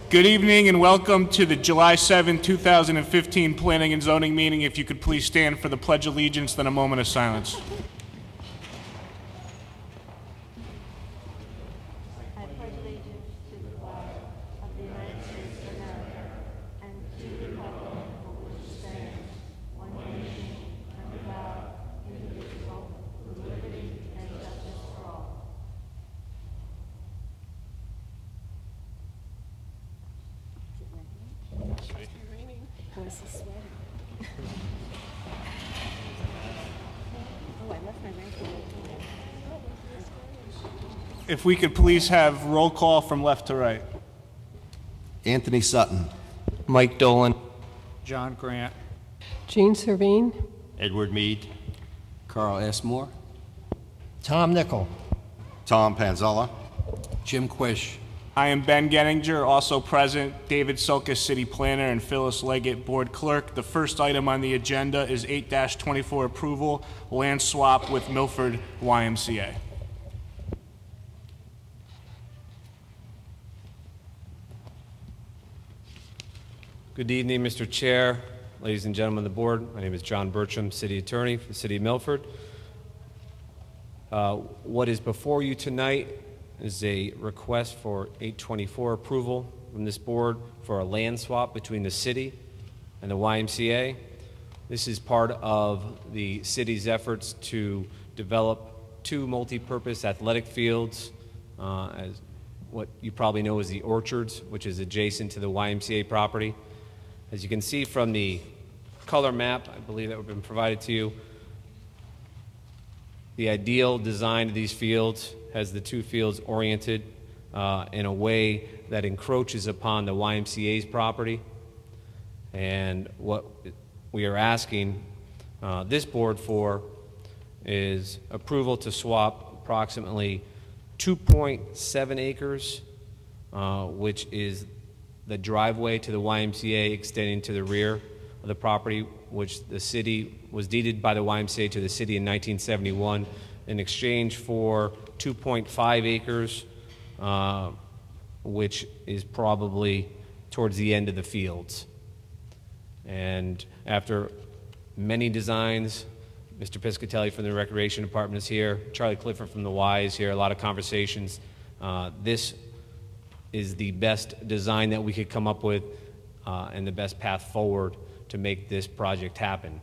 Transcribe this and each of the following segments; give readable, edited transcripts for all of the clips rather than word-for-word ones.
Good evening and welcome to the July 7, 2015 Planning and Zoning meeting. If you could please stand for the Pledge of Allegiance, then a moment of silence. I pledge allegiance to the flag of the United States of America and to the republic for which it stands, one nation, under God, indivisible, with liberty and justice for all. If we could please have roll call from left to right. Anthony Sutton. Mike Dolan. John Grant. Jean Servine. Edward Mead. Carl S. Moore. Tom Nickel. Tom Panzella. Jim Quish. I am Ben Gettinger, also present, David Sulkus, City Planner, and Phyllis Leggett, Board Clerk. The first item on the agenda is 8-24 approval, land swap with Milford YMCA. Good evening, Mr. Chair, ladies and gentlemen of the board. My name is John Bertram, City Attorney for the City of Milford. What is before you tonight is a request for 824 approval from this board for a land swap between the city and the YMCA. This is part of the city's efforts to develop two multi-purpose athletic fields, as what you probably know as the Orchards, which is adjacent to the YMCA property. As you can see from the color map, I believe that would have been provided to you, the ideal design of these fields has the two fields oriented in a way that encroaches upon the YMCA's property. And what we are asking this board for is approval to swap approximately 2.7 acres, which is the driveway to the YMCA extending to the rear of the property, which the city was deeded by the YMCA to the city in 1971 in exchange for 2.5 acres, which is probably towards the end of the fields. And after many designs, Mr. Piscatelli from the Recreation Department is here, Charlie Clifford from the Y is here, a lot of conversations. This is the best design that we could come up with and the best path forward to make this project happen.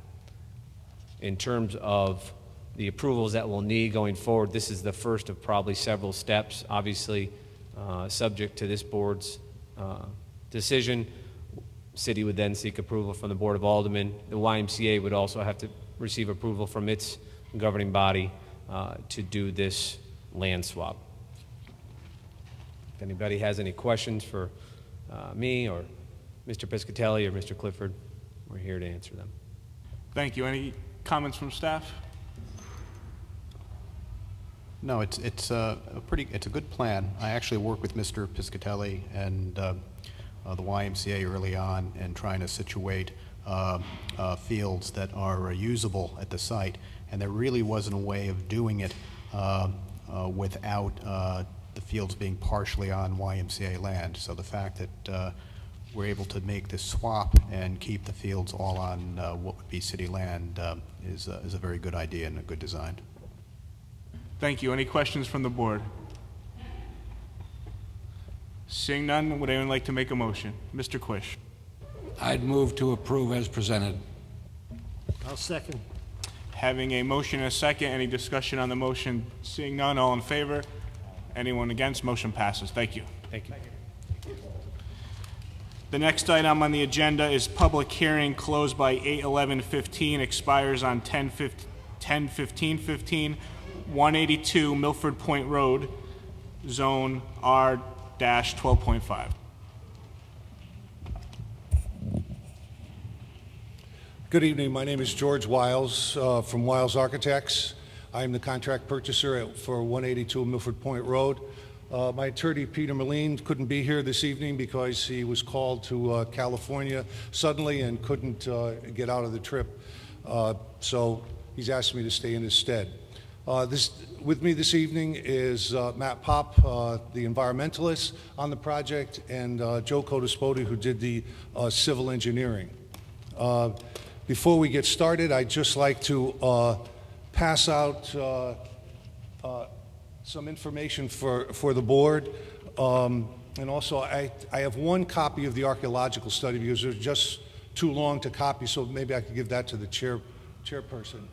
In terms of the approvals that we'll need going forward, this is the first of probably several steps, obviously subject to this board's decision. City would then seek approval from the Board of Aldermen. The YMCA would also have to receive approval from its governing body to do this land swap. If anybody has any questions for me or Mr. Piscatelli or Mr. Clifford, we're here to answer them. Thank you. Any comments from staff? No, it's a good plan. I actually worked with Mr. Piscatelli and the YMCA early on in trying to situate fields that are usable at the site, and there really wasn't a way of doing it without the fields being partially on YMCA land. So the fact that we're able to make this swap and keep the fields all on what would be city land is a very good idea and a good design. Thank you. Any questions from the board? Seeing none, would anyone like to make a motion? Mr. Quish. I'd move to approve as presented. I'll second. Having a motion and a second, any discussion on the motion? Seeing none, all in favor? Anyone against? Motion passes. Thank you. Thank you. The next item on the agenda is public hearing closed by 8/11/15, expires on 10/15/15, 182 Milford Point Road, Zone R-12.5. Good evening. My name is George Wiles from Wiles Architects. I'm the contract purchaser for 182 Milford Point Road. My attorney, Peter Moline, couldn't be here this evening because he was called to California suddenly and couldn't get out of the trip. So he's asked me to stay in his stead. With me this evening is Matt Pop, the environmentalist on the project, and Joe Codispoti, who did the civil engineering. Before we get started, I'd just like to pass out some information for the board. And also, I have one copy of the archaeological study because it's just too long to copy, so maybe I could give that to the chairperson.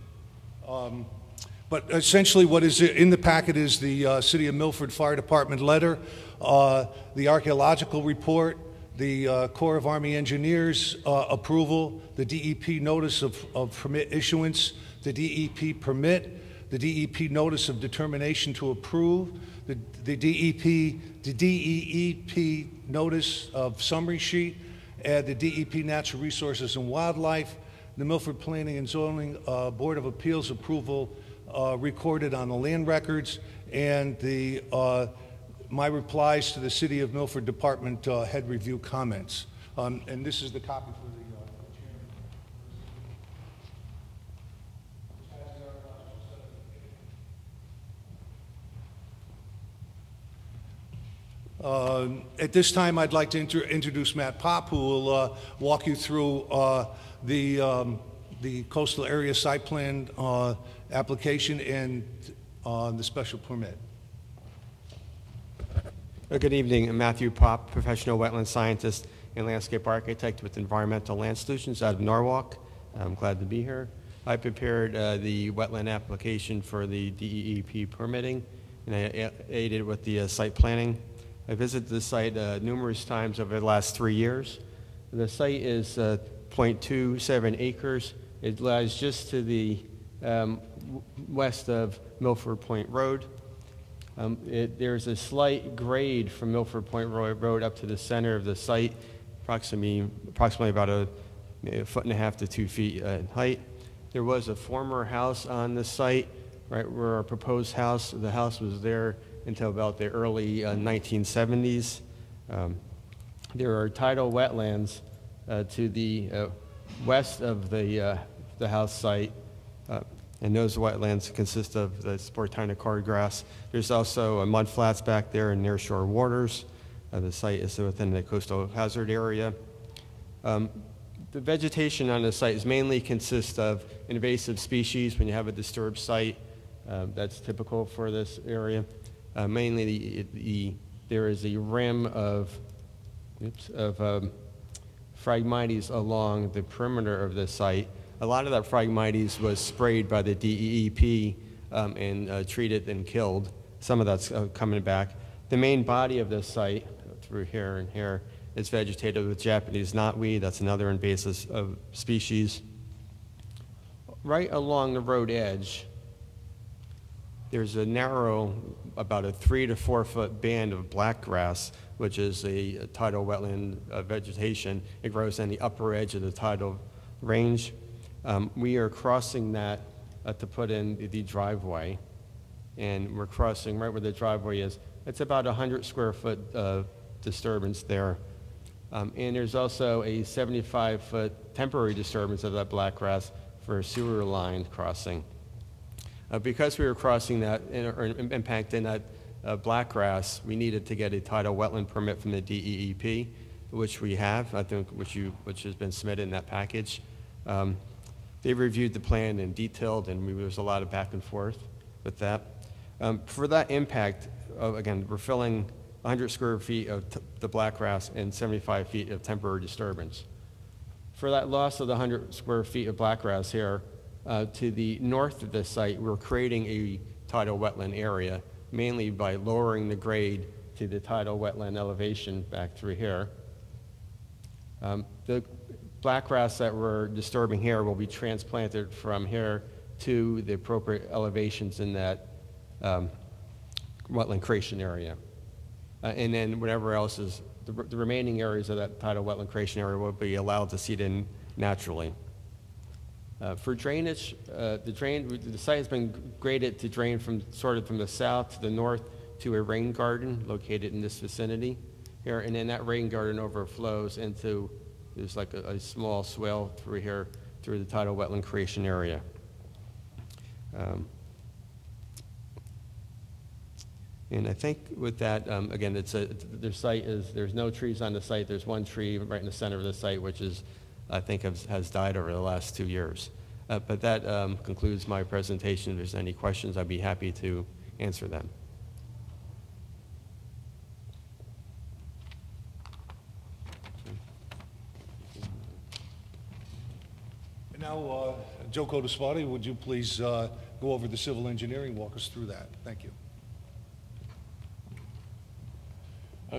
But essentially what is in the packet is the City of Milford Fire Department letter, the archaeological report, the Corps of Army Engineers approval, the DEP notice of permit issuance, the DEP permit, the DEP notice of determination to approve, the DEP notice of summary sheet, and the DEP Natural Resources and Wildlife, the Milford Planning and Zoning Board of Appeals approval recorded on the land records, and the my replies to the City of Milford Department head review comments. And this is the copy for the at this time, I'd like to introduce Matt Pop, who will walk you through the coastal area site plan application and the special permit. Good evening. I'm Matthew Pop, professional wetland scientist and landscape architect with Environmental Land Solutions out of Norwalk. I'm glad to be here. I prepared the wetland application for the DEP permitting, and I aided with the site planning. I visited the site numerous times over the last 3 years. The site is 0.27 acres. It lies just to the west of Milford Point Road. There's a slight grade from Milford Point Road up to the center of the site, approximately about a 1.5 to 2 feet in height. There was a former house on the site, right where our proposed house. The house was there until about the early 1970s. There are tidal wetlands to the west of the house site, and those wetlands consist of the Sportina cordgrass. There's also mud flats back there and nearshore waters. The site is within the coastal hazard area. The vegetation on the site is mainly consists of invasive species. When you have a disturbed site, that's typical for this area. Mainly, there is a rim of Phragmites along the perimeter of the site. A lot of that Phragmites was sprayed by the DEP and treated and killed. Some of that's coming back. The main body of this site, through here and here, is vegetated with Japanese knotweed. That's another invasive species. Right along the road edge, there's a narrow, about a 3 to 4 foot band of blackgrass, which is a tidal wetland vegetation. It grows on the upper edge of the tidal range. We are crossing that to put in the driveway, and we're crossing right where the driveway is. It's about 100 square foot disturbance there. And there's also a 75-foot temporary disturbance of that blackgrass for a sewer line crossing. Because we were crossing that or impacting that blackgrass, we needed to get a tidal wetland permit from the DEP, which we have, I think, which has been submitted in that package. They reviewed the plan in detailed, and there was a lot of back and forth with that. For that impact, again, we're filling 100 square feet of the blackgrass and 75 feet of temporary disturbance. For that loss of the 100 square feet of blackgrass here, to the north of this site, we're creating a tidal wetland area, mainly by lowering the grade to the tidal wetland elevation back through here. The blackgrass that we're disturbing here will be transplanted from here to the appropriate elevations in that wetland creation area. And then whatever else is, the remaining areas of that tidal wetland creation area will be allowed to seed in naturally. For drainage, the site has been graded to drain from the south to the north to a rain garden located in this vicinity here, and then that rain garden overflows into, there's like a small swale through here, through the tidal wetland creation area. And I think with that, again, their site is, there's no trees on the site. There's one tree right in the center of the site, which is, I think, has died over the last 2 years. But that concludes my presentation. If there's any questions, I'd be happy to answer them. And now, Joe Codespoti, would you please go over the civil engineering, walk us through that? Thank you.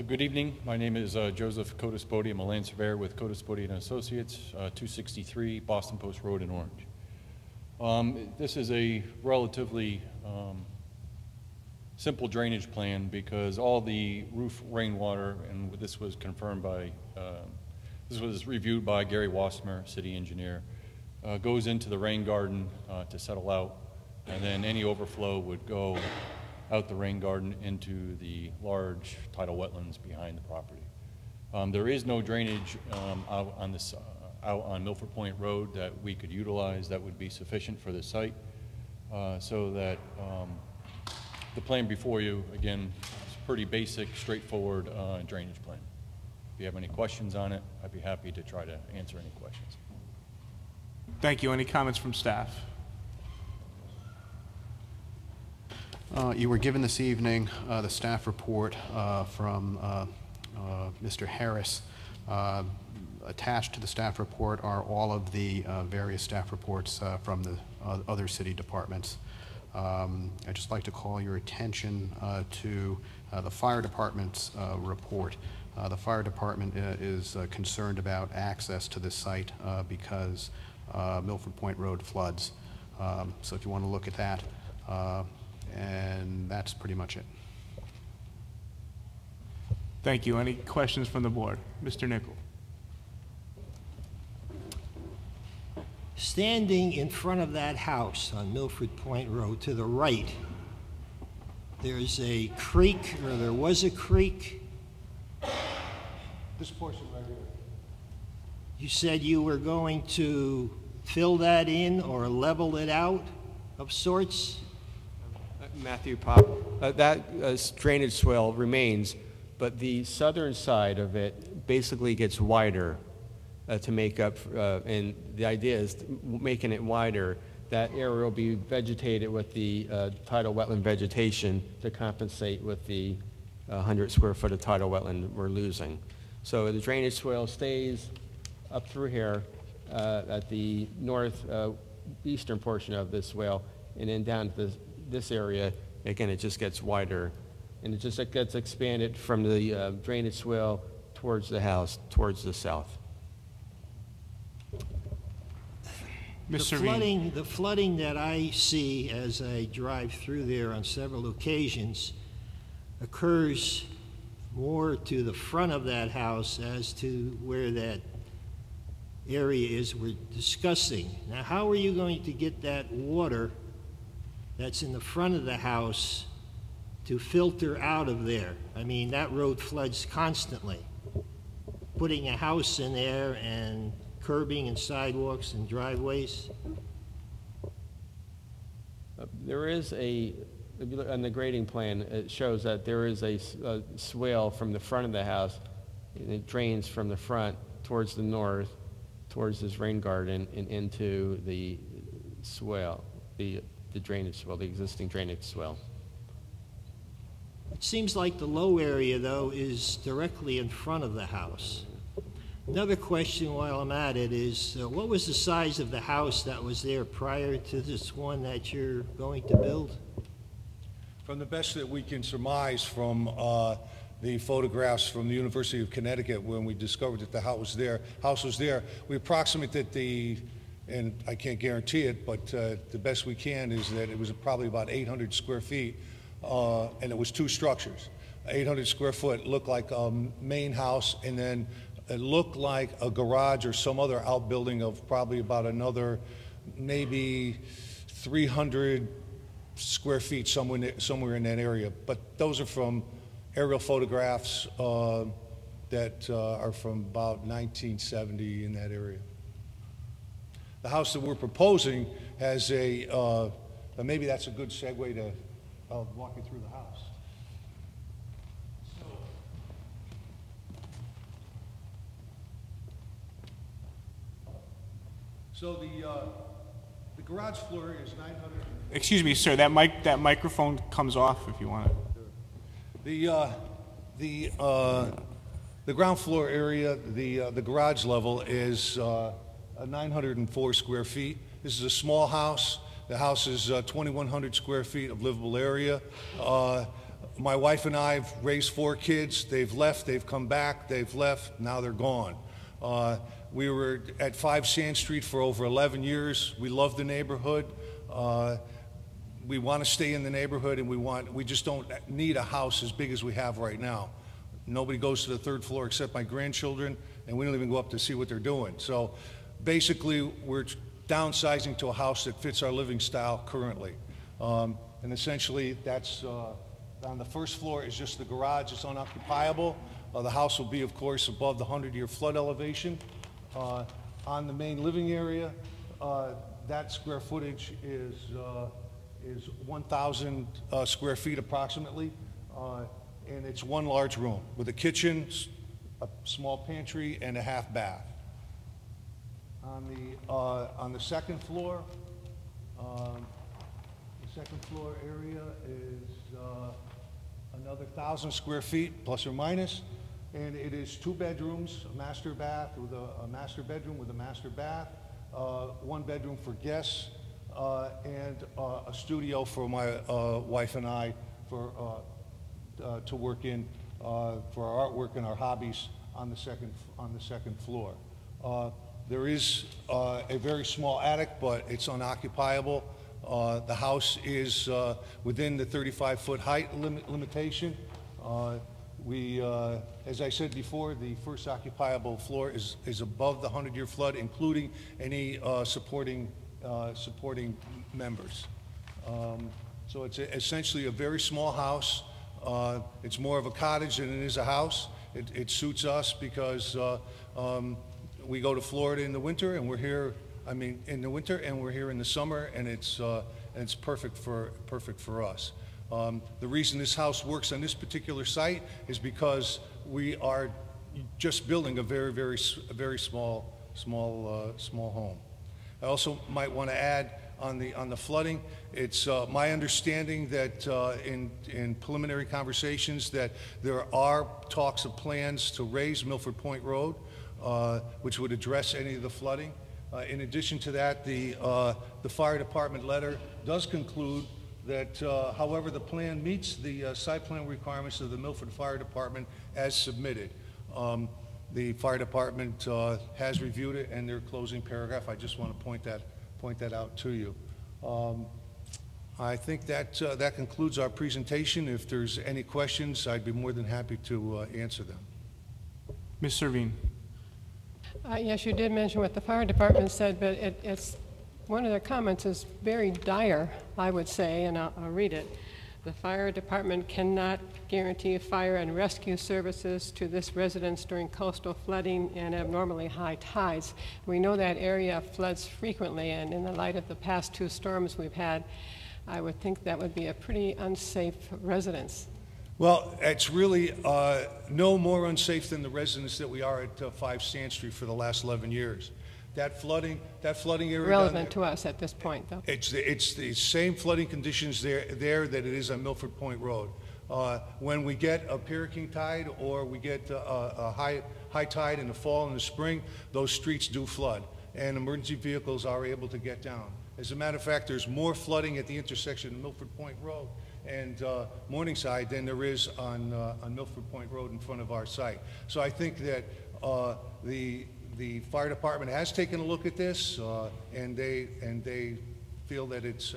Good evening. My name is Joseph Codespoti. I'm a land surveyor with Codespoti and Associates, 263 Boston Post Road in Orange. This is a relatively simple drainage plan because all the roof rainwater, and this was confirmed by, this was reviewed by Gary Wasmer, city engineer, goes into the rain garden to settle out, and then any overflow would go out the rain garden into the large tidal wetlands behind the property. There is no drainage out on Milford Point Road that we could utilize that would be sufficient for the site, so that the plan before you, again, is pretty basic, straightforward drainage plan. If you have any questions on it, I'd be happy to try to answer any questions. Thank you. Any comments from staff? You were given this evening the staff report from Mr. Harris. Attached to the staff report are all of the various staff reports from the other city departments. I'd just like to call your attention to the fire department's report. The fire department is concerned about access to this site because Milford Point Road floods. So if you want to look at that, and that's pretty much it. Thank you. Any questions from the board? Mr. Nichol. Standing in front of that house on Milford Point Road to the right, there's a creek, or there was a creek. This portion right here. You said you were going to fill that in or level it out of sorts? Matthew Pop, that drainage swale remains, but the southern side of it basically gets wider to make up, and the idea is making it wider. That area will be vegetated with the tidal wetland vegetation to compensate with the 100 square foot of tidal wetland we're losing. So the drainage swale stays up through here at the northeastern portion of this swale, and then down to this area. Again, it just gets wider, and it gets expanded from the drainage swale towards the house, towards the south. The flooding that I see as I drive through there on several occasions occurs more to the front of that house as to where that area is we're discussing. Now, how are you going to get that water that's in the front of the house to filter out of there? I mean, that road floods constantly. Putting a house in there and curbing and sidewalks and driveways? There is on the grading plan, it shows that there is a swale from the front of the house, and it drains from the front towards the north, towards this rain garden, and into the swale, the drainage swale, the existing drainage swale. It seems like the low area, though, is directly in front of the house. Another question while I'm at it is, what was the size of the house that was there prior to this one that you're going to build? From the best that we can surmise from the photographs from the University of Connecticut when we discovered that the house was there, we approximated and I can't guarantee it, but the best we can is that it was probably about 800 square feet, and it was two structures. 800 square foot looked like a main house, and then it looked like a garage or some other outbuilding of probably about another maybe 300 square feet somewhere in that area. But those are from aerial photographs that are from about 1970 in that area. The house that we're proposing has maybe that's a good segue to walk you through the house. So the garage floor is 900. Excuse me, sir, that microphone comes off if you want it. The ground floor area, the garage level is 904 square feet. This is a small house. The house is 2,100 square feet of livable area. My wife and I have raised 4 kids. They've left, they've come back, they've left, now they're gone. We were at 5 Sand Street for over 11 years. We love the neighborhood. We want to stay in the neighborhood, and we just don't need a house as big as we have right now. Nobody goes to the 3rd floor except my grandchildren, and we don't even go up to see what they're doing. So basically, we're downsizing to a house that fits our living style currently. And essentially, that's on the 1st floor is just the garage. It's unoccupiable. The house will be, of course, above the 100-year flood elevation. On the main living area, that square footage is 1,000 square feet approximately, and it's one large room with a kitchen, a small pantry, and a half bath. On the 2nd floor, area is another 1,000 square feet, plus or minus, and it is 2 bedrooms, a master bath with a master bedroom with a master bath, 1 bedroom for guests, and a studio for my wife and I to work in for our artwork and our hobbies on the second floor. There is a very small attic, but it's unoccupiable. The house is within the 35-foot height limitation. As I said before, the first occupiable floor is above the 100-year flood, including any supporting members. So it's essentially a very small house. It's more of a cottage than it is a house. It suits us because we go to Florida in the winter, and we're here. In the winter, and we're here in the summer, and it's perfect for us. The reason this house works on this particular site is because we are just building a very small home. I also might want to add on the flooding. It's my understanding that in preliminary conversations that there are talks of plans to raise Milford Point Road, which would address any of the flooding. In addition to that, the fire department letter does conclude that, however, the plan meets the site plan requirements of the Milford Fire Department as submitted. The fire department has reviewed it, and their closing paragraph. I just want to point that out to you. I think that concludes our presentation. If there's any questions, I'd be more than happy to answer them. Ms. Servine. Yes, you did mention what the fire department said, but it's one of their comments is very dire, I would say, and I'll read it. The fire department cannot guarantee fire and rescue services to this residence during coastal flooding and abnormally high tides. We know that area floods frequently, and in the light of the past 2 storms we've had, I would think that would be a pretty unsafe residence. Well, it's really no more unsafe than the residence that we are at 5 Sand Street for the last 11 years. That flooding area relevant to us at this point, though. It's the same flooding conditions there that it is on Milford Point Road. When we get a hurricane tide or we get a high tide in the fall and the spring, those streets do flood, and emergency vehicles are able to get down. As a matter of fact, there's more flooding at the intersection of Milford Point Road and Morningside than there is on Milford Point Road in front of our site. So I think that the fire department has taken a look at this, and they feel that it's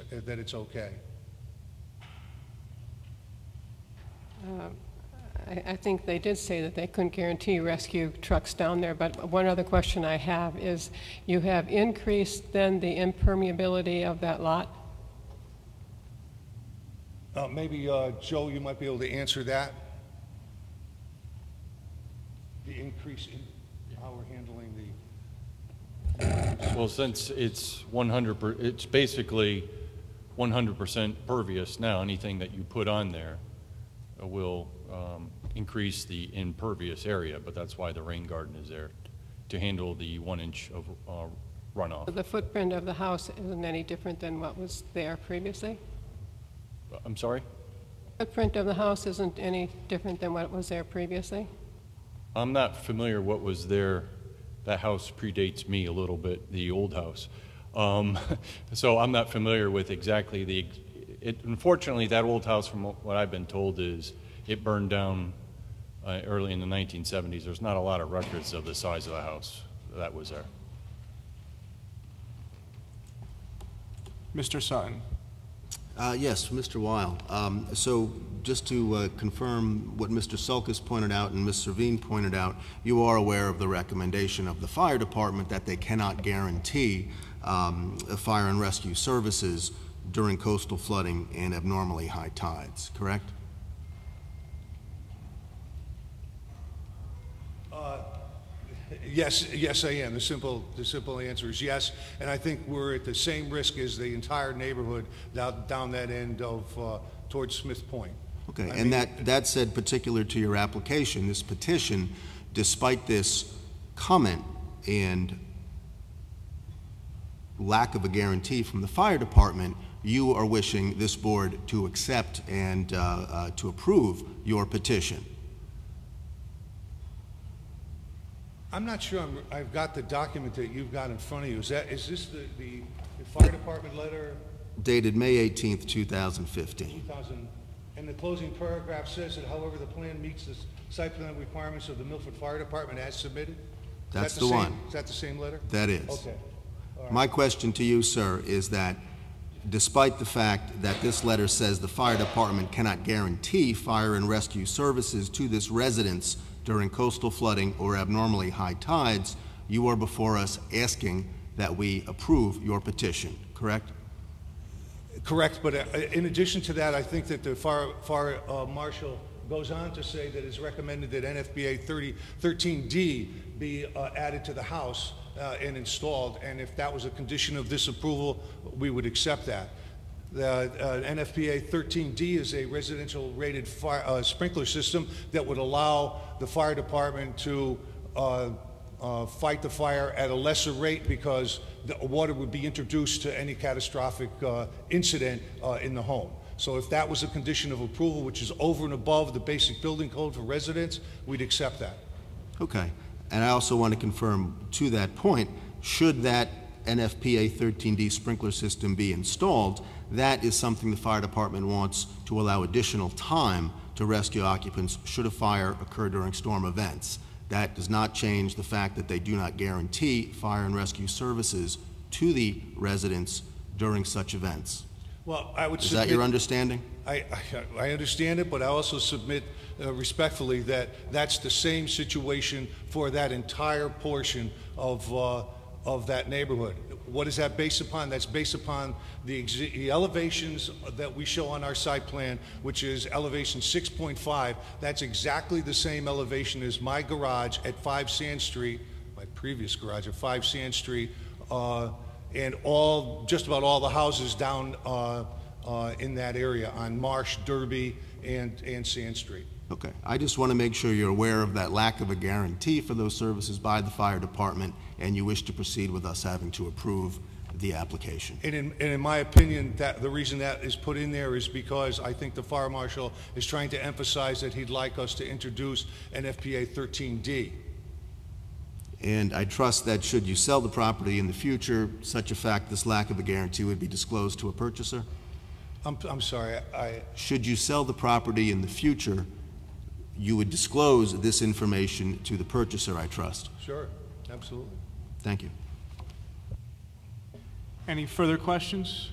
okay. I think they did say that they couldn't guarantee rescue trucks down there, but one other question I have is, you have increased then the impermeability of that lot? Maybe, Joe, you might be able to answer that. The increase in how we're handling the... Well, since it's it's basically 100% pervious now, anything that you put on there will increase the impervious area, but that's why the rain garden is there, to handle the 1 inch of runoff. The footprint of the house isn't any different than what was there previously? I'm sorry? Footprint of the house isn't any different than what was there previously? I'm not familiar what was there. That house predates me a little bit, the old house. So I'm not familiar with exactly unfortunately, that old house, from what I've been told, is it burned down early in the 1970s. There's not a lot of records of the size of the house that was there. Mr. Sutton. Yes, Mr. Weil. So just to confirm what Mr. Sulkus pointed out and Ms. Servine pointed out, you are aware of the recommendation of the fire department that they cannot guarantee fire and rescue services during coastal flooding and abnormally high tides, correct? Yes, I am. The simple answer is yes, and I think we're at the same risk as the entire neighborhood down that end of towards Smith Point. Okay, and that said, particular to your application, this petition, despite this comment and lack of a guarantee from the fire department, you are wishing this board to accept and to approve your petition. I'm not sure I've got the document that you've got in front of you. Is this the fire department letter? Dated May 18th, 2015. And the closing paragraph says that, however, the plan meets the site plan requirements of the Milford Fire Department as submitted? That's the one. Is that the same letter? That is. Okay. All right. My question to you, sir, is that despite the fact that this letter says the fire department cannot guarantee fire and rescue services to this residence during coastal flooding or abnormally high tides, you are before us asking that we approve your petition, correct? Correct, but in addition to that, I think that the fire marshal goes on to say that it's recommended that NFPA 13D be added to the house and installed, and if that was a condition of this approval, we would accept that. The NFPA 13D is a residential rated sprinkler system that would allow the fire department to fight the fire at a lesser rate because the water would be introduced to any catastrophic incident in the home. So if that was a condition of approval, which is over and above the basic building code for residents, we'd accept that. Okay. And I also want to confirm to that point, should that NFPA 13D sprinkler system be installed, that is something the fire department wants to allow additional time to rescue occupants should a fire occur during storm events. That does not change the fact that they do not guarantee fire and rescue services to the residents during such events. Well, I would submit, is that your understanding? I understand it, but I also submit respectfully that that's the same situation for that entire portion of that neighborhood. What is that based upon? That's based upon the elevations that we show on our site plan, which is elevation 6.5. That's exactly the same elevation as my garage at 5 Sand Street, my previous garage at 5 Sand Street, and just about all the houses down in that area on Marsh, Derby, and Sand Street. Okay. I just want to make sure you're aware of that lack of a guarantee for those services by the fire department, and you wish to proceed with us having to approve the application. And in my opinion, the reason that is put in there is because I think the fire marshal is trying to emphasize that he'd like us to introduce NFPA 13D. And I trust that should you sell the property in the future, such a fact, this lack of a guarantee would be disclosed to a purchaser? I'm sorry, Should you sell the property in the future, you would disclose this information to the purchaser, I trust. Sure, absolutely. Thank you. Any further questions?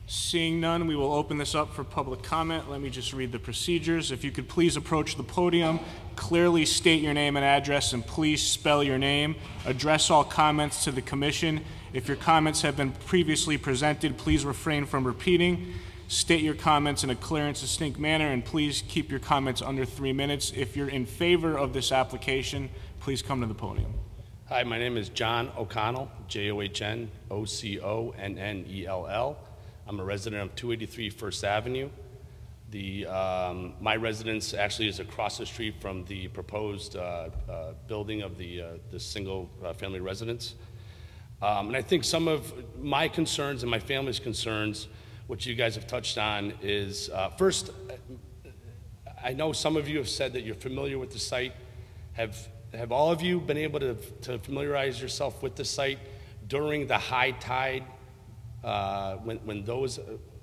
Seeing none, we will open this up for public comment. Let me just read the procedures. If you could please approach the podium, clearly state your name and address, and please spell your name. Address all comments to the commission. If your comments have been previously presented, please refrain from repeating. State your comments in a clear and succinct manner, and please keep your comments under 3 minutes. If you're in favor of this application, please come to the podium. Hi, my name is John O'Connell, John-O-C-O-N-N-E-L-L. I'm a resident of 283 First Avenue. My residence actually is across the street from the proposed building of the single family residence. And I think some of my concerns and my family's concerns, which you guys have touched on, is first, I know some of you have said that you're familiar with the site. Have all of you been able to familiarize yourself with the site during the high tide when those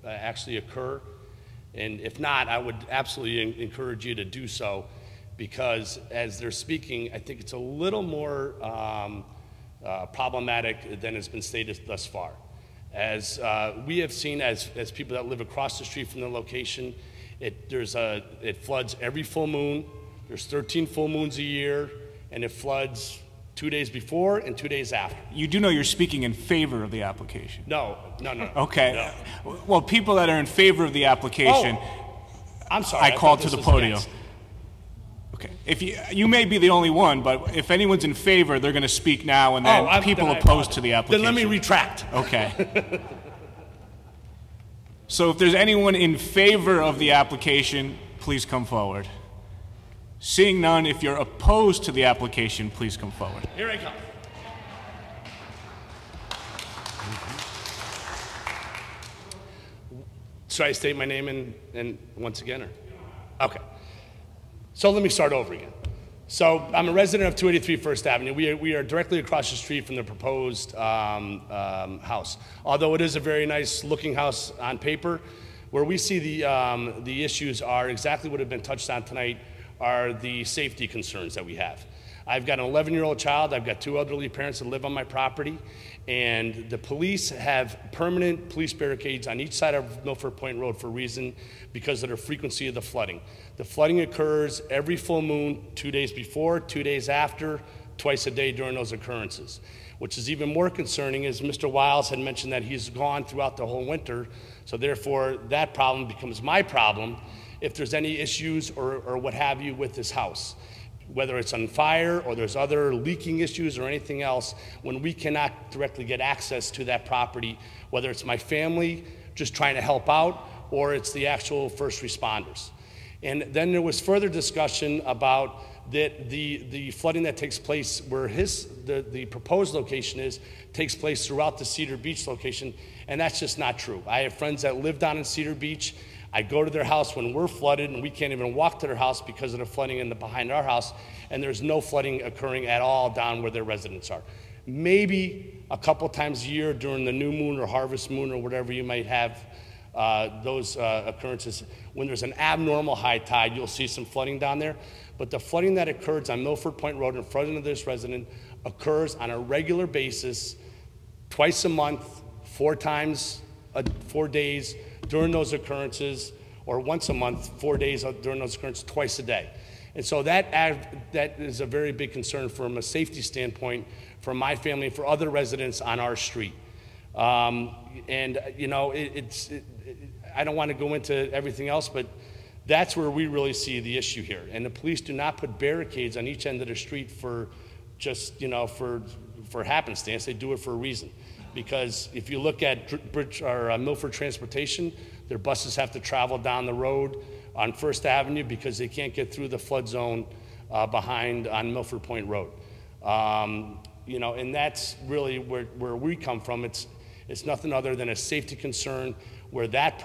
actually occur? And if not, I would absolutely encourage you to do so, because as they're speaking, I think it's a little more problematic than has been stated thus far. As we have seen as people that live across the street from the location, it floods every full moon. There's 13 full moons a year, and it floods 2 days before and 2 days after. You do know you're speaking in favor of the application? No. Okay. No. Well, people that are in favor of the application, I'm sorry. I called thought to this the was podium. against. Okay. If you may be the only one, but if anyone's in favor, they're going to speak now, and then people opposed to the application. Then let me retract. Okay. So if there's anyone in favor of the application, please come forward. Seeing none, if you're opposed to the application, please come forward. Here I come. Should I state my name and once again, or? Okay. So let me start over again. So I'm a resident of 283 First Avenue. We are directly across the street from the proposed house. Although it is a very nice looking house on paper, where we see the issues are exactly what have been touched on tonight, are the safety concerns that we have. I've got an 11-year-old child. I've got 2 elderly parents that live on my property, and the police have permanent police barricades on each side of Milford Point Road for a reason, because of the frequency of the flooding. The flooding occurs every full moon, 2 days before, 2 days after, twice a day during those occurrences. Which is even more concerning, is Mr. Wiles had mentioned that he's gone throughout the whole winter, so therefore that problem becomes my problem if there's any issues or what have you with this house. Whether it's on fire or there's other leaking issues or anything else, when we cannot directly get access to that property, whether it's my family just trying to help out or it's the actual first responders. And then there was further discussion about that the flooding that takes place where the proposed location takes place throughout the Cedar Beach location, and that's just not true. I have friends that live down in Cedar Beach. I go to their house when we're flooded, and we can't even walk to their house because of the flooding behind our house, and there's no flooding occurring at all down where their residents are. Maybe a couple times a year during the new moon or harvest moon or whatever you might have those occurrences. When there's an abnormal high tide, you'll see some flooding down there. But the flooding that occurs on Milford Point Road in front of this resident occurs on a regular basis, twice a month, 4 times, 4 days during those occurrences, or once a month, 4 days during those occurrences, twice a day. And so that is a very big concern from a safety standpoint for my family and for other residents on our street. And you know, I don't want to go into everything else, but that's where we really see the issue here. And the police do not put barricades on each end of the street for just, you know, for happenstance. They do it for a reason. Because if you look at Milford Transportation, their buses have to travel down the road on First Avenue because they can't get through the flood zone behind on Milford Point Road. You know, and that's really where we come from. It's nothing other than a safety concern where that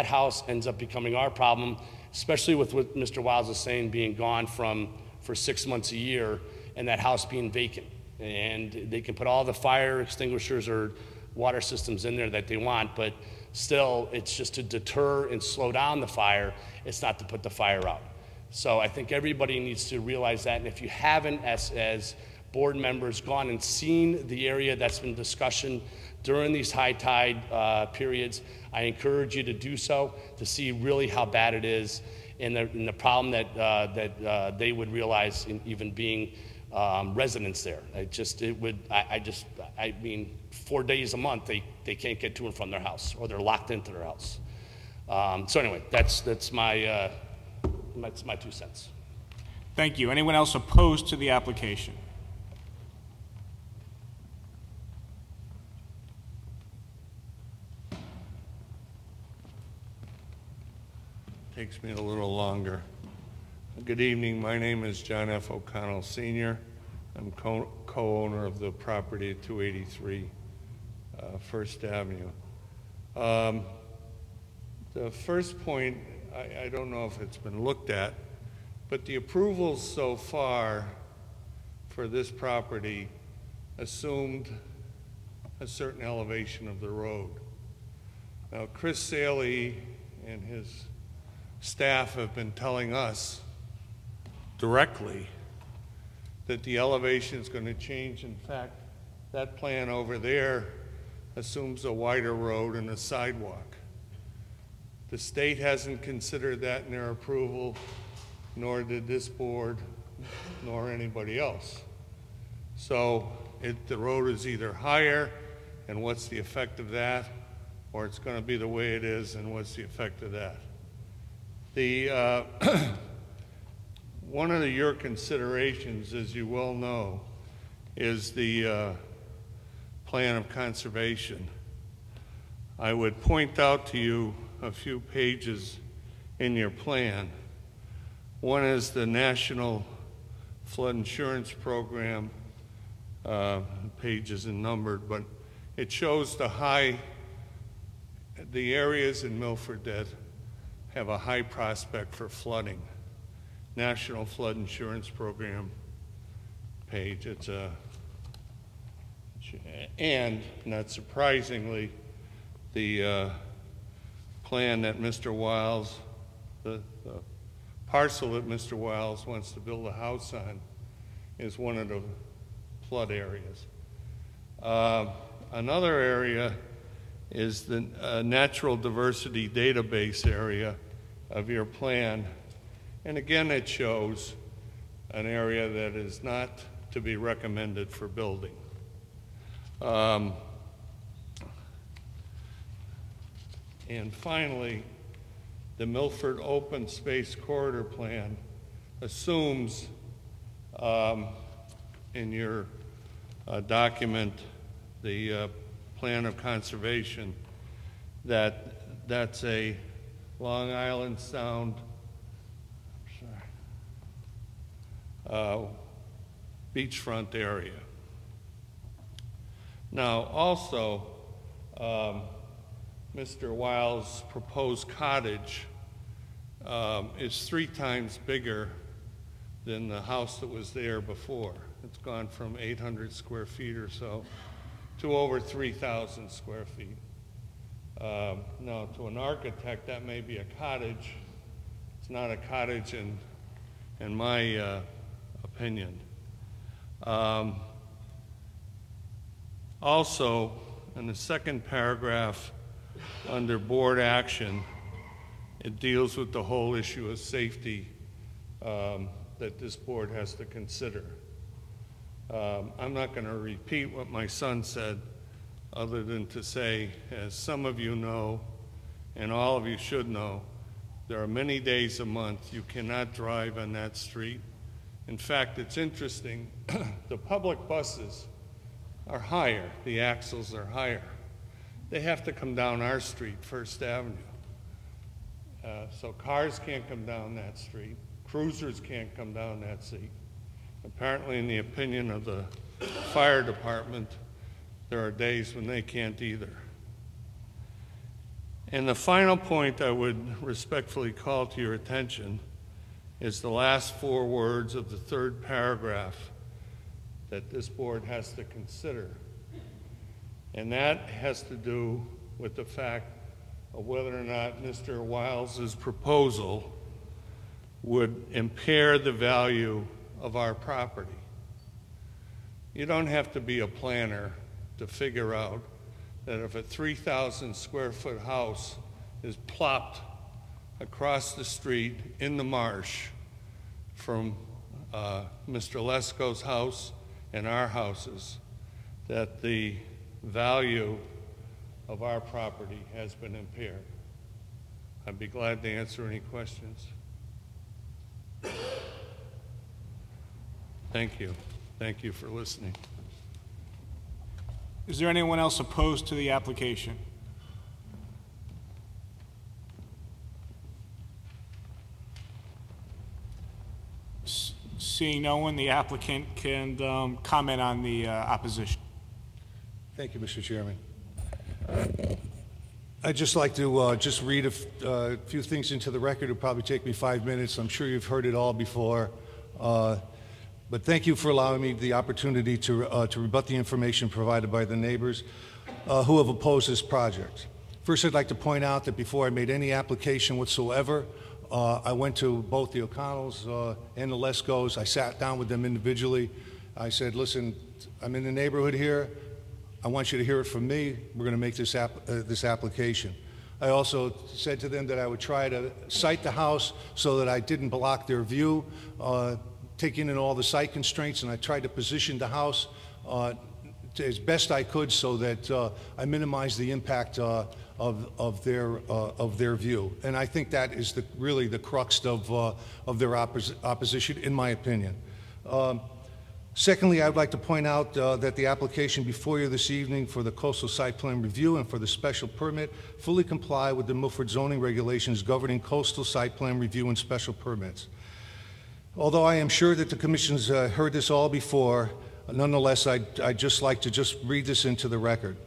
house ends up becoming our problem, especially with what Mr. Wiles is saying, being gone for 6 months a year and that house being vacant. And they can put all the fire extinguishers or water systems in there that they want, but still it's just to deter and slow down the fire. It's not to put the fire out. So I think everybody needs to realize that, and if you haven't, as board members, gone and seen the area that's been discussion during these high tide periods, I encourage you to do so, to see really how bad it is and the problem that they would realize in even being residents there. I mean, 4 days a month they can't get to and from their house, or they're locked into their house. So anyway, that's my 2 cents. Thank you. Anyone else opposed to the application? takes me a little longer. Good evening. My name is John F. O'Connell, Sr. I'm co-owner of the property at 283 First Avenue. The first point, I don't know if it's been looked at, but the approvals so far for this property assumed a certain elevation of the road. Now, Chris Saley and his staff have been telling us directly that the elevation is going to change. In fact, that plan over there assumes a wider road and a sidewalk. The state hasn't considered that in their approval, nor did this board, nor anybody else. So the road is either higher, and what's the effect of that, or it's going to be the way it is, and what's the effect of that? The one of your considerations, as you well know, is the plan of conservation. I would point out to you a few pages in your plan. One is the National Flood Insurance Program. Page isn't numbered, but it shows the areas in Milford that have a high prospect for flooding. National Flood Insurance Program page. And not surprisingly, the plan that Mr. Wiles, the parcel that Mr. Wiles wants to build a house on is one of the flood areas. Another area is the natural diversity database area of your plan. And again, it shows an area that is not to be recommended for building. And finally, the Milford Open Space Corridor Plan assumes in your document, the plan of conservation, that's a Long Island Sound beachfront area. Now, also, Mr. Wiles' proposed cottage is 3 times bigger than the house that was there before. It's gone from 800 square feet or so to over 3,000 square feet. Now, to an architect, that may be a cottage. It's not a cottage in my opinion. Also, in the second paragraph under board action, it deals with the whole issue of safety that this board has to consider. I'm not going to repeat what my son said, other than to say, as some of you know, and all of you should know, there are many days a month you cannot drive on that street. In fact, it's interesting, the public buses are higher, the axles are higher. They have to come down our street, First Avenue. So cars can't come down that street. Cruisers can't come down that street. Apparently, in the opinion of the fire department, there are days when they can't either. And the final point I would respectfully call to your attention is the last 4 words of the 3rd paragraph that this board has to consider. And that has to do with the fact of whether or not Mr. Wiles' proposal would impair the value of our property. You don't have to be a planner to figure out that if a 3,000 square foot house is plopped across the street in the marsh from Mr. Lesko's house and our houses, that the value of our property has been impaired. I'd be glad to answer any questions. Thank you. Thank you for listening. Is there anyone else opposed to the application? Seeing no one, the applicant can comment on the opposition. Thank you, Mr. Chairman. I'd just like to just read a few things into the record. It'll probably take me 5 minutes. I'm sure you've heard it all before. But thank you for allowing me the opportunity to rebut the information provided by the neighbors who have opposed this project. First, I'd like to point out that before I made any application whatsoever, I went to both the O'Connells and the Lescos. I sat down with them individually. I said, listen, I'm in the neighborhood here. I want you to hear it from me. We're going to make this application. I also said to them that I would try to site the house so that I didn't block their view, taking in all the site constraints, and I tried to position the house as best I could so that I minimized the impact of their view. And I think that is really the crux of their opposition, in my opinion. Secondly, I would like to point out that the application before you this evening for the coastal site plan review and for the special permit fully comply with the Milford zoning regulations governing coastal site plan review and special permits. Although I am sure that the Commission's heard this all before, nonetheless, I'd just like to read this into the record.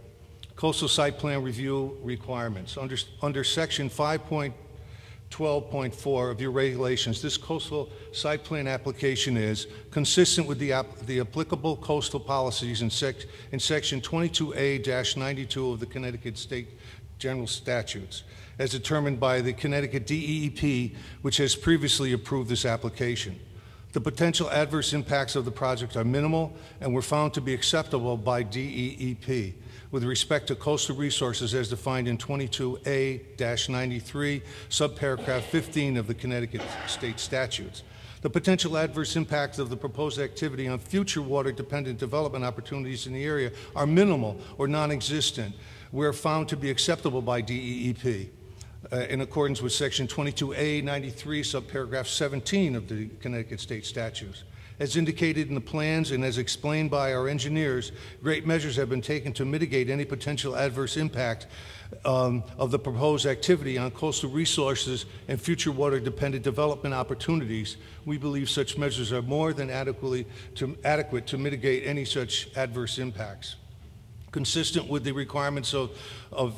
Coastal site plan review requirements. Under section 5.12.4 of your regulations, this coastal site plan application is consistent with the applicable coastal policies in section 22A-92 of the Connecticut State General Statutes, as determined by the Connecticut DEEP, which has previously approved this application. The potential adverse impacts of the project are minimal and were found to be acceptable by DEEP with respect to coastal resources as defined in 22A-93, subparagraph 15 of the Connecticut State Statutes. The potential adverse impacts of the proposed activity on future water-dependent development opportunities in the area are minimal or non-existent, where found to be acceptable by DEEP. In accordance with section 22A-93, subparagraph 17 of the Connecticut State Statutes. As indicated in the plans and as explained by our engineers, great measures have been taken to mitigate any potential adverse impact of the proposed activity on coastal resources and future water-dependent development opportunities. We believe such measures are more than adequate to mitigate any such adverse impacts. Consistent with the requirements of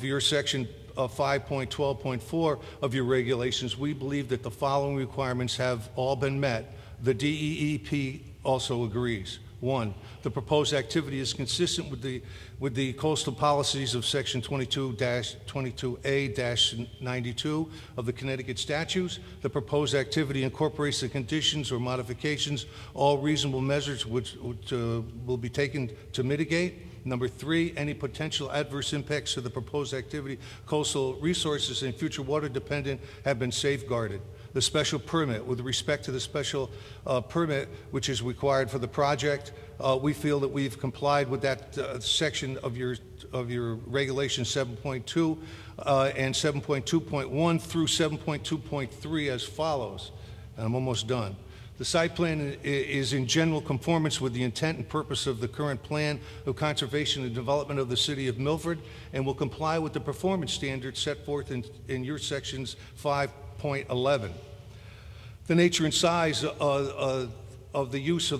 your section 5.12.4 of your regulations, we believe that the following requirements have all been met. The DEEP also agrees. 1, the proposed activity is consistent with the coastal policies of section 22A-92 of the Connecticut Statutes. The proposed activity incorporates the conditions or modifications, all reasonable measures which will be taken to mitigate. Number 3, any potential adverse impacts to the proposed activity, coastal resources and future water dependent have been safeguarded. The special permit, with respect to the special permit which is required for the project, we feel that we've complied with that section of your regulation 7.2 and 7.2.1 through 7.2.3 as follows. And I'm almost done. The site plan is in general conformance with the intent and purpose of the current plan of conservation and development of the city of Milford and will comply with the performance standards set forth in your sections 5.11. The nature and size of the use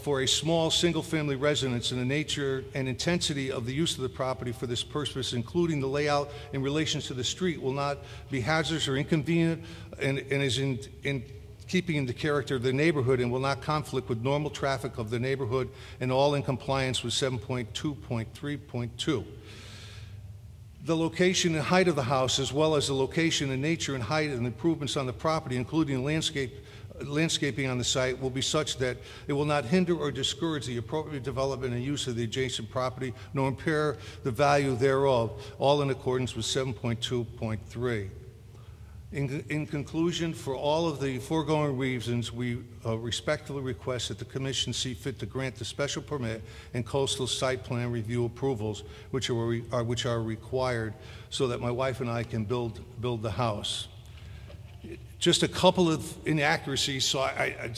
for a small single-family residence and the nature and intensity of the use of the property for this purpose, including the layout in relation to the street, will not be hazardous or inconvenient and is in keeping in the character of the neighborhood and will not conflict with normal traffic of the neighborhood, and all in compliance with 7.2.3.2. The location and height of the house, as well as the location and nature and height and improvements on the property, including landscaping on the site, will be such that it will not hinder or discourage the appropriate development and use of the adjacent property, nor impair the value thereof, all in accordance with 7.2.3. In conclusion, for all of the foregoing reasons, we respectfully request that the Commission see fit to grant the special permit and coastal site plan review approvals, which are required, so that my wife and I can build the house. Just a couple of inaccuracies, so that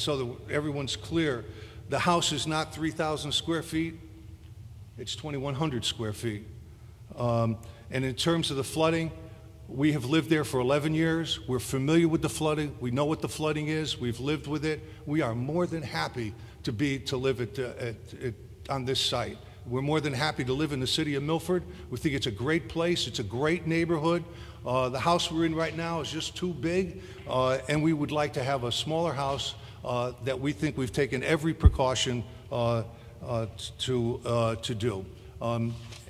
everyone's clear. The house is not 3,000 square feet; it's 2,100 square feet. And in terms of the flooding, We have lived there for 11 years. We're familiar with the flooding. We know what the flooding is. We've lived with it. We are more than happy to live on this site. We're more than happy to live in the city of Milford. We think it's a great place. It's a great neighborhood. The house we're in right now is just too big, and we would like to have a smaller house that we think we've taken every precaution to do.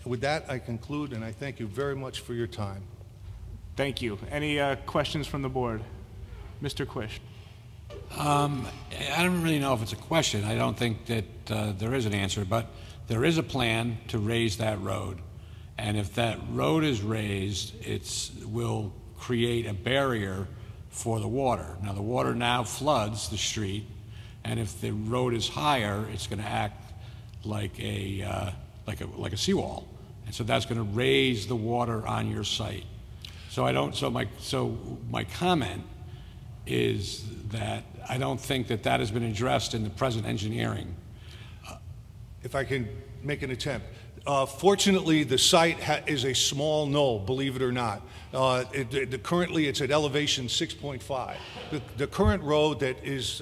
With that, I conclude, and I thank you very much for your time. Thank you. Any questions from the board? Mr. Quish. I don't really know if it's a question. I don't think that there is an answer, but there is a plan to raise that road. And if that road is raised, it will create a barrier for the water. Now, the water now floods the street, and if the road is higher, it's going to act like a seawall, and so that's going to raise the water on your site. So my comment is that I don't think that has been addressed in the present engineering. If I can make an attempt. Fortunately, the site is a small knoll, believe it or not. Currently, it's at elevation 6.5. The current road that is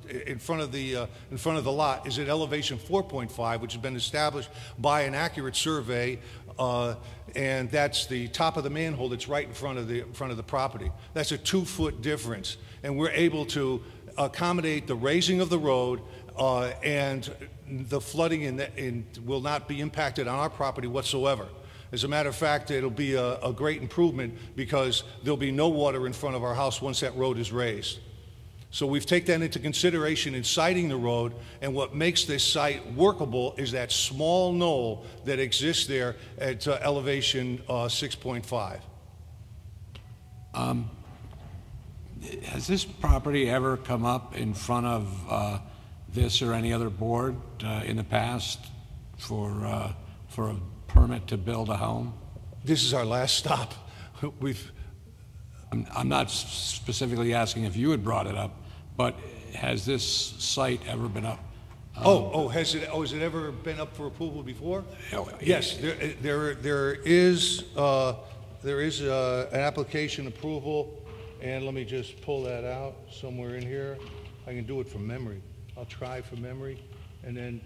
in front of the lot is at elevation 4.5, which has been established by an accurate survey, and that's the top of the manhole that's right in front of the property. That's a 2-foot difference, and we're able to accommodate the raising of the road, and the flooding will not be impacted on our property whatsoever. As a matter of fact, it'll be a great improvement because there'll be no water in front of our house once that road is raised. So we've taken that into consideration in siting the road, and what makes this site workable is that small knoll that exists there at elevation 6.5. Has this property ever come up in front of this or any other board in the past for a permit to build a home? This is our last stop. I'm not specifically asking if you had brought it up, but has this site ever been up? Has it ever been up for approval before? Yes, there is an application approval, and let me just pull that out somewhere in here. I can do it from memory. I'll try from memory, and then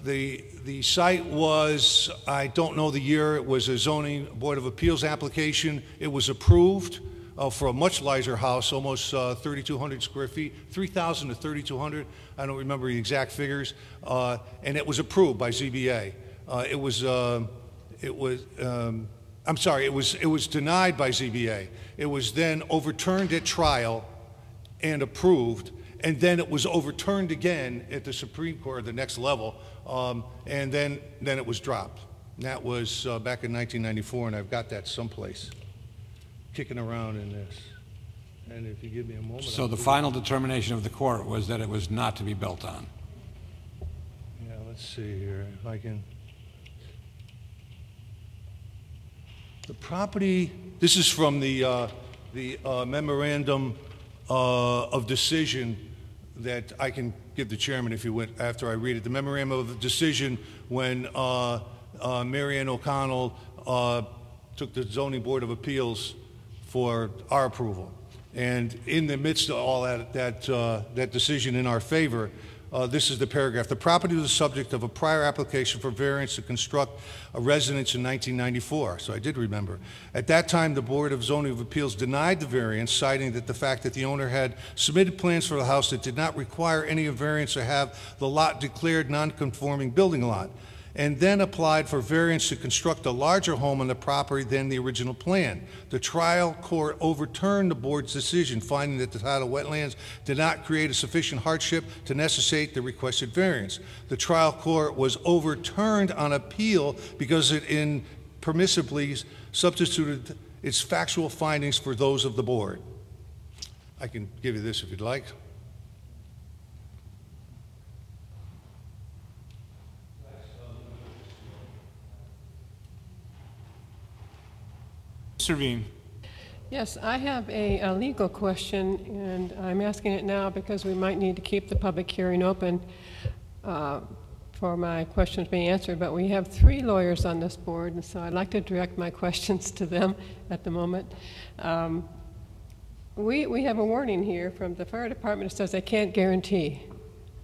the site was, I don't know the year, it was a zoning board of appeals application. It was approved for a much larger house, almost 3,200 square feet, 3,000 to 3,200. I don't remember the exact figures, and it was approved by ZBA. It was denied by ZBA. It was then overturned at trial and approved, and then it was overturned again at the Supreme Court, the next level, and then it was dropped. And that was back in 1994, and I've got that someplace, kicking around in this. And if you give me a moment. So the final determination of the court was that it was not to be built on. Yeah, let's see here, if I can. The property, this is from the memorandum of decision that I can give the chairman if you went after I read it. The memorandum of decision when Mary Ann O'Connell took the zoning board of appeals for our approval, and in the midst of all that decision in our favor, this is the paragraph. The property was the subject of a prior application for variance to construct a residence in 1994, so I did remember. At that time, the Board of Zoning of Appeals denied the variance, citing that the fact that the owner had submitted plans for the house that did not require any variance to have the lot declared non-conforming building lot, and then applied for variance to construct a larger home on the property than the original plan. The trial court overturned the board's decision, finding that the tidal wetlands did not create a sufficient hardship to necessitate the requested variance. The trial court was overturned on appeal because it impermissibly substituted its factual findings for those of the board. I can give you this if you'd like. Servine. Yes, I have a legal question, and I'm asking it now because we might need to keep the public hearing open. for my questions being answered, but we have 3 lawyers on this board, and so I'd like to direct my questions to them at the moment. We have a warning here from the fire department that says they can't guarantee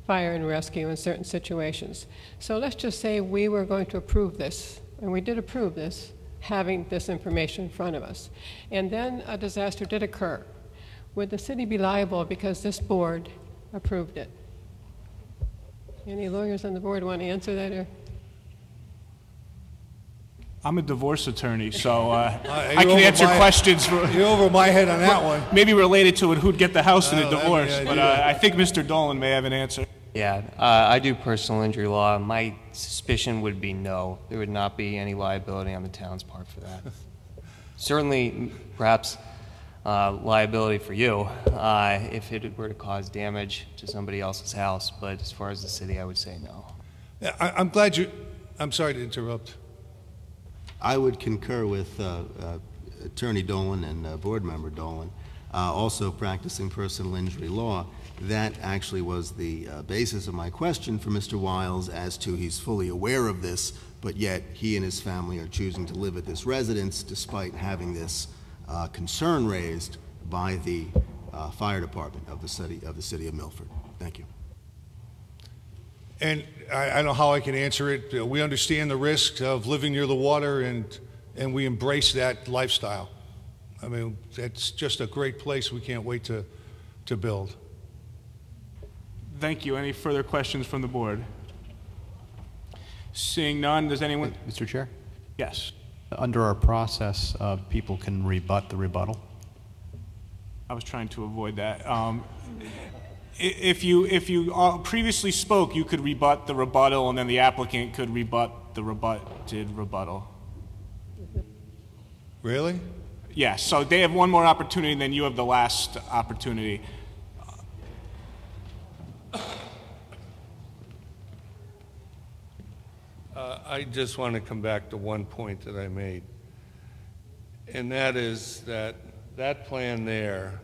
fire and rescue in certain situations. So let's just say we were going to approve this, and we did approve this, having this information in front of us. And then a disaster did occur. Would the city be liable because this board approved it? Any lawyers on the board want to answer that? Or? I'm a divorce attorney, so I can answer questions. You're over my head on that one. Maybe related to it, who'd get the house in a divorce. But I think Mr. Dolan may have an answer. Yeah, I do personal injury law. My suspicion would be no. There would not be any liability on the town's part for that. Certainly, perhaps liability for you if it were to cause damage to somebody else's house. But as far as the city, I would say no. Yeah, I'm glad you. I'm sorry to interrupt. I would concur with Attorney Dolan and Board Member Dolan, also practicing personal injury law. That actually was the basis of my question for Mr. Wiles as to he's fully aware of this, but yet he and his family are choosing to live at this residence despite having this concern raised by the fire department of the city of Milford. Thank you. And I don't know how I can answer it. We understand the risk of living near the water, and we embrace that lifestyle. I mean, it's just a great place we can't wait to build. Thank you. Any further questions from the board? Seeing none, does anyone? Mr. Chair? Yes. Under our process, people can rebut the rebuttal. I was trying to avoid that. If you previously spoke, you could rebut the rebuttal, and then the applicant could rebut the rebutted rebuttal. Really? Yes. So they have one more opportunity, and then you have the last opportunity. I just want to come back to one point that I made, and that is that plan there,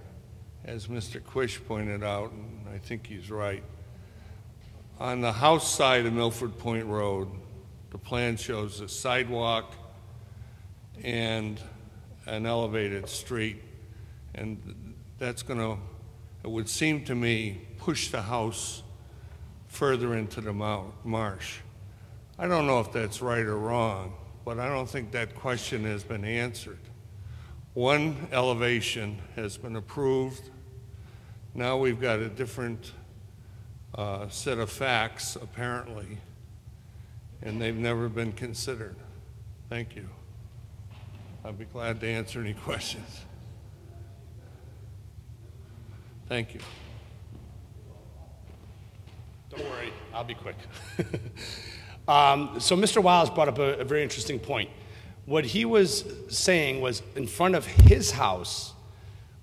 as Mr. Quish pointed out, and I think he's right, on the house side of Milford Point Road, the plan shows a sidewalk and an elevated street, and that's going to, it would seem to me, push the house further into the marsh. I don't know if that's right or wrong, but I don't think that question has been answered. One elevation has been approved. Now we've got a different set of facts, apparently, and they've never been considered. Thank you. I'd be glad to answer any questions. Thank you. Don't worry, I'll be quick. So Mr. Wiles brought up a very interesting point. What he was saying was in front of his house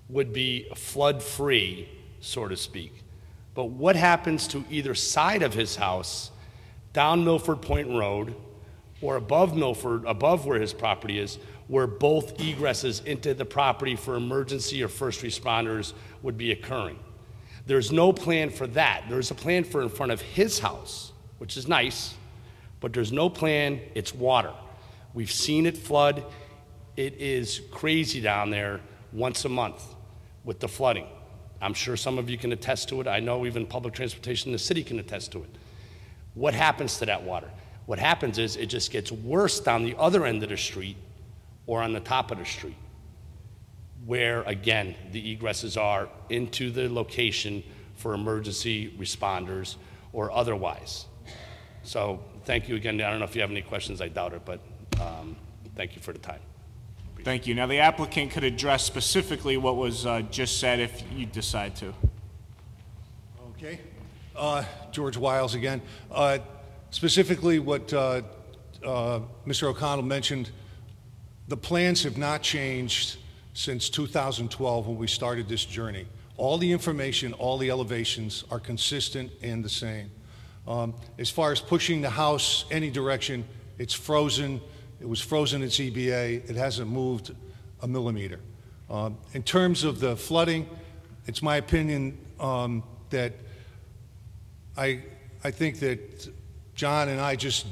would be flood-free, so to speak. But what happens to either side of his house, down Milford Point Road, or above Milford, above where his property is, where both egresses into the property for emergency or first responders would be occurring? There's no plan for that. There's a plan for in front of his house, which is nice, but there's no plan. It's water. We've seen it flood. It is crazy down there once a month with the flooding. I'm sure some of you can attest to it. I know even public transportation in the city can attest to it. What happens to that water? What happens is it just gets worse down the other end of the street or on the top of the street, where, again, the egresses are into the location for emergency responders or otherwise. So thank you again. I don't know if you have any questions. I doubt it, but thank you for the time. Thank you. Now, the applicant could address specifically what was just said if you decide to. Okay. George Wiles again. Specifically what Mr. O'Connell mentioned, the plans have not changed since 2012 when we started this journey. All the information, all the elevations are consistent and the same. As far as pushing the house any direction, it's frozen. It was frozen at ZBA. It hasn't moved a millimeter. In terms of the flooding, it's my opinion that I think that John and I just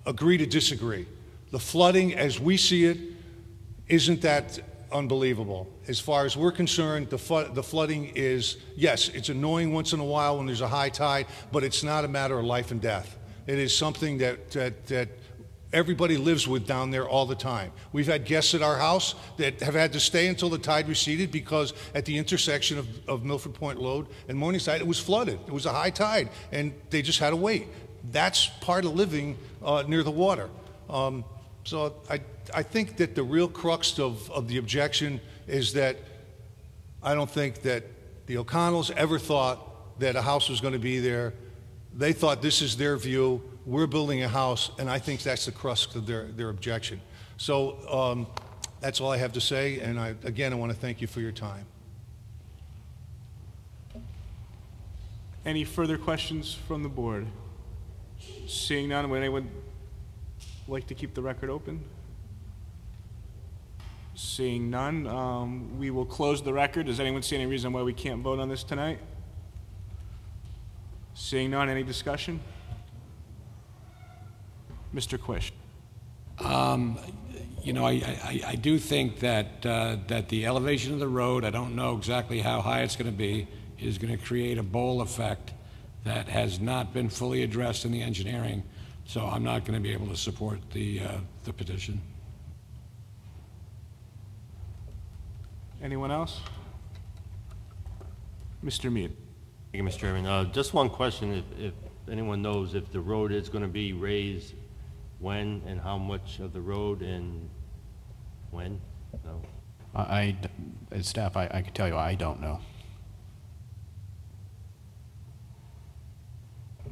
agree to disagree. The flooding, as we see it, isn't that unbelievable. As far as we're concerned, the flooding is, yes, it's annoying once in a while when there's a high tide, but it's not a matter of life and death. It is something that everybody lives with down there all the time. We've had guests at our house that have had to stay until the tide receded because at the intersection of Milford Point Road and Morningside, it was flooded. It was a high tide, and they just had to wait. That's part of living near the water. So I think that the real crux of the objection is that I don't think that the O'Connells ever thought that a house was going to be there. They thought this is their view. We're building a house, and I think that's the crux of their objection. So that's all I have to say, and again, I want to thank you for your time. Any further questions from the board? Seeing none, would anyone like to keep the record open? Seeing none, we will close the record. Does anyone see any reason why we can't vote on this tonight? Seeing none, any discussion? Mr. Quish. You know, I do think that that the elevation of the road, I don't know exactly how high it's going to be, is going to create a bowl effect that has not been fully addressed in the engineering. So I'm not going to be able to support the petition. Anyone else? Mr. Mead. Thank you, Mr. Chairman. Just one question, if anyone knows if the road is going to be raised, when and how much of the road and when? No. As staff, I can tell you I don't know.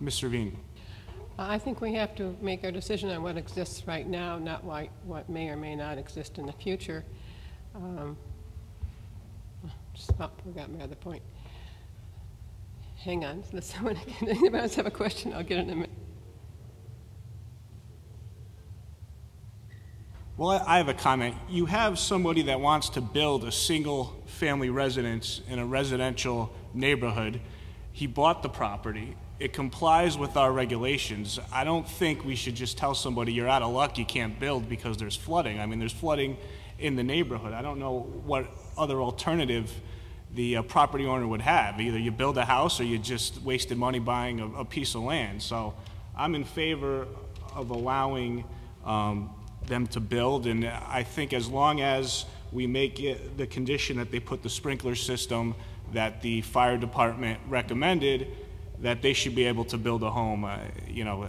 Mr. Veen. I think we have to make our decision on what exists right now, not what may or may not exist in the future. Forgot my other point. Hang on. Does anybody else have a question? I'll get it in a minute. Well, I have a comment. You have somebody that wants to build a single-family residence in a residential neighborhood. He bought the property. It complies with our regulations. I don't think we should just tell somebody you're out of luck, you can't build because there's flooding. I mean, there's flooding in the neighborhood. I don't know what other alternative the property owner would have. Either you build a house or you just wasted money buying a piece of land. So I'm in favor of allowing them to build, and I think as long as we make it the condition that they put the sprinkler system that the fire department recommended, that they should be able to build a home. You know,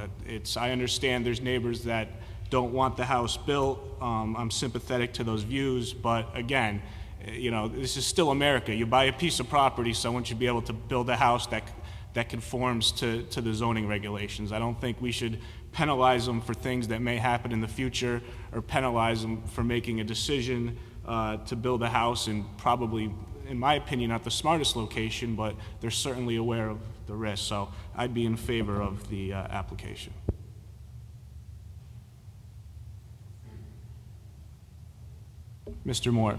I understand there's neighbors that don't want the house built. I'm sympathetic to those views, but again, you know, this is still America. You buy a piece of property, someone should be able to build a house that conforms to the zoning regulations. I don't think we should penalize them for things that may happen in the future, or penalize them for making a decision to build a house in probably, in my opinion, not the smartest location, but they're certainly aware of the risk. So I'd be in favor of the application. Mr. Moore.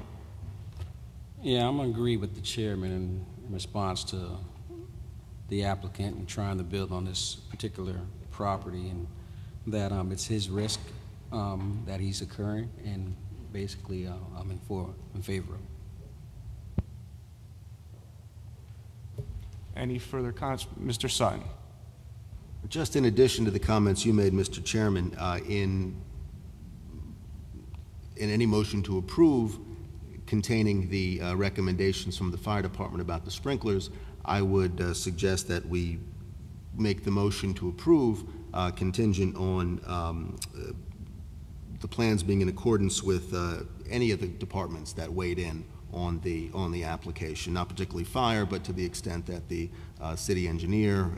Yeah, I'm going to agree with the chairman in response to the applicant and trying to build on this particular property, and that it's his risk that he's incurring, and basically I'm in favor of it. Any further comments? Mr. Sutton. Just in addition to the comments you made, Mr. Chairman, in any motion to approve containing the recommendations from the fire department about the sprinklers, I would suggest that we make the motion to approve contingent on the plans being in accordance with any of the departments that weighed in on the application, not particularly fire, but to the extent that the city engineer,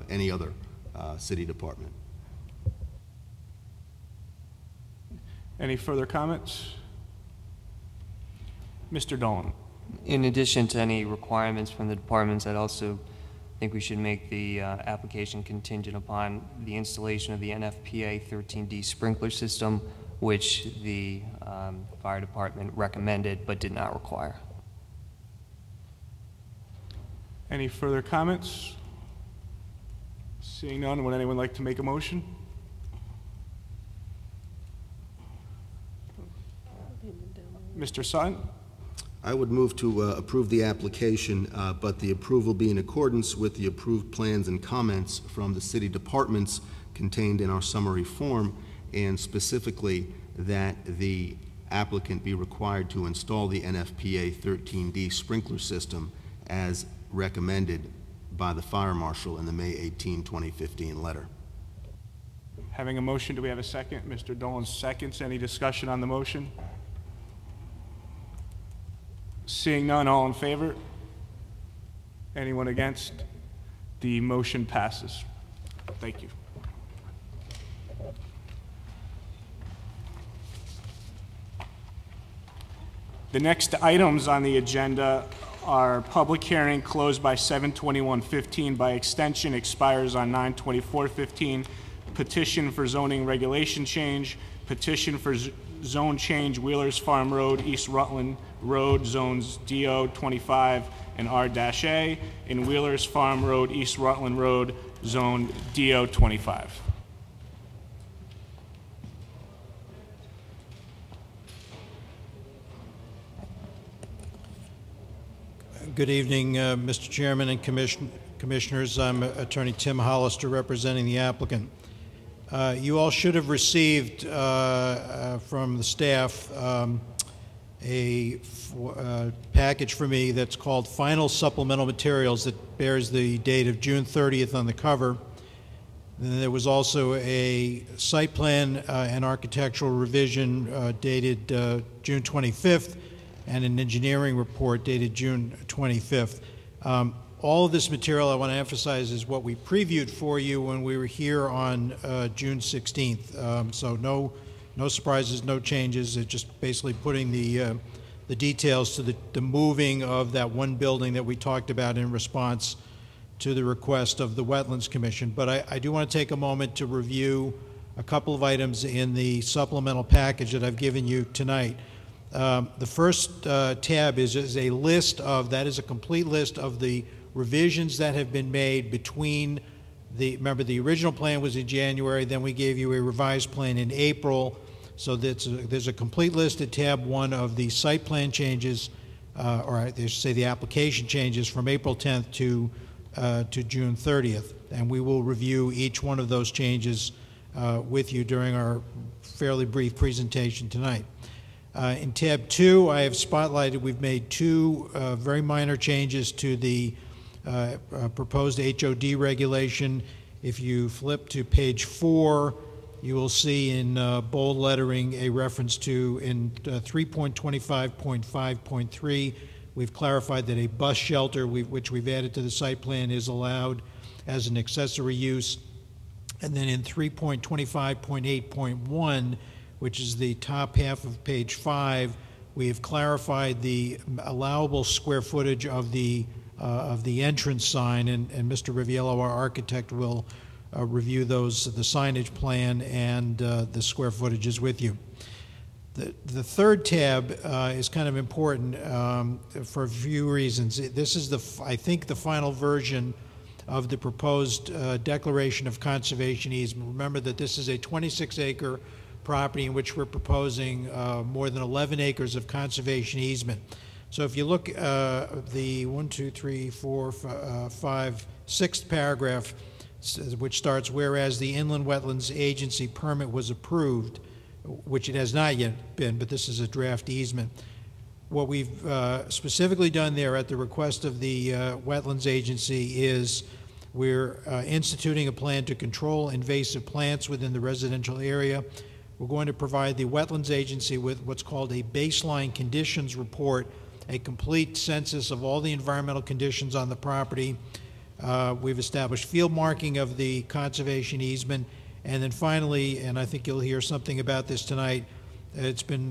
any other city department. Any further comments? Mr. Dolan. In addition to any requirements from the departments, I'd also think we should make the application contingent upon the installation of the NFPA 13D sprinkler system, which the fire department recommended but did not require. Any further comments? Seeing none, would anyone like to make a motion? Mr. Sutton? I would move to approve the application, but the approval be in accordance with the approved plans and comments from the city departments contained in our summary form, and specifically that the applicant be required to install the NFPA 13D sprinkler system as recommended by the fire marshal in the May 18, 2015 letter. Having a motion, do we have a second? Mr. Dolan seconds. Any discussion on the motion? Seeing none, all in favor? Anyone against? The motion passes. Thank you. The next items on the agenda are public hearing closed by 7/21/15, by extension expires on 9/24/15, petition for zoning regulation change, petition for zone change Wheelers Farm Road, East Rutland Road, zones DO 25 and R-A, and Wheelers Farm Road, East Rutland Road, zone DO 25. Good evening, Mr. Chairman and Commissioners. I'm Attorney Tim Hollister representing the applicant. You all should have received from the staff a package for me that's called Final Supplemental Materials that bears the date of June 30th on the cover. And there was also a site plan and architectural revision dated June 25th, and an engineering report dated June 25th. All of this material, I want to emphasize, is what we previewed for you when we were here on June 16th. So no surprises, no changes. It's just basically putting the details to the moving of that one building that we talked about in response to the request of the Wetlands Commission. But I do want to take a moment to review a couple of items in the supplemental package that I've given you tonight. The first tab is a list of, that is a complete list of the revisions that have been made between remember the original plan was in January, then we gave you a revised plan in April. So there's a complete list at tab 1 of the site plan changes, or I should say the application changes from April 10th to June 30th. And we will review each one of those changes with you during our fairly brief presentation tonight. In tab 2, I have spotlighted, we've made two very minor changes to the proposed HOD regulation. If you flip to page 4, you will see in bold lettering a reference to, in 3.25.5.3, we've clarified that a bus shelter, which we've added to the site plan, is allowed as an accessory use. And then in 3.25.8.1, which is the top half of page 5, we have clarified the allowable square footage of the entrance sign, and Mr. Riviello, our architect, will review the signage plan and the square footages with you. The third tab is kind of important for a few reasons. This is I think the final version of the proposed declaration of conservation easement. Remember that this is a 26-acre property in which we're proposing more than 11 acres of conservation easement. So if you look the 1, 2, 3, 4, 5, 6th paragraph, which starts, whereas the Inland Wetlands Agency permit was approved, which it has not yet been, but this is a draft easement. What we've specifically done there at the request of the Wetlands Agency is we're instituting a plan to control invasive plants within the residential area. We're going to provide the Wetlands Agency with what's called a baseline conditions report, a complete census of all the environmental conditions on the property. We've established field marking of the conservation easement. And then finally, and I think you'll hear something about this tonight, it's been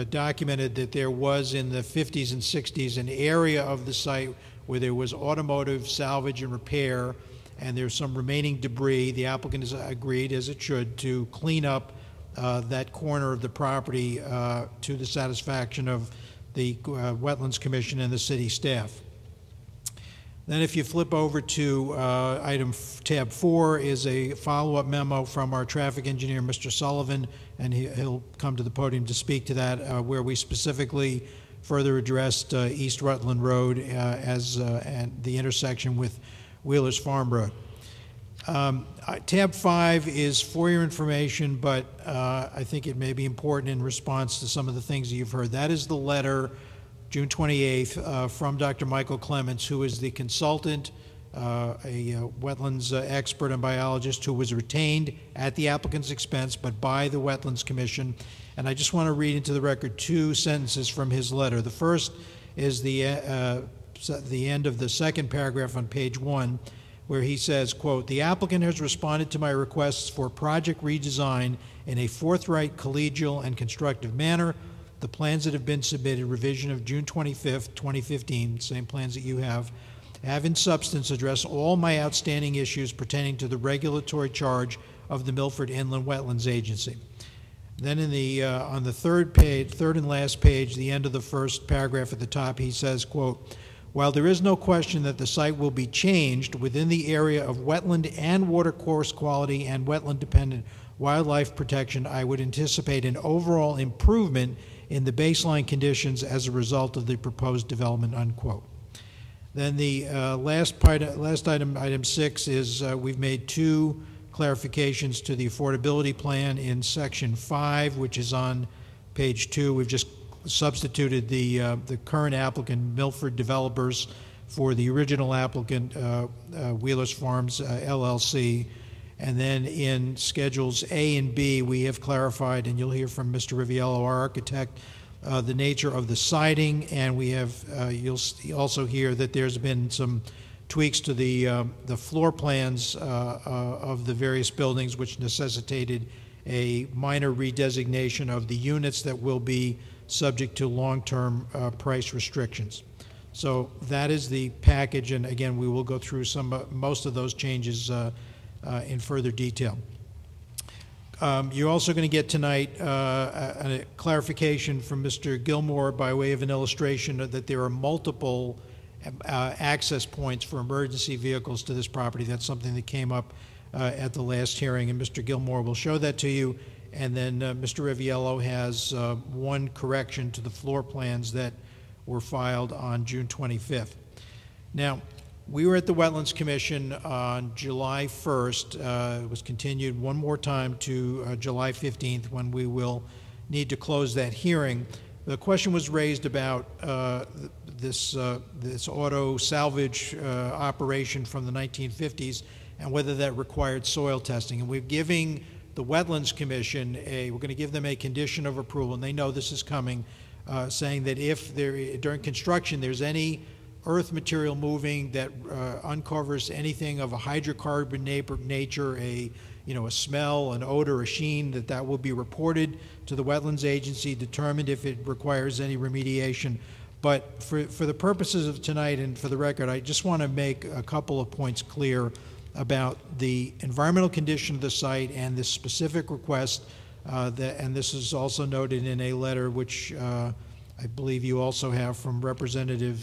documented that there was in the 50s and 60s an area of the site where there was automotive salvage and repair, and there's some remaining debris. The applicant has agreed, as it should, to clean up that corner of the property to the satisfaction of the Wetlands Commission and the city staff. Then if you flip over to tab 4 is a follow-up memo from our traffic engineer, Mr. Sullivan, and he'll come to the podium to speak to that, where we specifically further addressed East Rutland Road and the intersection with Wheeler's Farm Road. Tab 5 is for your information, but I think it may be important in response to some of the things that you've heard. That is the letter, June 28th, from Dr. Michael Clements, who is the consultant, a wetlands expert and biologist who was retained at the applicant's expense, but by the Wetlands Commission. And I just want to read into the record 2 sentences from his letter. The first is the end of the second paragraph on page 1, where he says, quote, "The applicant has responded to my requests for project redesign in a forthright, collegial, and constructive manner. The plans that have been submitted, revision of June 25th, 2015, same plans that you have in substance addressed all my outstanding issues pertaining to the regulatory charge of the Milford Inland Wetlands Agency." Then on the third and last page, the end of the first paragraph at the top, he says, quote, "While there is no question that the site will be changed within the area of wetland and watercourse quality and wetland-dependent wildlife protection, I would anticipate an overall improvement in the baseline conditions as a result of the proposed development," unquote. Then the last item, item 6, is we've made 2 clarifications to the affordability plan in section 5, which is on page 2. We've just substituted the current applicant, Milford Developers, for the original applicant, Wheeler's Farms LLC. And then in schedules A and B, we have clarified, and you'll hear from Mr. Riviello, our architect, the nature of the siding, and we have, you'll also hear that there's been some tweaks to the floor plans of the various buildings, which necessitated a minor redesignation of the units that will be subject to long-term price restrictions. So that is the package, and again, we will go through most of those changes in further detail. You're also going to get tonight a clarification from Mr. Gilmore by way of an illustration that there are multiple access points for emergency vehicles to this property. That's something that came up at the last hearing, and Mr. Gilmore will show that to you. And then Mr. Riviello has one correction to the floor plans that were filed on June 25th. Now, we were at the Wetlands Commission on July 1st. It was continued one more time to July 15th, when we will need to close that hearing. The question was raised about this auto salvage operation from the 1950s and whether that required soil testing. And we're giving the Wetlands Commission we're going to give them a condition of approval, and they know this is coming, saying that if during construction there's any earth material moving that uncovers anything of a hydrocarbon nature, a smell, an odor, a sheen, that will be reported to the Wetlands Agency, determined if it requires any remediation. But for the purposes of tonight and for the record, I just want to make a couple of points clear about the environmental condition of the site and this specific request, and this is also noted in a letter which I believe you also have from Representative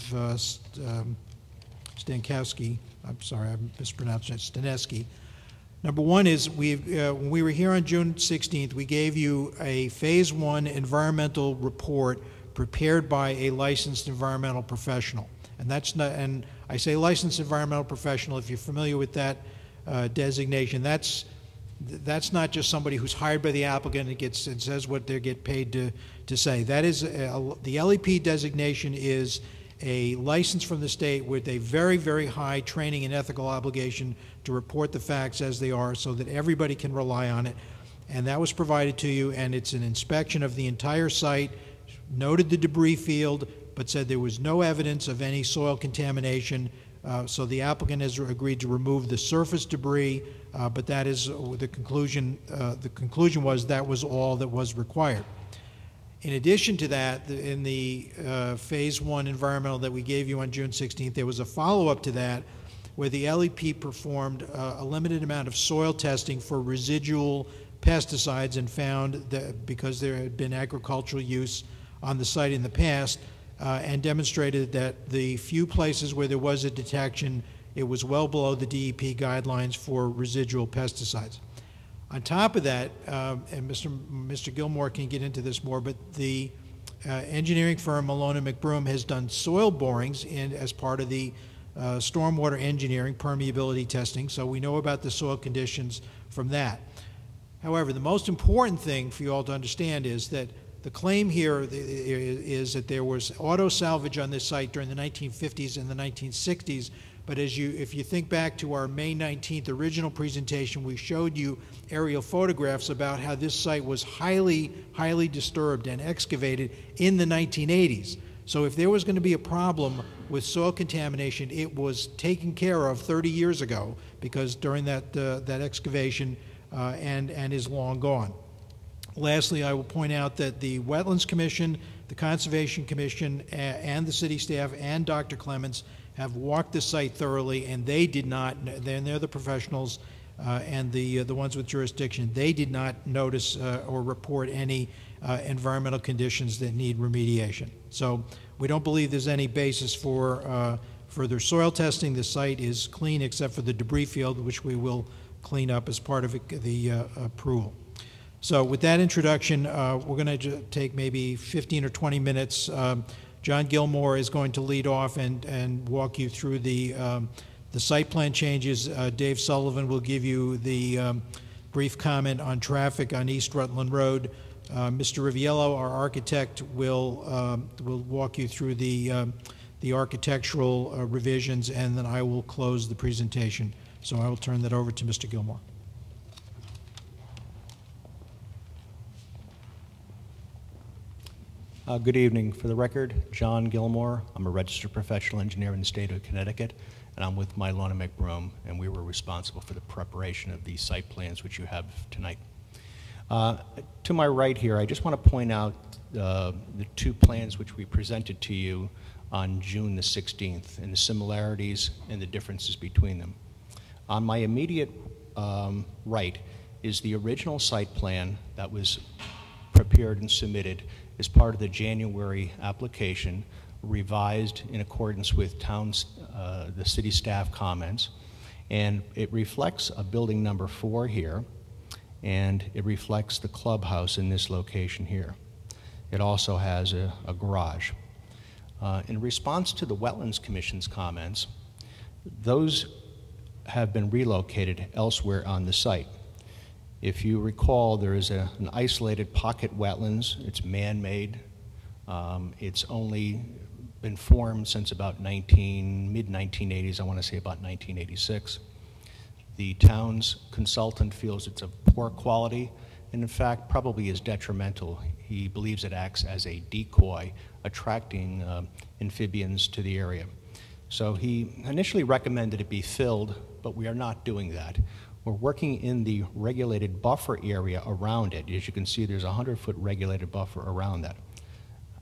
Stankowski. I'm sorry, I mispronounced it, Stanesky. Number one is when we were here on June 16th, we gave you a Phase 1 environmental report prepared by a licensed environmental professional. And that's not, and I say licensed environmental professional, if you're familiar with that designation, that's not just somebody who's hired by the applicant and says what they get paid to say. That is, the LEP designation is a license from the state with a very, very high training and ethical obligation to report the facts as they are so that everybody can rely on it. And that was provided to you, and it's an inspection of the entire site, noted the debris field, but said there was no evidence of any soil contamination. So the applicant has agreed to remove the surface debris, but that is the conclusion. The conclusion was that was all that was required. In addition to that, in the Phase 1 environmental that we gave you on June 16th, there was a follow-up to that where the LEP performed a limited amount of soil testing for residual pesticides and found that because there had been agricultural use on the site in the past, and demonstrated that the few places where there was a detection, it was well below the DEP guidelines for residual pesticides. On top of that, and Mr. Gilmore can get into this more, but the engineering firm Malone & McBroom has done soil borings as part of the stormwater engineering permeability testing, so we know about the soil conditions from that. However, the most important thing for you all to understand is that the claim here is that there was auto salvage on this site during the 1950s and the 1960s, but if you think back to our May 19th original presentation, we showed you aerial photographs about how this site was highly, highly disturbed and excavated in the 1980s. So if there was going to be a problem with soil contamination, it was taken care of 30 years ago, because during that excavation and is long gone. Lastly, I will point out that the Wetlands Commission, the Conservation Commission, and the city staff and Dr. Clements have walked the site thoroughly, and they did not, they're the professionals and the ones with jurisdiction, they did not notice or report any environmental conditions that need remediation. So we don't believe there's any basis for further soil testing. The site is clean except for the debris field, which we will clean up as part of the approval. So with that introduction, we're going to take maybe 15 or 20 minutes. John Gilmore is going to lead off and walk you through the site plan changes. Dave Sullivan will give you the brief comment on traffic on East Rutland Road. Mr. Riviello, our architect, will walk you through the architectural revisions, and then I will close the presentation. So I will turn that over to Mr. Gilmore. Good evening. For the record, John Gilmore. I'm a registered professional engineer in the state of Connecticut, and I'm with Malone & McBroom, and we were responsible for the preparation of these site plans which you have tonight. To my right here, I just want to point out the two plans which we presented to you on June the 16th, and the similarities and the differences between them. On my immediate right is the original site plan that was prepared and submitted as part of the January application, revised in accordance with the city staff comments. And it reflects a building number 4 here, and it reflects the clubhouse in this location here. It also has a garage. In response to the Wetlands Commission's comments, those have been relocated elsewhere on the site. If you recall, there is an isolated pocket wetlands. It's man-made. It's only been formed since about mid-1980s, I want to say about 1986. The town's consultant feels it's of poor quality, and in fact probably is detrimental. He believes it acts as a decoy, attracting amphibians to the area. So he initially recommended it be filled, but we are not doing that. We're working in the regulated buffer area around it. As you can see, there's a 100-foot regulated buffer around that.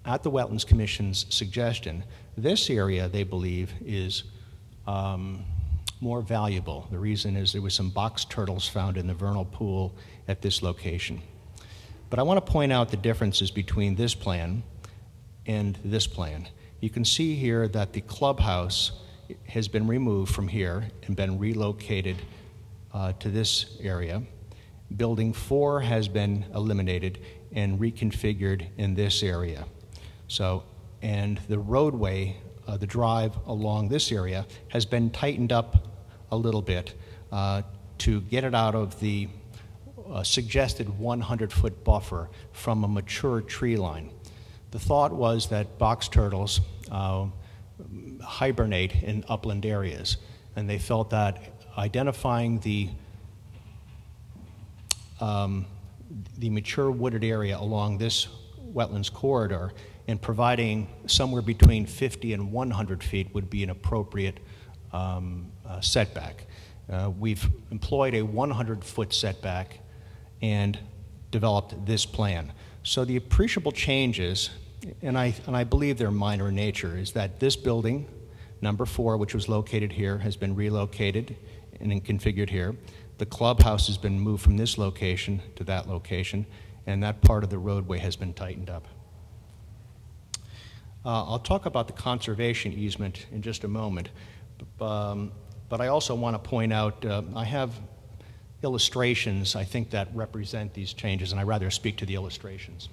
At the Wetlands Commission's suggestion, this area, they believe, is more valuable. The reason is there was some box turtles found in the vernal pool at this location. But I want to point out the differences between this plan and this plan. You can see here that the clubhouse has been removed from here and been relocated to this area. Building 4 has been eliminated and reconfigured in this area. So, and the roadway, the drive along this area has been tightened up a little bit to get it out of the suggested 100-foot buffer from a mature tree line. The thought was that box turtles hibernate in upland areas, and they felt that identifying the mature wooded area along this wetlands corridor and providing somewhere between 50 and 100 feet would be an appropriate setback. We've employed a 100-foot setback and developed this plan. So the appreciable changes, and I believe they're minor in nature, is that this building, number 4, which was located here, has been relocated and configured here. The clubhouse has been moved from this location to that location, and that part of the roadway has been tightened up. I'll talk about the conservation easement in just a moment, but I also want to point out, I have illustrations, I think, that represent these changes, and I'd rather speak to the illustrations.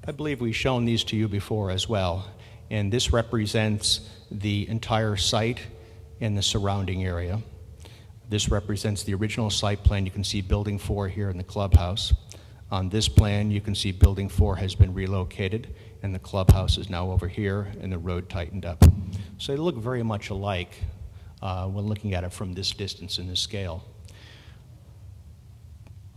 I believe we've shown these to you before as well, and this represents the entire site and the surrounding area. This represents the original site plan. You can see Building 4 here in the clubhouse. On this plan, you can see Building 4 has been relocated, and the clubhouse is now over here, and the road tightened up. So they look very much alike when looking at it from this distance and this scale.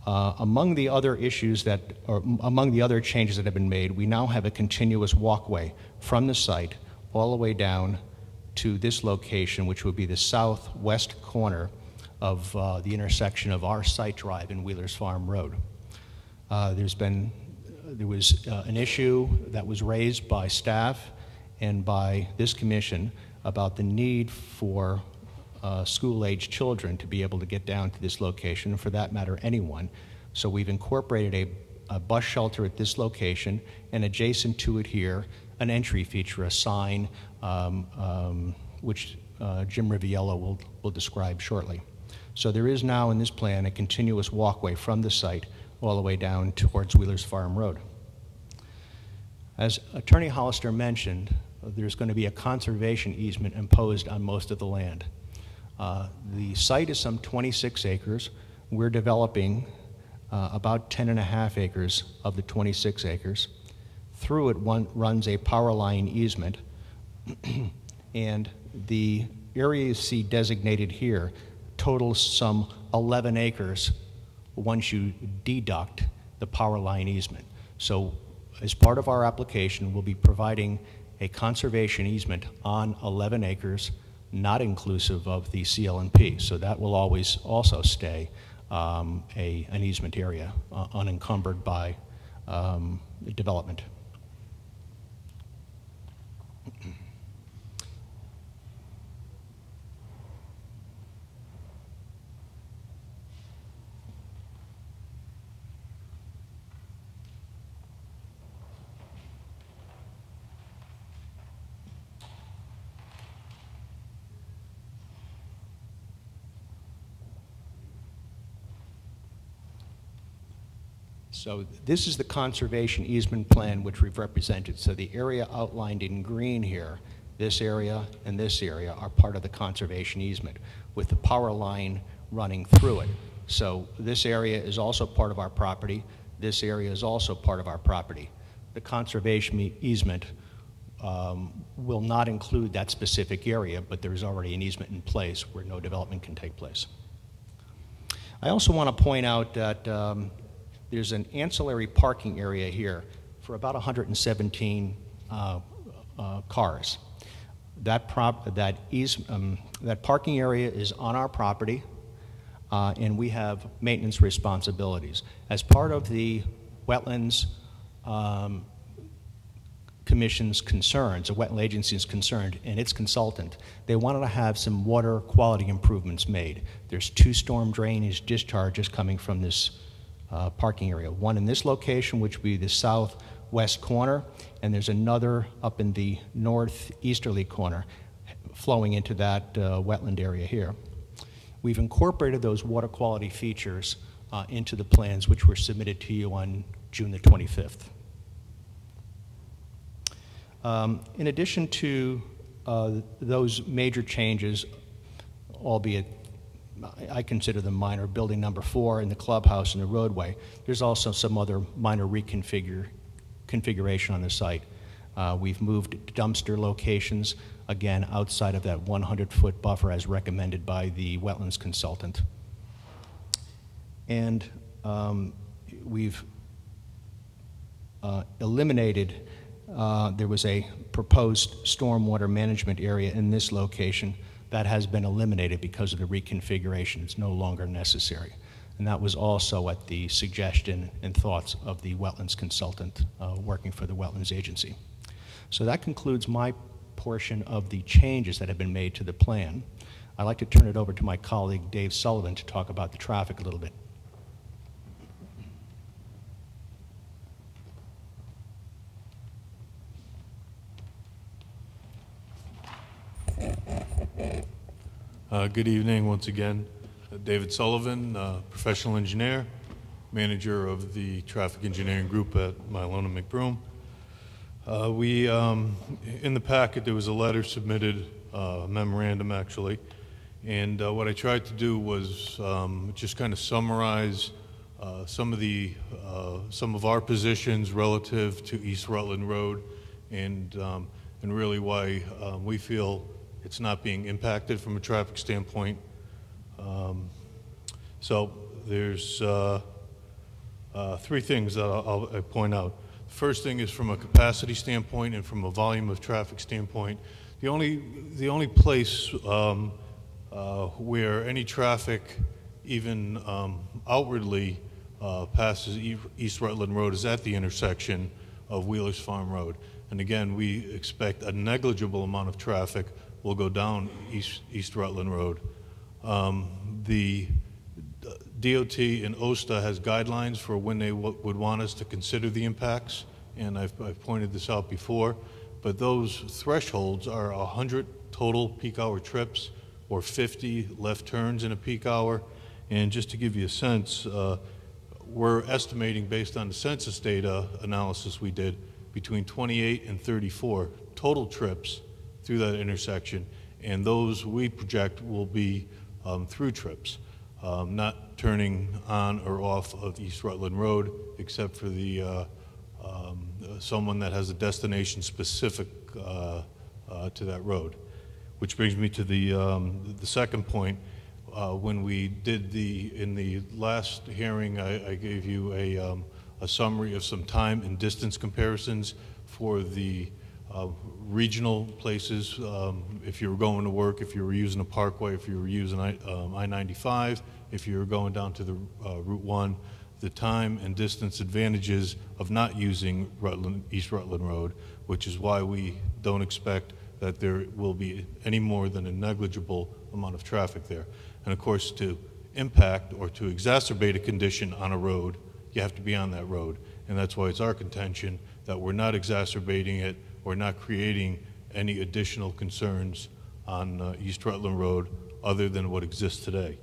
Among the other issues that, or among the other changes that have been made, we now have a continuous walkway from the site all the way down to this location, which would be the southwest corner of the intersection of our site drive and Wheeler's Farm Road. There was an issue that was raised by staff and by this commission about the need for school-age children to be able to get down to this location, and for that matter, anyone. So we've incorporated a bus shelter at this location, and adjacent to it here, an entry feature, a sign, which Jim Riviello will describe shortly. So there is now in this plan a continuous walkway from the site all the way down towards Wheeler's Farm Road. As Attorney Hollister mentioned, there's going to be a conservation easement imposed on most of the land. The site is some 26 acres. We're developing about 10.5 acres of the 26 acres. Through it runs a power line easement, and the area you see designated here totals some 11 acres once you deduct the power line easement. So as part of our application, we'll be providing a conservation easement on 11 acres, not inclusive of the CL&P. So that will always also stay an easement area, unencumbered by development. So this is the conservation easement plan which we've represented. So the area outlined in green here, this area and this area, are part of the conservation easement with the power line running through it. So this area is also part of our property. This area is also part of our property. The conservation easement will not include that specific area, but there's already an easement in place where no development can take place. I also want to point out that there's an ancillary parking area here for about 117 cars. That parking area is on our property, and we have maintenance responsibilities. As part of the Wetlands Commission's concerns, the Wetland Agency is concerned, and its consultant, they wanted to have some water quality improvements made. There's 2 storm drainage discharges coming from this parking area. One in this location, which would be the southwest corner, and there's another up in the northeasterly corner flowing into that wetland area here. We've incorporated those water quality features into the plans which were submitted to you on June the 25th. In addition to those major changes, albeit I consider them minor, building number 4 in the clubhouse and the roadway, there's also some other minor configuration on the site. We've moved dumpster locations, again, outside of that 100-foot buffer as recommended by the wetlands consultant. And we've eliminated, there was a proposed stormwater management area in this location that has been eliminated because of the reconfiguration. It's no longer necessary. and that was also at the suggestion and thoughts of the wetlands consultant working for the Wetlands Agency. So that concludes my portion of the changes that have been made to the plan. I'd like to turn it over to my colleague Dave Sullivan to talk about the traffic a little bit. Good evening once again. David Sullivan, professional engineer, manager of the traffic engineering group at Milona McBroom. In the packet there was a letter submitted, a memorandum actually, and what I tried to do was just kind of summarize some of our positions relative to East Rutland Road, and really why we feel it's not being impacted from a traffic standpoint. So there's three things that I'll point out. The first thing is from a capacity standpoint and from a volume of traffic standpoint. The only place where any traffic even outwardly passes East Rutland Road is at the intersection of Wheelers Farm Road. And again, we expect a negligible amount of traffic will go down East Rutland Road. The DOT and OSTA has guidelines for when they would want us to consider the impacts, and I've pointed this out before, but those thresholds are 100 total peak hour trips or 50 left turns in a peak hour. And just to give you a sense, we're estimating based on the census data analysis we did between 28 and 34 total trips through that intersection, and those we project will be through trips, not turning on or off of East Rutland Road, except for the someone that has a destination specific to that road. Which brings me to the second point. When we did in the last hearing, I gave you a summary of some time and distance comparisons for the regional places, if you were going to work, if you were using a parkway, if you were using I-95, if you were going down to the Route 1, the time and distance advantages of not using East Rutland Road, which is why we don't expect that there will be any more than a negligible amount of traffic there. And of course, to impact or to exacerbate a condition on a road, you have to be on that road. And that's why it's our contention that we're not exacerbating it or not creating any additional concerns on East Rutland Road other than what exists today.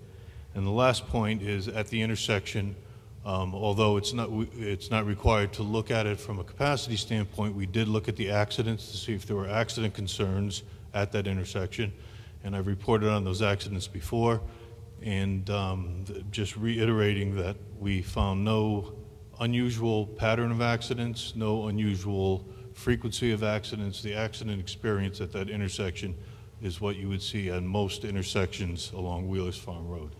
And the last point is at the intersection, although it's not required to look at it from a capacity standpoint, we did look at the accidents to see if there were accident concerns at that intersection, and I've reported on those accidents before, and just reiterating that we found no unusual pattern of accidents, no unusual frequency of accidents. The accident experience at that intersection is what you would see on most intersections along Wheelers Farm Road.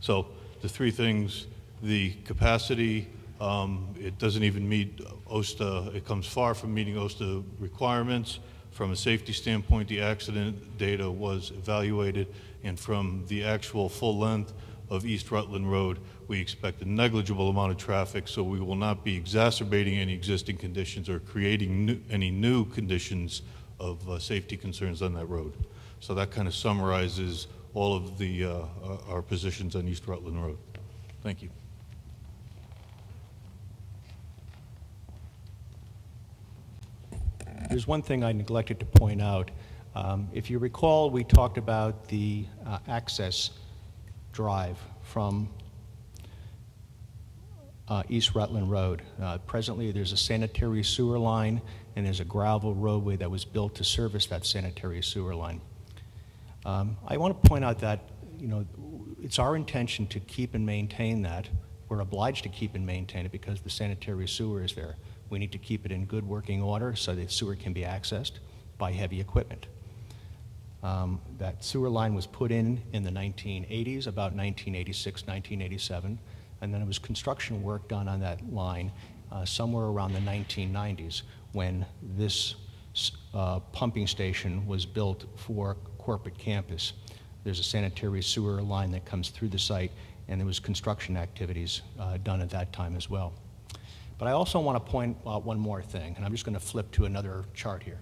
So the three things: the capacity, it doesn't even meet OSTA, it comes far from meeting OSTA requirements. From a safety standpoint, the accident data was evaluated, and from the actual full length of East Rutland Road, we expect a negligible amount of traffic, so we will not be exacerbating any existing conditions or creating any new conditions of safety concerns on that road. So that kind of summarizes all of our positions on East Rutland Road. Thank you. There's one thing I neglected to point out. If you recall, we talked about the access drive from East Rutland Road. Presently, there's a sanitary sewer line, and there's a gravel roadway that was built to service that sanitary sewer line. I want to point out that, it's our intention to keep and maintain that. We're obliged to keep and maintain it because the sanitary sewer is there. We need to keep it in good working order so the sewer can be accessed by heavy equipment. That sewer line was put in the 1980s, about 1986, 1987, and then there was construction work done on that line somewhere around the 1990s when this pumping station was built for corporate campus. There's a sanitary sewer line that comes through the site, and there was construction activities done at that time as well. But I also want to point out one more thing, and I'm just going to flip to another chart here.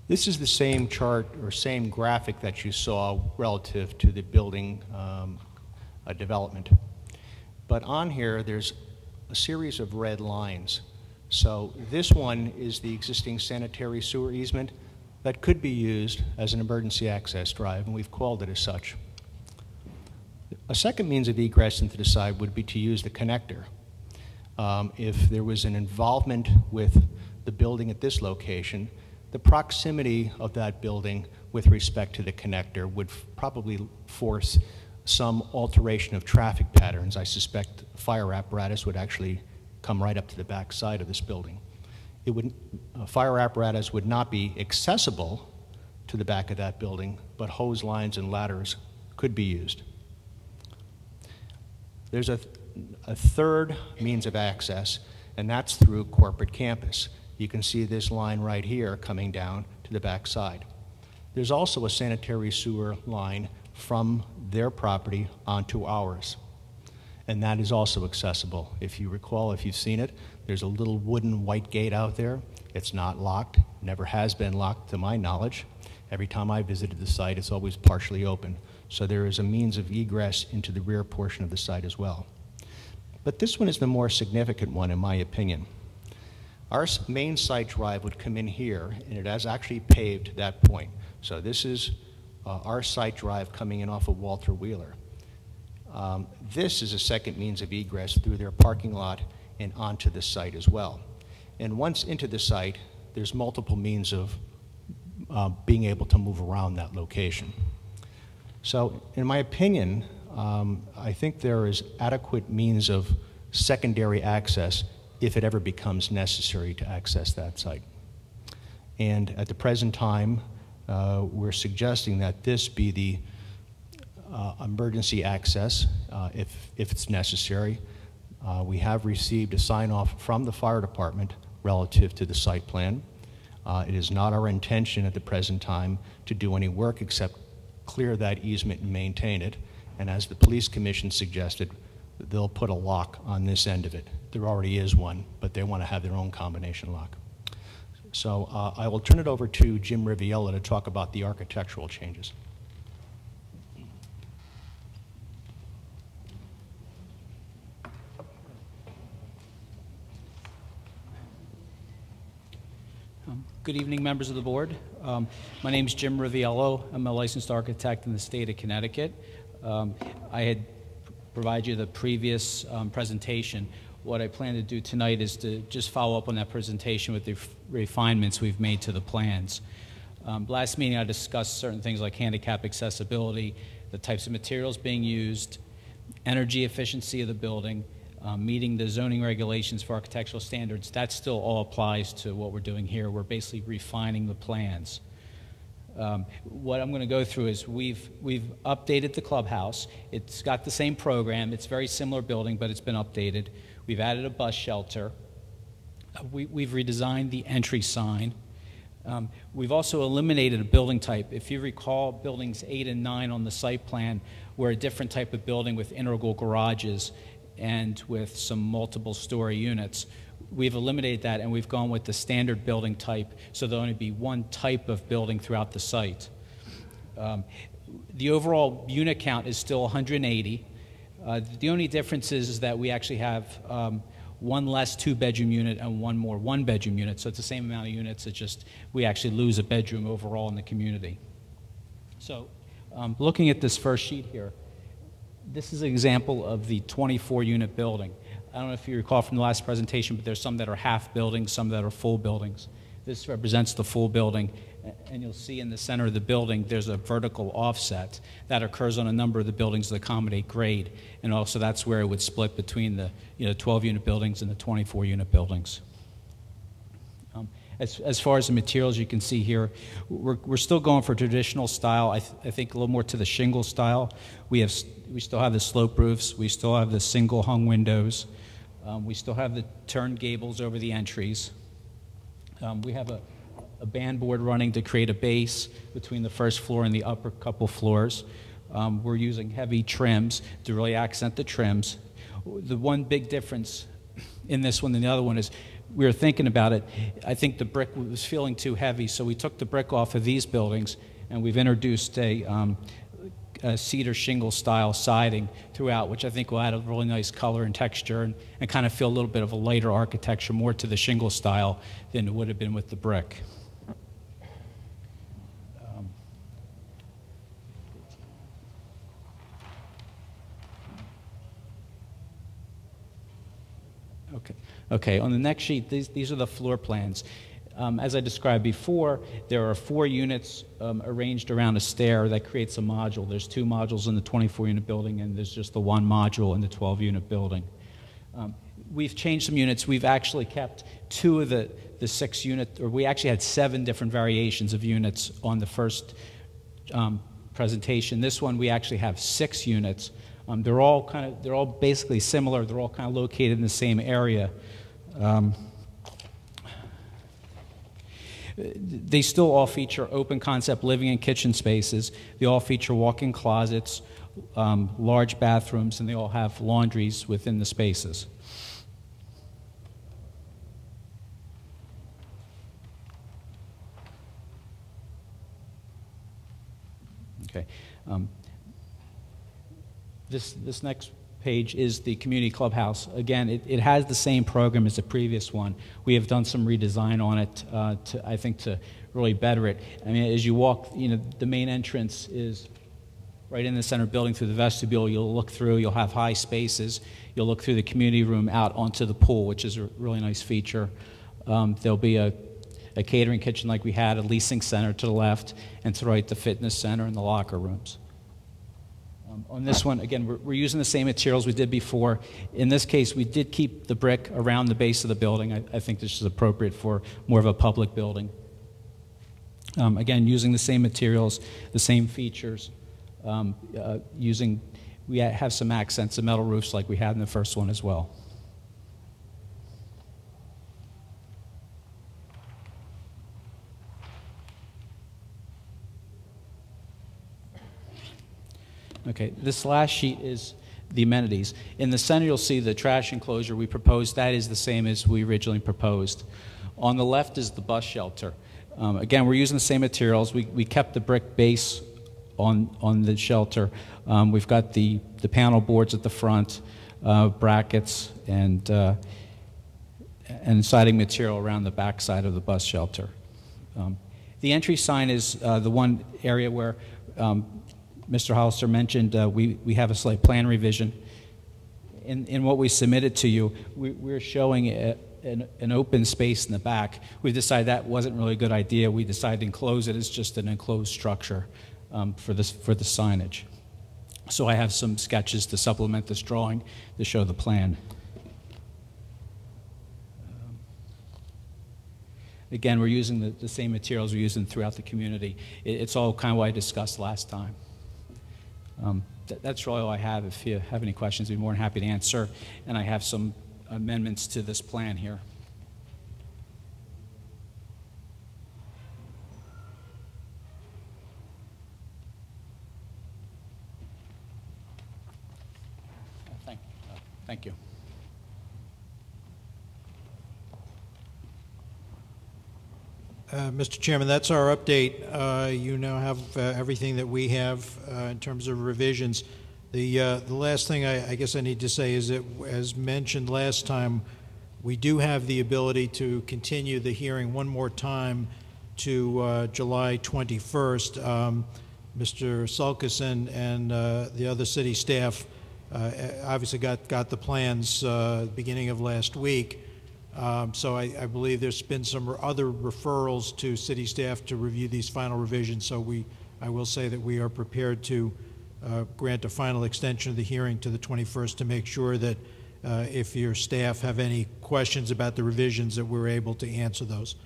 This is the same chart or same graphic that you saw relative to the building development. But on here, there's a series of red lines. So this one is the existing sanitary sewer easement that could be used as an emergency access drive, and we've called it as such. A second means of egress into the site would be to use the connector. If there was an involvement with the building at this location, the proximity of that building with respect to the connector would probably force some alteration of traffic patterns. I suspect fire apparatus would actually come right up to the back side of this building. Fire apparatus would not be accessible to the back of that building, but hose lines and ladders could be used. There's a third means of access, and that's through corporate campus. You can see this line right here coming down to the back side. There's also a sanitary sewer line from their property onto ours, and that is also accessible. If you recall, if you've seen it, there's a little wooden white gate out there. It's not locked, never has been locked to my knowledge. Every time I visited the site, it's always partially open. So there is a means of egress into the rear portion of the site as well. But this one is the more significant one, in my opinion. Our main site drive would come in here, and it has actually paved that point. So this is our site drive coming in off of Walter Wheeler. This is a second means of egress through their parking lot and onto the site as well. And once into the site, there's multiple means of being able to move around that location. So in my opinion, I think there is adequate means of secondary access if it ever becomes necessary to access that site. And at the present time, we're suggesting that this be the emergency access if it's necessary. We have received a sign-off from the fire department relative to the site plan. It is not our intention at the present time to do any work except clear that easement and maintain it. And as the police commission suggested, they'll put a lock on this end of it. There already is one, but they want to have their own combination lock. So I will turn it over to Jim Riviello to talk about the architectural changes. Good evening, members of the board. My name is Jim Riviello. I'm a licensed architect in the state of Connecticut. I had provided you the previous presentation. What I plan to do tonight is to just follow up on that presentation with the refinements we've made to the plans. Last meeting I discussed certain things like handicap accessibility, the types of materials being used, energy efficiency of the building, meeting the zoning regulations for architectural standards. That still all applies to what we're doing here. We're basically refining the plans. What I'm going to go through is we've updated the clubhouse. It's got the same program. It's a very similar building, but it's been updated. We've added a bus shelter. We've redesigned the entry sign. We've also eliminated a building type. If you recall, buildings 8 and 9 on the site plan were a different type of building with integral garages and with some multiple story units. We've eliminated that, and we've gone with the standard building type, so there'll only be one type of building throughout the site. The overall unit count is still 180. The only difference is that we actually have one less 2-bedroom unit and one more 1-bedroom unit, so it's the same amount of units, it's just we actually lose a bedroom overall in the community. So looking at this first sheet here, this is an example of the 24-unit building. I don't know if you recall from the last presentation, but there's some that are half buildings, some that are full buildings. This represents the full building, and you'll see in the center of the building there's a vertical offset that occurs on a number of the buildings that accommodate grade, and also that's where it would split between the 12-unit buildings and the 24-unit buildings. As far as the materials, you can see here, we're still going for traditional style. I think a little more to the shingle style. We still have the slope roofs. We still have the single hung windows. We still have the turned gables over the entries. We have a band board running to create a base between the first floor and the upper couple floors. We're using heavy trims to really accent the trims. The one big difference in this one than the other one is we were thinking about it. I think the brick was feeling too heavy, so we took the brick off of these buildings and we've introduced a cedar shingle style siding throughout, which I think will add a really nice color and texture and kind of feel a little bit of a lighter architecture, more to the shingle style than it would have been with the brick. Okay, on the next sheet, these are the floor plans. As I described before, there are 4 units arranged around a stair that creates a module. There's 2 modules in the 24-unit building, and there's just the 1 module in the 12-unit building. We've changed some units. We've actually kept 2 of the 6 units, or we actually had 7 different variations of units on the first presentation. This one, we actually have 6 units. They're all basically similar. They're all kind of located in the same area. They still all feature open concept living and kitchen spaces. They all feature walk-in closets, large bathrooms, and they all have laundries within the spaces. Okay. This next page is the community clubhouse. Again, it has the same program as the previous one. We have done some redesign on it, I think, to really better it. I mean, as you walk, the main entrance is right in the center building through the vestibule. You'll look through, you'll have high spaces. You'll look through the community room out onto the pool, which is a really nice feature. There'll be a catering kitchen like we had, a leasing center to the left, and to the right, the fitness center and the locker rooms. On this one, again, we're using the same materials we did before. In this case, we did keep the brick around the base of the building. I think this is appropriate for more of a public building. Again, using the same materials, the same features. We have some accents of metal roofs like we had in the first one as well. Okay, this last sheet is the amenities. In the center, you'll see the trash enclosure we proposed. That is the same as we originally proposed. On the left is the bus shelter. Again, we're using the same materials. We kept the brick base on the shelter. We've got the panel boards at the front, brackets, and siding material around the back side of the bus shelter. The entry sign is the one area where Mr. Hollister mentioned we have a slight plan revision. In what we submitted to you, we're showing an open space in the back. We decided that wasn't really a good idea. We decided to enclose it as just an enclosed structure for the signage. So I have some sketches to supplement this drawing to show the plan. Again, we're using the same materials we're using throughout the community. It's all kind of what I discussed last time. That's really all I have. If you have any questions, I'd be more than happy to answer. And I have some amendments to this plan here. Thank you. Mr. Chairman, that's our update. You now have everything that we have in terms of revisions. The last thing I guess I need to say is that, as mentioned last time, we do have the ability to continue the hearing one more time to July 21st. Mr. Sulkus and the other city staff obviously got the plans beginning of last week. So I believe there's been some other referrals to city staff to review these final revisions. So I will say that we are prepared to grant a final extension of the hearing to the 21st to make sure that if your staff have any questions about the revisions, that we're able to answer those.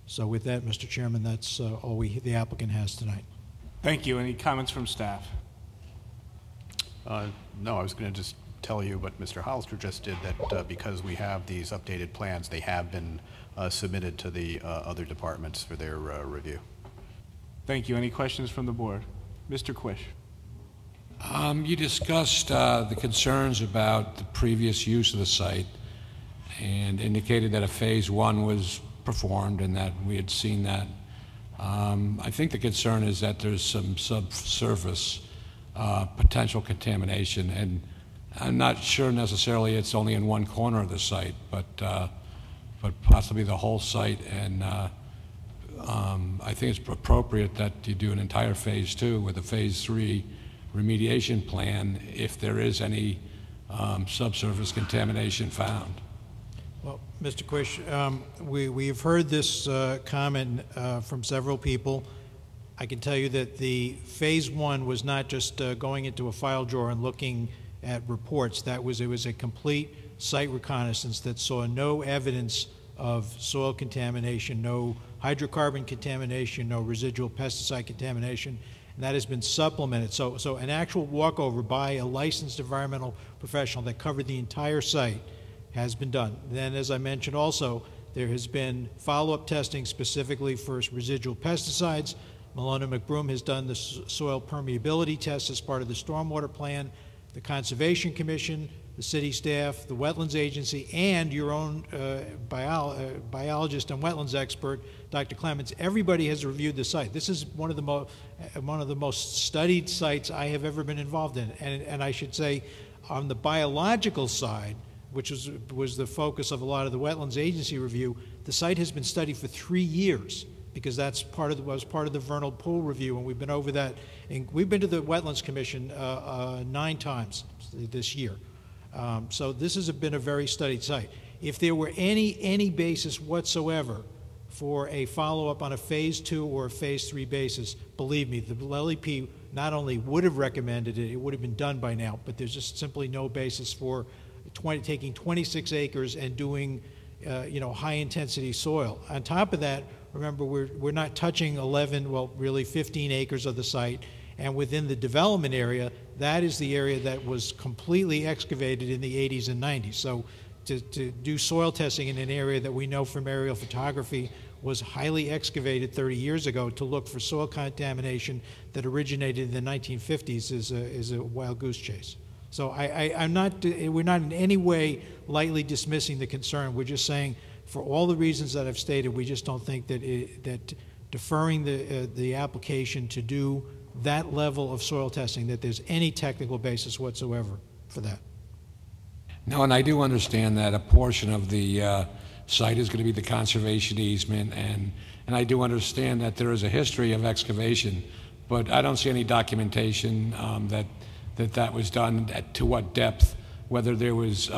So with that, Mr. Chairman, that's all the applicant has tonight. Thank you. Any comments from staff? No, I was going to just tell you what Mr. Hollister just did, that because we have these updated plans, they have been submitted to the other departments for their review. Thank you. Any questions from the board? Mr. Quish. You discussed the concerns about the previous use of the site and indicated that a phase 1 was performed and that we had seen that. I think the concern is that there's some subsurface potential contamination, and I'm not sure necessarily it's only in one corner of the site, but possibly the whole site. And I think it's appropriate that you do an entire phase 2 with a phase 3 remediation plan if there is any subsurface contamination found. Well, Mr. Quish, we've heard this comment from several people. I can tell you that the phase 1 was not just going into a file drawer and looking at reports. It was a complete site reconnaissance that saw no evidence of soil contamination, no hydrocarbon contamination, no residual pesticide contamination, and that has been supplemented. So an actual walkover by a licensed environmental professional that covered the entire site has been done. Then, as I mentioned also, there has been follow-up testing specifically for residual pesticides. Malone McBroom has done the soil permeability test as part of the stormwater plan. The Conservation Commission, the city staff, the Wetlands Agency, and your own biologist and wetlands expert, Dr. Clements, everybody has reviewed the site. This is one of the most studied sites I have ever been involved in. And I should say, on the biological side, which was the focus of a lot of the Wetlands Agency review, the site has been studied for 3 years, because that's was part of the vernal pool review, and we've been over that. And we've been to the Wetlands Commission 9 times this year. So this has been a very studied site. If there were any basis whatsoever for a follow-up on a phase 2 or a phase 3 basis, believe me, the LEP not only would have recommended it, it would have been done by now, but there's just simply no basis for taking 26 acres and doing high-intensity soil. On top of that, remember, we're not touching 15 acres of the site, and within the development area, that is the area that was completely excavated in the 80s and 90s. So to do soil testing in an area that we know from aerial photography was highly excavated 30 years ago to look for soil contamination that originated in the 1950s is a wild goose chase. So we're not in any way lightly dismissing the concern. We're just saying, for all the reasons that I've stated, we just don't think that deferring the application to do that level of soil testing, that there's any technical basis whatsoever for that. No, and I do understand that a portion of the site is going to be the conservation easement, and I do understand that there is a history of excavation, but I don't see any documentation that was done to what depth, whether there was,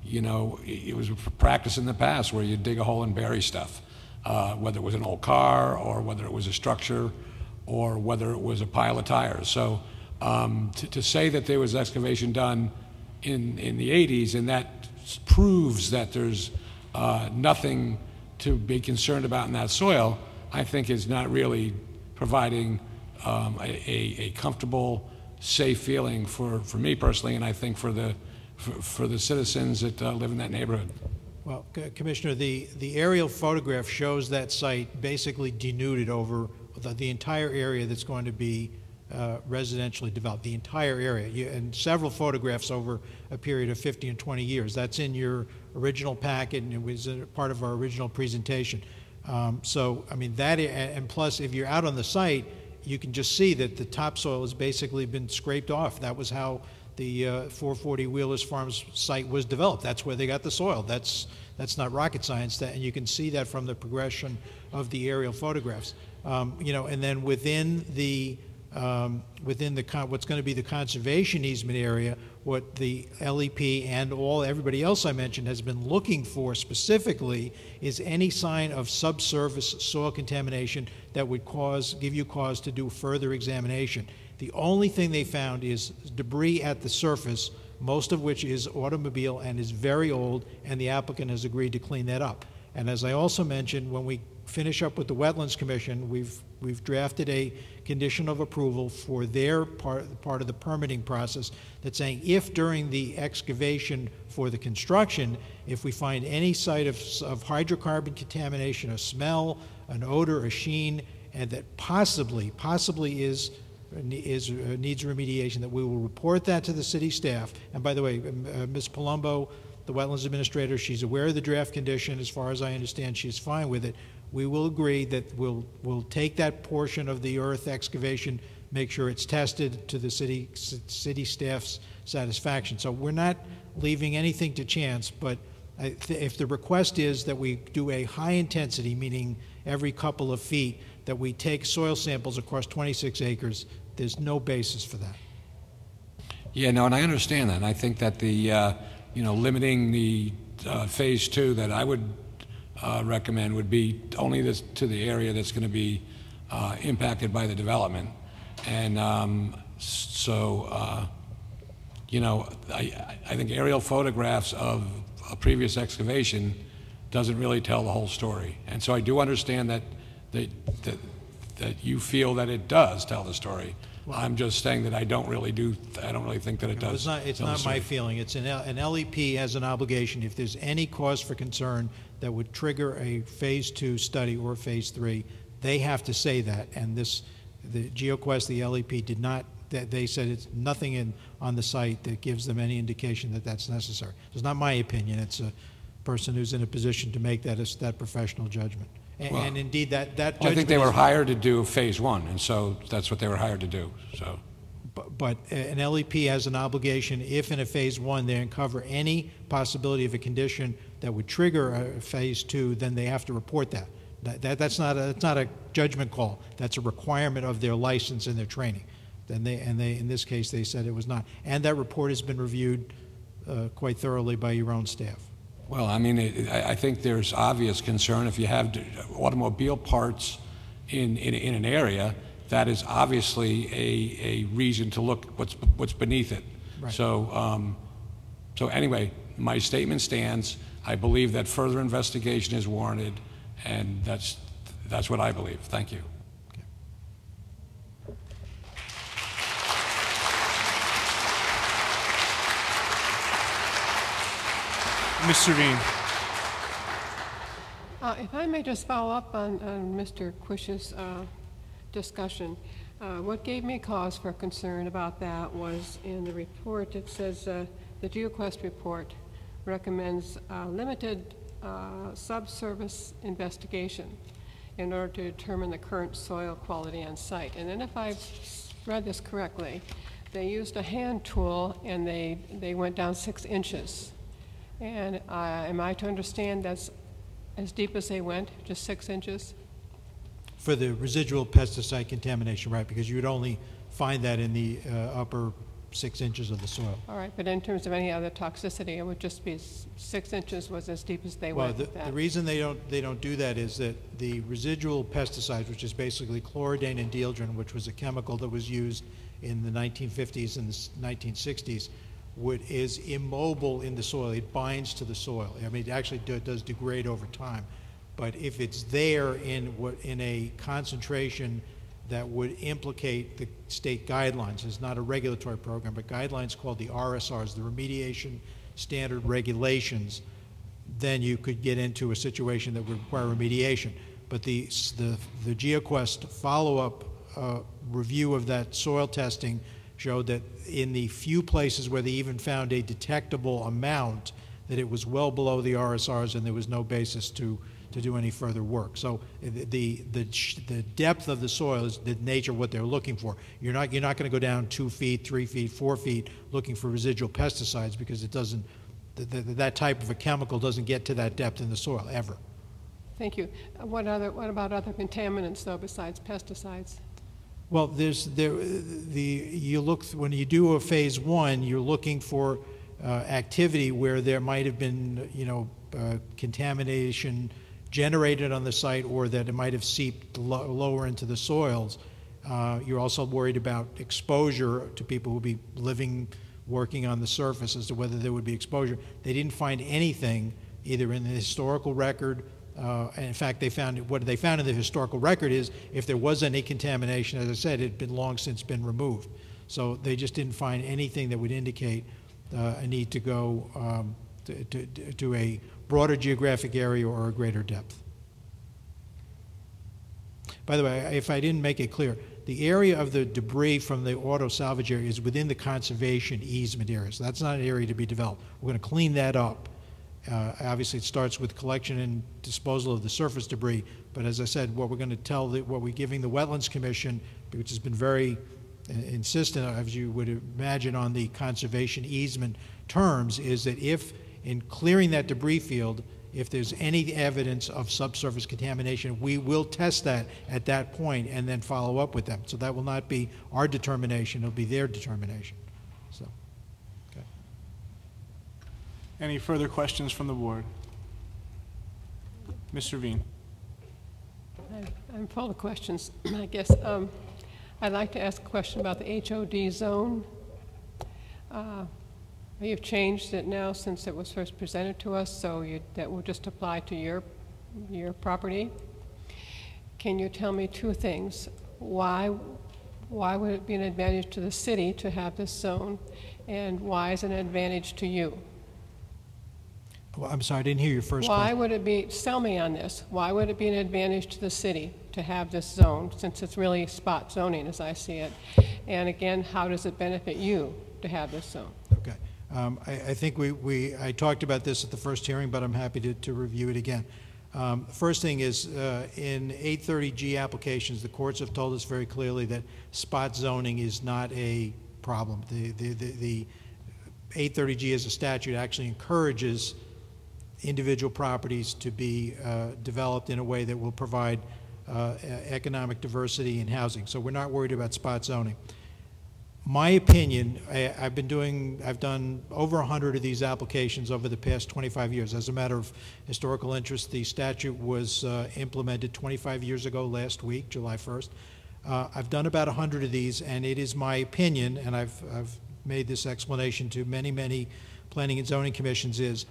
it was a practice in the past where you dig a hole and bury stuff, whether it was an old car or whether it was a structure or whether it was a pile of tires. So to say that there was excavation done in the 80s, and that proves that there's nothing to be concerned about in that soil, I think is not really providing a comfortable, safe feeling for me personally, and I think for the citizens that live in that neighborhood. Well, Commissioner, the aerial photograph shows that site basically denuded over the entire area that's going to be residentially developed, the entire area, and several photographs over a period of 50 and 20 years. That's in your original packet, and it was part of our original presentation. So, I mean, that, and plus, if you're out on the site, you can just see that the topsoil has basically been scraped off. That was how the 440 Wheelers Farms site was developed. That's where they got the soil. That's not rocket science, and you can see that from the progression of the aerial photographs. And then within what's going to be the conservation easement area, what the LEP and everybody else I mentioned has been looking for specifically is any sign of subsurface soil contamination that would give you cause to do further examination. The only thing they found is debris at the surface, most of which is automobile and is very old, and the applicant has agreed to clean that up. And as I also mentioned, when we finish up with the Wetlands Commission, we've drafted a condition of approval for their part of the permitting process that's saying if during the excavation for the construction, if we find any site of hydrocarbon contamination, a smell, an odor, a sheen, and that possibly needs remediation, that we will report that to the city staff. And by the way, Ms. Palumbo, the Wetlands Administrator, she's aware of the draft condition. As far as I understand, she's fine with it. We will agree that we'll take that portion of the earth excavation, make sure it's tested to the city staff's satisfaction. So we're not leaving anything to chance, but if the request is that we do a high intensity, meaning every couple of feet, that we take soil samples across 26 acres, there's no basis for that. Yeah, no, and I understand that. And I think that the, limiting the phase 2 that I would recommend would be only to the area that's going to be impacted by the development. And I think aerial photographs of a previous excavation doesn't really tell the whole story. And so I do understand that you feel that it does tell the story. Well, I'm just saying that I don't really think that it does. It's not my feeling. It's an LEP has an obligation, if there's any cause for concern that would trigger a phase 2 study or phase 3, they have to say that. And the GeoQuest, the LEP did not. They said it's nothing on the site that gives them any indication that that's necessary. It's not my opinion. It's a person who's in a position to make that professional judgment. And indeed, that judgment. I think they were hired to do phase 1, and so that's what they were hired to do. So, but an LEP has an obligation, if in a phase 1 they uncover any possibility of a condition that would trigger a phase 2, then they have to report that. That's not a judgment call. That's a requirement of their license and their training. And they in this case they said it was not. And that report has been reviewed quite thoroughly by your own staff. Well, I mean, I think there's obvious concern if you have automobile parts in an area. That is obviously a reason to look what's beneath it. Right. So anyway, my statement stands. I believe that further investigation is warranted, and that's what I believe. Thank you. Ms. Servine. If I may just follow up on Mr. Quish's discussion. What gave me cause for concern about that was in the report. It says the GeoQuest report recommends limited subsurface investigation in order to determine the current soil quality on site. And then if I've read this correctly, they used a hand tool and they went down 6 inches. And am I to understand that's as deep as they went, just 6 inches? For the residual pesticide contamination, right, because you would only find that in the upper 6 inches of the soil. All right, but in terms of any other toxicity, it would just be 6 inches was as deep as they went. Well, the reason they don't do that is that the residual pesticides, which is basically chloridane and dieldrin, which was a chemical that was used in the 1950s and the 1960s, is immobile in the soil. It binds to the soil. I mean, it actually does degrade over time. But if it's there in a concentration that would implicate the state guidelines, it's not a regulatory program, but guidelines called the RSRs, the Remediation Standard Regulations, then you could get into a situation that would require remediation. But the GeoQuest follow-up review of that soil testing showed that in the few places where they even found a detectable amount, that it was well below the RSRs and there was no basis to do any further work. So the depth of the soil is the nature of what they're looking for. You're not going to go down 2 feet, 3 feet, 4 feet looking for residual pesticides, because it doesn't. That type of a chemical doesn't get to that depth in the soil ever. Thank you. What about other contaminants though besides pesticides? Well, you look, when you do a phase one, you're looking for activity where there might have been, contamination generated on the site, or that it might have seeped lower into the soils. You're also worried about exposure to people who would be living, working on the surface, as to whether there would be exposure. They didn't find anything either in the historical record. And in fact, what they found in the historical record is if there was any contamination, as I said, it had been long since been removed. So they just didn't find anything that would indicate a need to go to a broader geographic area or a greater depth. By the way, if I didn't make it clear, the area of the debris from the auto salvage area is within the conservation easement area, so that's not an area to be developed. We're going to clean that up. Obviously, it starts with collection and disposal of the surface debris, but as I said, what we're going to tell, what we're giving the Wetlands Commission, which has been very insistent, as you would imagine, on the conservation easement terms, is that if, in clearing that debris field, if there's any evidence of subsurface contamination, we will test that at that point and then follow up with them. So that will not be our determination, it'll be their determination. So, okay. Any further questions from the board? Mr. Veen. I'm full of questions, I guess. I'd like to ask a question about the HOD zone. You've changed it now since it was first presented to us, so that will just apply to your property. Can you tell me two things? Why would it be an advantage to the city to have this zone, and why is it an advantage to you? Well, I'm sorry, I didn't hear your first Why question. would it be, sell me on this, why would it be an advantage to the city to have this zone, since it's really spot zoning as I see it? And again, how does it benefit you to have this zone? Okay. I think I talked about this at the first hearing, but I'm happy to review it again. First thing is, in 830G applications, the courts have told us very clearly that spot zoning is not a problem. The 830G as a statute actually encourages individual properties to be developed in a way that will provide economic diversity in housing. So we're not worried about spot zoning. My opinion, I've done over 100 of these applications over the past 25 years. As a matter of historical interest, the statute was implemented 25 years ago last week, July 1st. I've done about 100 of these, and it is my opinion, and I've made this explanation to many, many planning and zoning commissions, is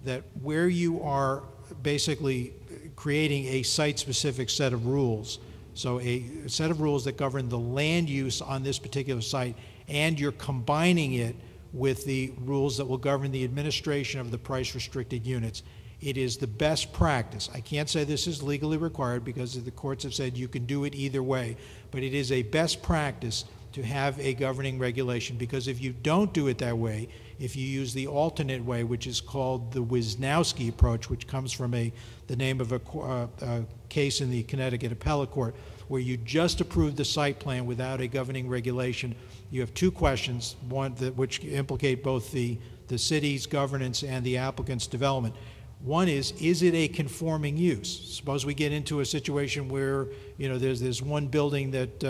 that where you are basically creating a site-specific set of rules, so a set of rules that govern the land use on this particular site, and you're combining it with the rules that will govern the administration of the price-restricted units. It is the best practice. I can't say this is legally required because the courts have said you can do it either way, but it is a best practice to have a governing regulation, because if you don't do it that way, if you use the alternate way, which is called the Wisnowski approach, which comes from the name of a case in the Connecticut Appellate Court, where you just approve the site plan without a governing regulation, you have two questions, one which implicate both the city's governance and the applicant's development. One is it a conforming use? Suppose we get into a situation where, there's one building that,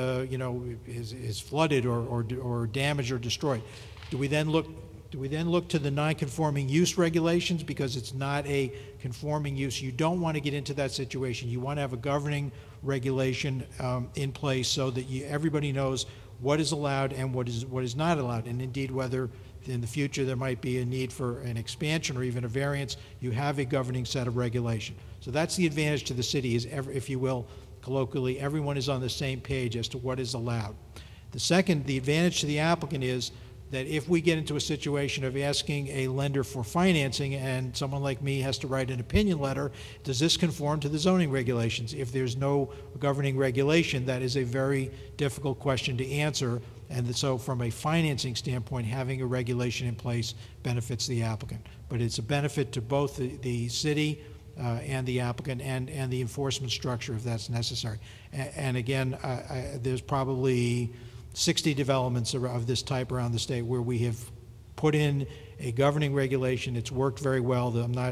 is flooded or damaged or destroyed. Do we then look to the non-conforming use regulations because it's not a conforming use? You don't want to get into that situation. You want to have a governing regulation in place so that everybody knows what is allowed and what is not allowed, and indeed whether in the future there might be a need for an expansion or even a variance. You have a governing set of regulation. So that's the advantage to the city, is if you will, colloquially, everyone is on the same page as to what is allowed. The advantage to the applicant is that if we get into a situation of asking a lender for financing and someone like me has to write an opinion letter, does this conform to the zoning regulations? If there's no governing regulation, that is a very difficult question to answer. And so from a financing standpoint, having a regulation in place benefits the applicant. But it's a benefit to both the city and the applicant and the enforcement structure if that's necessary. And again, there's probably 60 developments of this type around the state where we have put in a governing regulation. It's worked very well.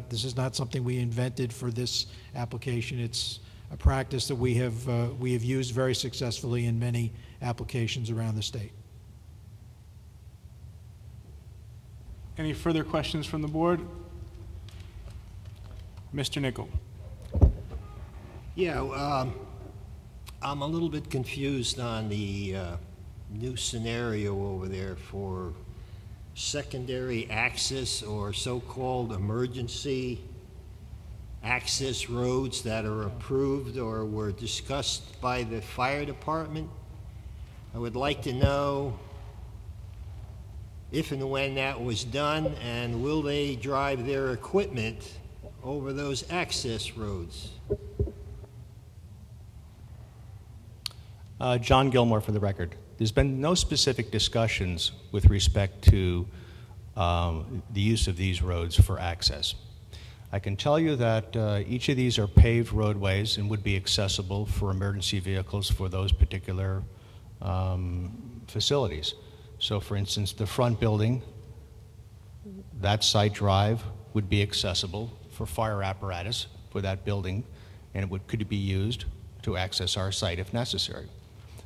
This is not something we invented for this application. It's a practice that we have used very successfully in many applications around the state. Any further questions from the board? Mr. Nickel. Yeah, I'm a little bit confused on the new scenario over there for secondary access or so-called emergency access roads that are approved or were discussed by the fire department. I would like to know if and when that was done, and will they drive their equipment over those access roads? John Gilmore for the record. There's been no specific discussions with respect to the use of these roads for access. I can tell you that each of these are paved roadways and would be accessible for emergency vehicles for those particular facilities. So for instance, the front building, that site drive would be accessible for fire apparatus for that building, and it could be used to access our site if necessary.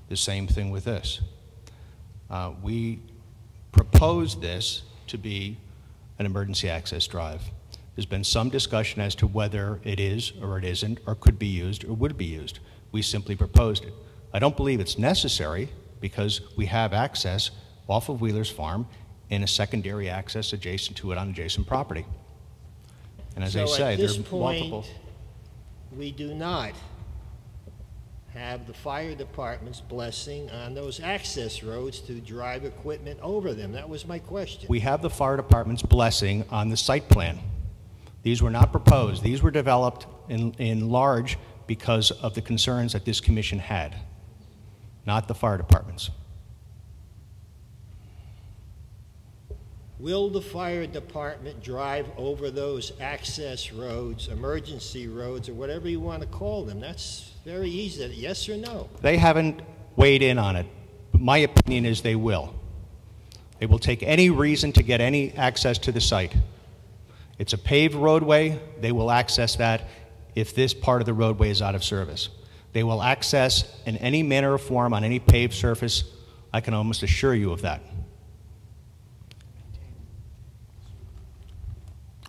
The same thing with this. We proposed this to be an emergency access drive. There's been some discussion as to whether it is or it isn't, or could be used or would be used. We simply proposed it. I don't believe it's necessary because we have access off of Wheeler's Farm and a secondary access adjacent to it on adjacent property. And as I say, there are multiple. We do not have the fire department's blessing on those access roads to drive equipment over them. That was my question. We have the fire department's blessing on the site plan. These were not proposed. These were developed in large because of the concerns that this commission had, not the fire department's. Will the fire department drive over those access roads, emergency roads, or whatever you want to call them? That's very easy. Yes or no? They haven't weighed in on it, but my opinion is they will. They will take any reason to get any access to the site. It's a paved roadway. They will access that if this part of the roadway is out of service. They will access in any manner or form on any paved surface. I can almost assure you of that.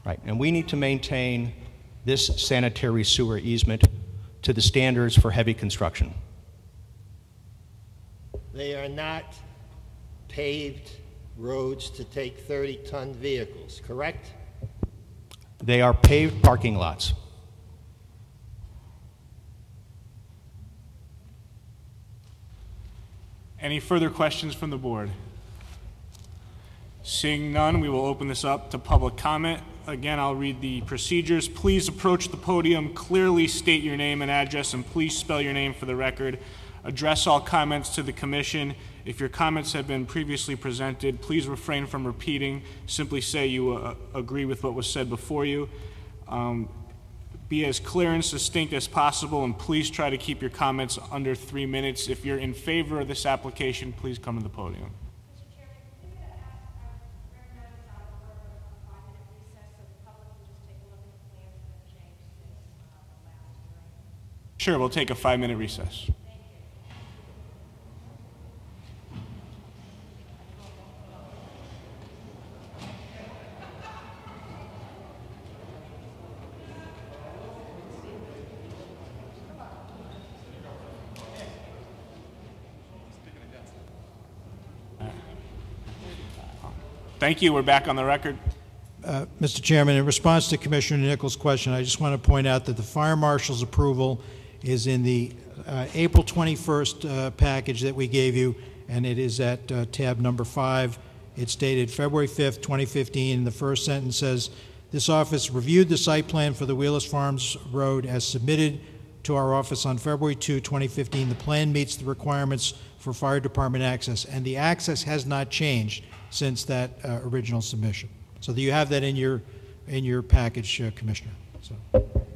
Right, and we need to maintain this sanitary sewer easement to the standards for heavy construction. They are not paved roads to take 30-ton vehicles, correct? They are paved parking lots. Any further questions from the board? Seeing none, we will open this up to public comment. Again, I'll read the procedures. Please approach the podium, clearly state your name and address, and please spell your name for the record. Address all comments to the commission. If your comments have been previously presented, please refrain from repeating. Simply say you agree with what was said before you. Be as clear and succinct as possible, and please try to keep your comments under 3 minutes. If you're in favor of this application, please come to the podium. Sure, we'll take a 5-minute recess. Thank you. We're back on the record. Mr. Chairman, in response to Commissioner Nichols' question, I just want to point out that the fire marshal's approval is in the April 21st package that we gave you, and it is at tab number 5. It's dated February 5th, 2015. The first sentence says, this office reviewed the site plan for the Wheelers Farms Road as submitted to our office on February 2, 2015. The plan meets the requirements for fire department access, and the access has not changed since that original submission. So you have that in your package, Commissioner. So.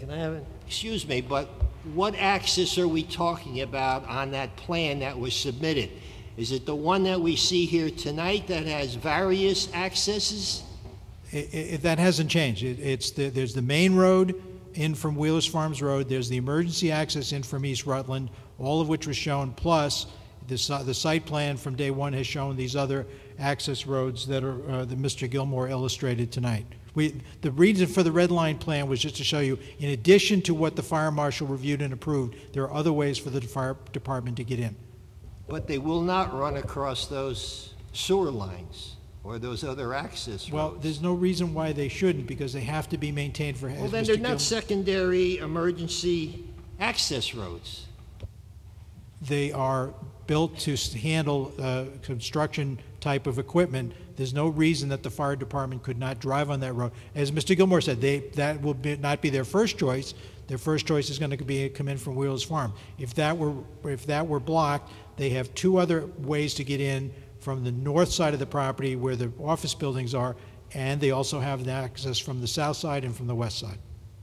Can I have it? Excuse me, but what access are we talking about on that plan that was submitted? Is it the one that we see here tonight that has various accesses? That hasn't changed. There's the main road in from Wheelers Farms Road. There's the emergency access in from East Rutland, all of which was shown, plus the site plan from day one has shown these other access roads that are that Mr. Gilmore illustrated tonight. The reason for the red line plan was just to show you, in addition to what the fire marshal reviewed and approved, there are other ways for the fire department to get in. But they will not run across those sewer lines or those other access roads. Well, there's no reason why they shouldn't, because they have to be maintained for. Well, then they're not secondary emergency access roads. They are built to handle construction type of equipment. There's no reason that the fire department could not drive on that road. As Mr. Gilmore said, that will not be their first choice. Their first choice is going to be come in from Wheelers Farm. If that were blocked, they have two other ways to get in from the north side of the property where the office buildings are, and they also have the access from the south side and from the west side.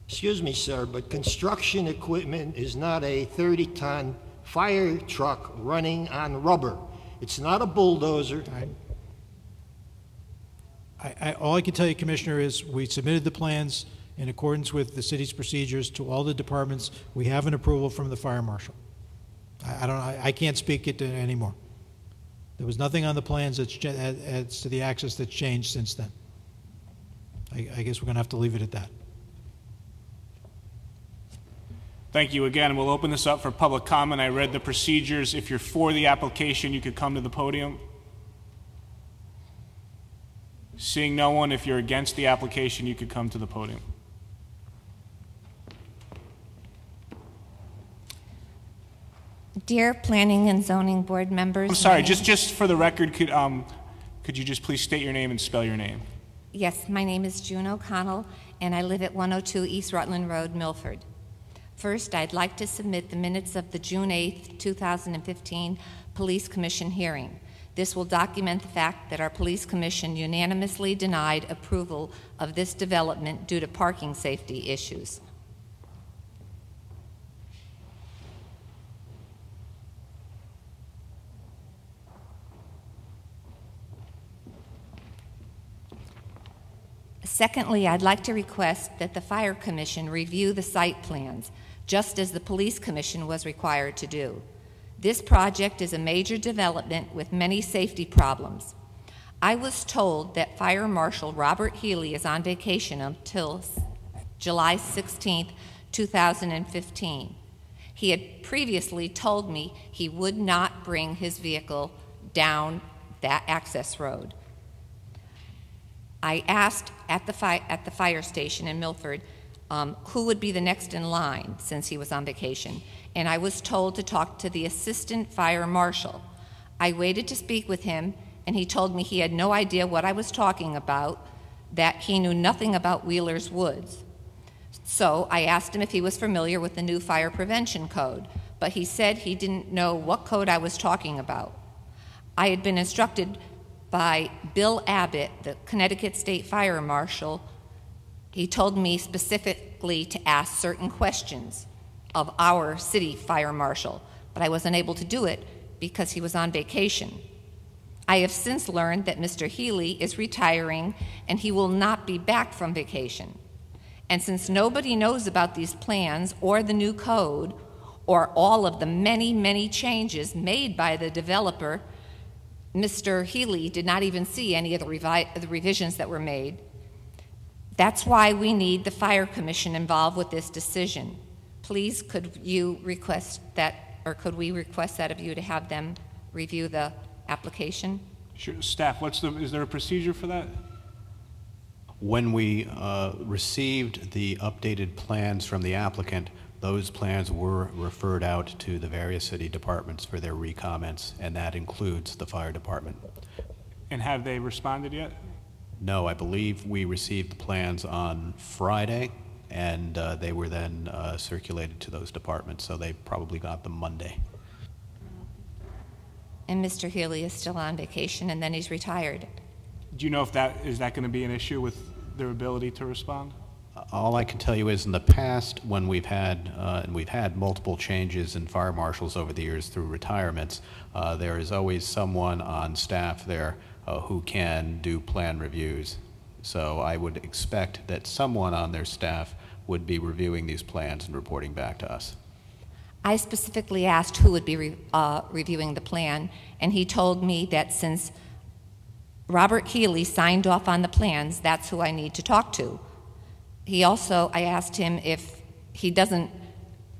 Excuse me, sir, but construction equipment is not a 30-ton fire truck running on rubber. It's not a bulldozer. All I can tell you, Commissioner, is we submitted the plans in accordance with the city's procedures to all the departments. We have an approval from the fire marshal. I can't speak it anymore. There was nothing on the plans as to the access that's changed since then. I guess we're going to have to leave it at that. Thank you again. We'll open this up for public comment. I read the procedures. If you're for the application, you could come to the podium. Seeing no one, if you're against the application, you could come to the podium. Dear Planning and Zoning Board members. I'm sorry, just for the record, could you just please state your name and spell your name? Yes, my name is June O'Connell, and I live at 102 East Rutland Road, Milford. First, I'd like to submit the minutes of the June 8th, 2015 Police Commission hearing. This will document the fact that our Police Commission unanimously denied approval of this development due to parking safety issues. Secondly, I'd like to request that the Fire Commission review the site plans, just as the Police Commission was required to do. This project is a major development with many safety problems. I was told that Fire Marshal Robert Healy is on vacation until July 16th, 2015. He had previously told me he would not bring his vehicle down that access road. I asked at the fire station in Milford who would be the next in line since he was on vacation, and I was told to talk to the assistant fire marshal. I waited to speak with him, and he told me he had no idea what I was talking about, that he knew nothing about Wheeler's Woods. So I asked him if he was familiar with the new fire prevention code, but he said he didn't know what code I was talking about. I had been instructed by Bill Abbott, the Connecticut State Fire Marshal. He told me specifically to ask certain questions of our city fire marshal, but I wasn't able to do it because he was on vacation. I have since learned that Mr. Healy is retiring and he will not be back from vacation. And since nobody knows about these plans or the new code or all of the many, many changes made by the developer, Mr. Healy did not even see any of the revisions that were made. That's why we need the Fire Commission involved with this decision. Please, could you request that, or could we request that of you to have them review the application? Sure. Staff, is there a procedure for that? When we received the updated plans from the applicant, those plans were referred out to the various city departments for their re-comments, and that includes the fire department. And have they responded yet? No, I believe we received the plans on Friday, and they were then circulated to those departments, so they probably got them Monday. And Mr. Healy is still on vacation, and then he's retired. Do you know if is that going to be an issue with their ability to respond? All I can tell you is in the past, when we've had multiple changes in fire marshals over the years through retirements, there is always someone on staff there who can do plan reviews. So I would expect that someone on their staff would be reviewing these plans and reporting back to us. I specifically asked who would be reviewing the plan, and he told me that since Robert Healy signed off on the plans, that's who I need to talk to. I asked him if he doesn't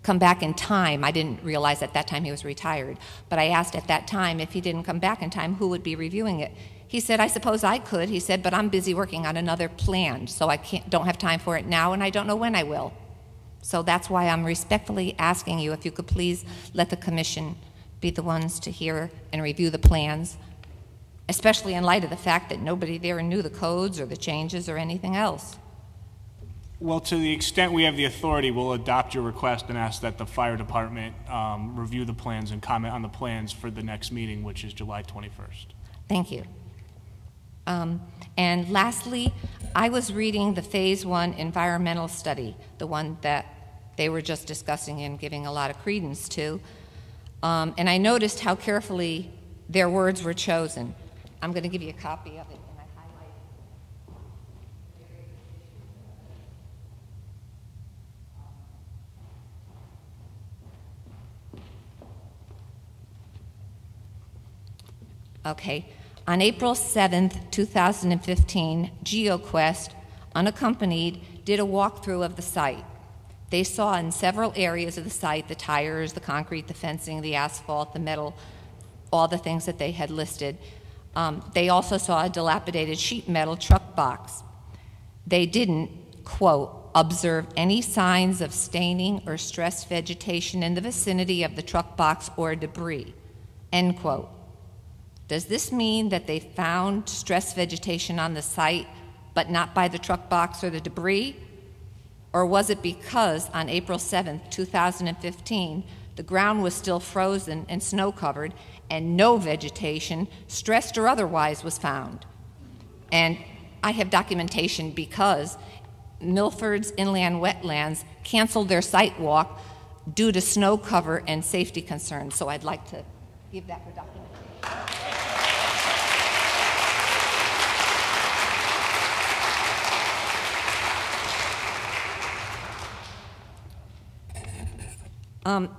come back in time. I didn't realize at that time he was retired, but I asked at that time if he didn't come back in time, who would be reviewing it. He said, I suppose I could. He said, but I'm busy working on another plan, so I don't have time for it now, and I don't know when I will. So that's why I'm respectfully asking you if you could please let the commission be the ones to hear and review the plans, especially in light of the fact that nobody there knew the codes or the changes or anything else. Well, to the extent we have the authority, we'll adopt your request and ask that the fire department review the plans and comment on the plans for the next meeting, which is July 21st. Thank you. And lastly, I was reading the Phase 1 environmental study, the one that they were just discussing and giving a lot of credence to, and I noticed how carefully their words were chosen. I'm going to give you a copy of it. Okay. On April 7th, 2015, GeoQuest, unaccompanied, did a walkthrough of the site. They saw in several areas of the site the tires, the concrete, the fencing, the asphalt, the metal, all the things that they had listed. They also saw a dilapidated sheet metal truck box. They didn't, quote, observe any signs of staining or stressed vegetation in the vicinity of the truck box or debris, end quote. Does this mean that they found stressed vegetation on the site, but not by the truck box or the debris? Or was it because on April 7th, 2015, the ground was still frozen and snow-covered and no vegetation, stressed or otherwise, was found? And I have documentation because Milford's Inland Wetlands canceled their site walk due to snow cover and safety concerns, so I'd like to give that for documentation.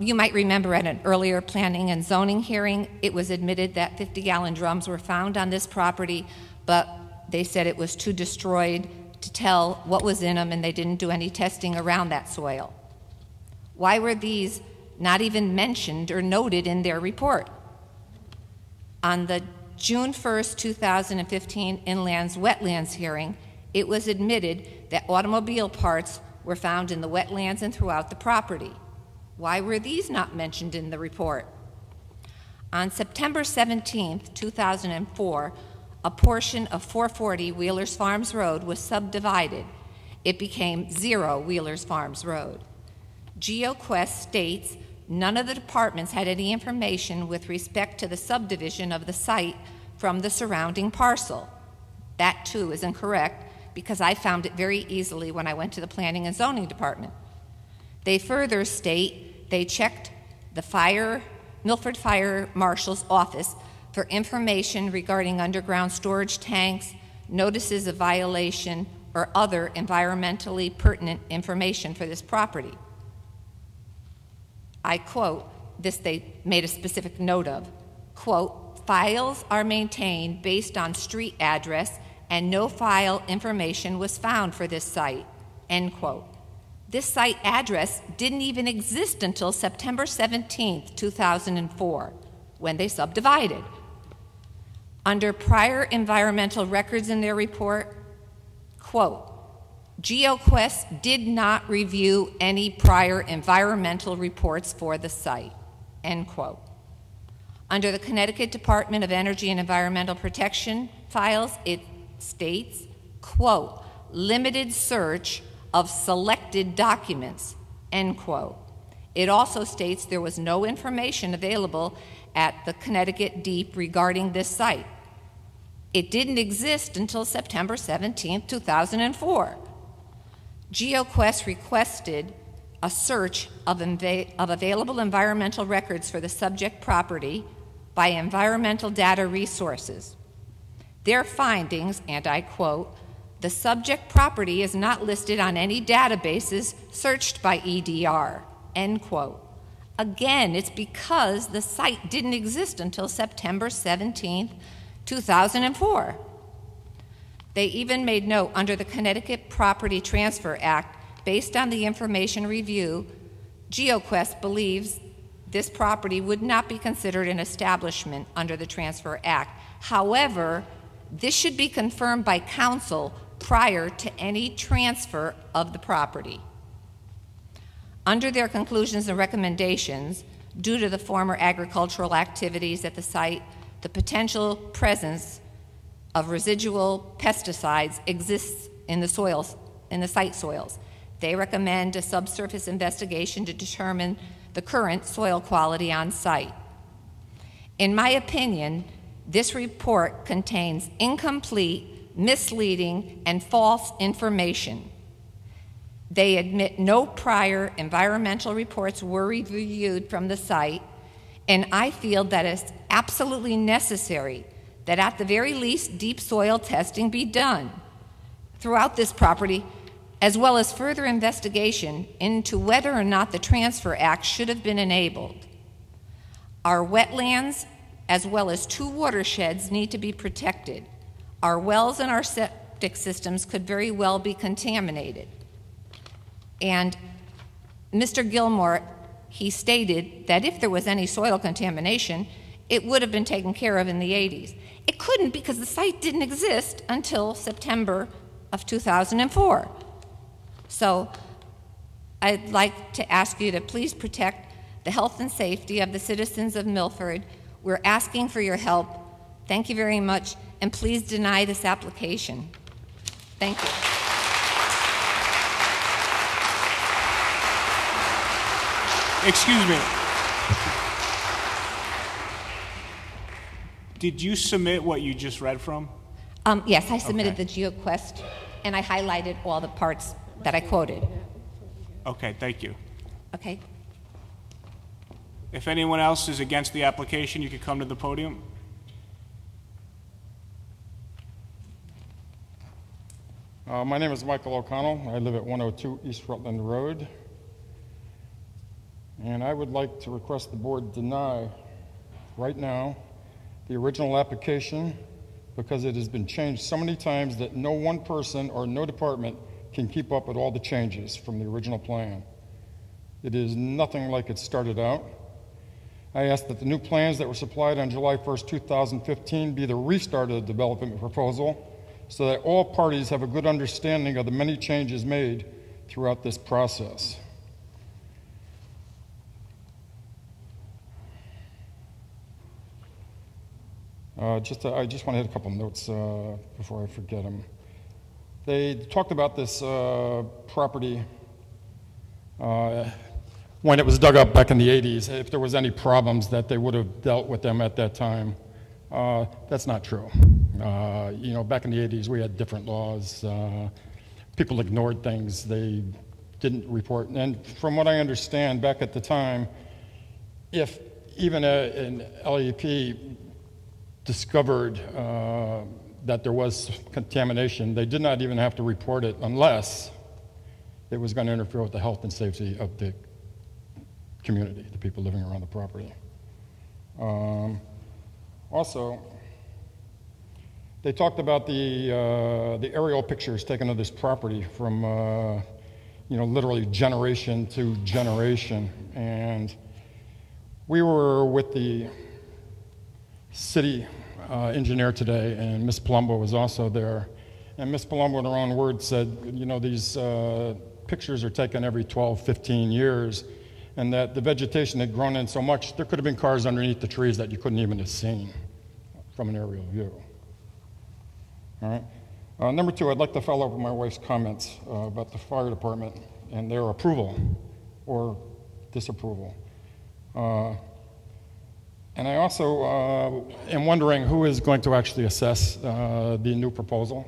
You might remember at an earlier planning and zoning hearing, it was admitted that 50-gallon drums were found on this property, but they said it was too destroyed to tell what was in them, and they didn't do any testing around that soil. Why were these not even mentioned or noted in their report? On the June 1st, 2015 Inland's Wetlands hearing, it was admitted that automobile parts were found in the wetlands and throughout the property. Why were these not mentioned in the report? On September 17th, 2004, a portion of 440 Wheelers Farms Road was subdivided. It became 0 Wheelers Farms Road. GeoQuest states none of the departments had any information with respect to the subdivision of the site from the surrounding parcel. That, too, is incorrect because I found it very easily when I went to the Planning and Zoning Department. They further state they checked the Milford Fire Marshal's office for information regarding underground storage tanks, notices of violation, or other environmentally pertinent information for this property. I quote, this they made a specific note of, quote, files are maintained based on street address and no file information was found for this site, end quote. This site address didn't even exist until September 17th, 2004, when they subdivided. Under prior environmental records in their report, quote, GeoQuest did not review any prior environmental reports for the site, end quote. Under the Connecticut Department of Energy and Environmental Protection files, it states, quote, limited search of selected documents, end quote. It also states there was no information available at the Connecticut Deep regarding this site. It didn't exist until September 17, 2004. GeoQuest requested a search of available environmental records for the subject property by Environmental Data Resources. Their findings, and I quote, The subject property is not listed on any databases searched by EDR, end quote. Again, it's because the site didn't exist until September 17th, 2004. They even made note under the Connecticut Property Transfer Act, based on the information review, GeoQuest believes this property would not be considered an establishment under the Transfer Act. However, this should be confirmed by council prior to any transfer of the property. Under their conclusions and recommendations, due to the former agricultural activities at the site, the potential presence of residual pesticides exists in the soils, in the site soils. They recommend a subsurface investigation to determine the current soil quality on site. In my opinion, this report contains incomplete, misleading, and false information. They admit no prior environmental reports were reviewed from the site, and I feel that it's absolutely necessary that at the very least deep soil testing be done throughout this property, as well as further investigation into whether or not the Transfer Act should have been enabled. Our wetlands, as well as 2 watersheds, need to be protected. Our wells and our septic systems could very well be contaminated. And Mr. Gilmore, he stated that if there was any soil contamination, it would have been taken care of in the 80s. It couldn't, because the site didn't exist until September of 2004. So I'd like to ask you to please protect the health and safety of the citizens of Milford. We're asking for your help. Thank you very much, and please deny this application. Thank you. Excuse me. Did you submit what you just read from? Yes, I submitted the GeoQuest, and I highlighted all the parts that I quoted. Okay, thank you. Okay. If anyone else is against the application, you could come to the podium. My name is Michael O'Connell. I live at 102 East Rutland Road. And I would like to request the board deny right now the original application, because it has been changed so many times that no one person or no department can keep up with all the changes from the original plan. It is nothing like it started out. I ask that the new plans that were supplied on July 1st, 2015 be the restart of the development proposal, so that all parties have a good understanding of the many changes made throughout this process. I just want to hit a couple notes before I forget them. They talked about this property when it was dug up back in the 80s, if there was any problems that they would have dealt with them at that time. That's not true. You know, back in the 80s, we had different laws. People ignored things. They didn't report. And from what I understand, back at the time, if even an LEP discovered that there was contamination, they did not even have to report it unless it was going to interfere with the health and safety of the community, the people living around the property. Also, they talked about the aerial pictures taken of this property from, you know, literally generation to generation. And we were with the city engineer today, and Ms. Palumbo was also there. And Ms. Palumbo, in her own words, said, you know, these pictures are taken every 12, 15 years, and that the vegetation had grown in so much, there could have been cars underneath the trees that you couldn't even have seen from an aerial view. All right. Number 2, I'd like to follow up with my wife's comments about the fire department and their approval or disapproval. And I also am wondering who is going to actually assess the new proposal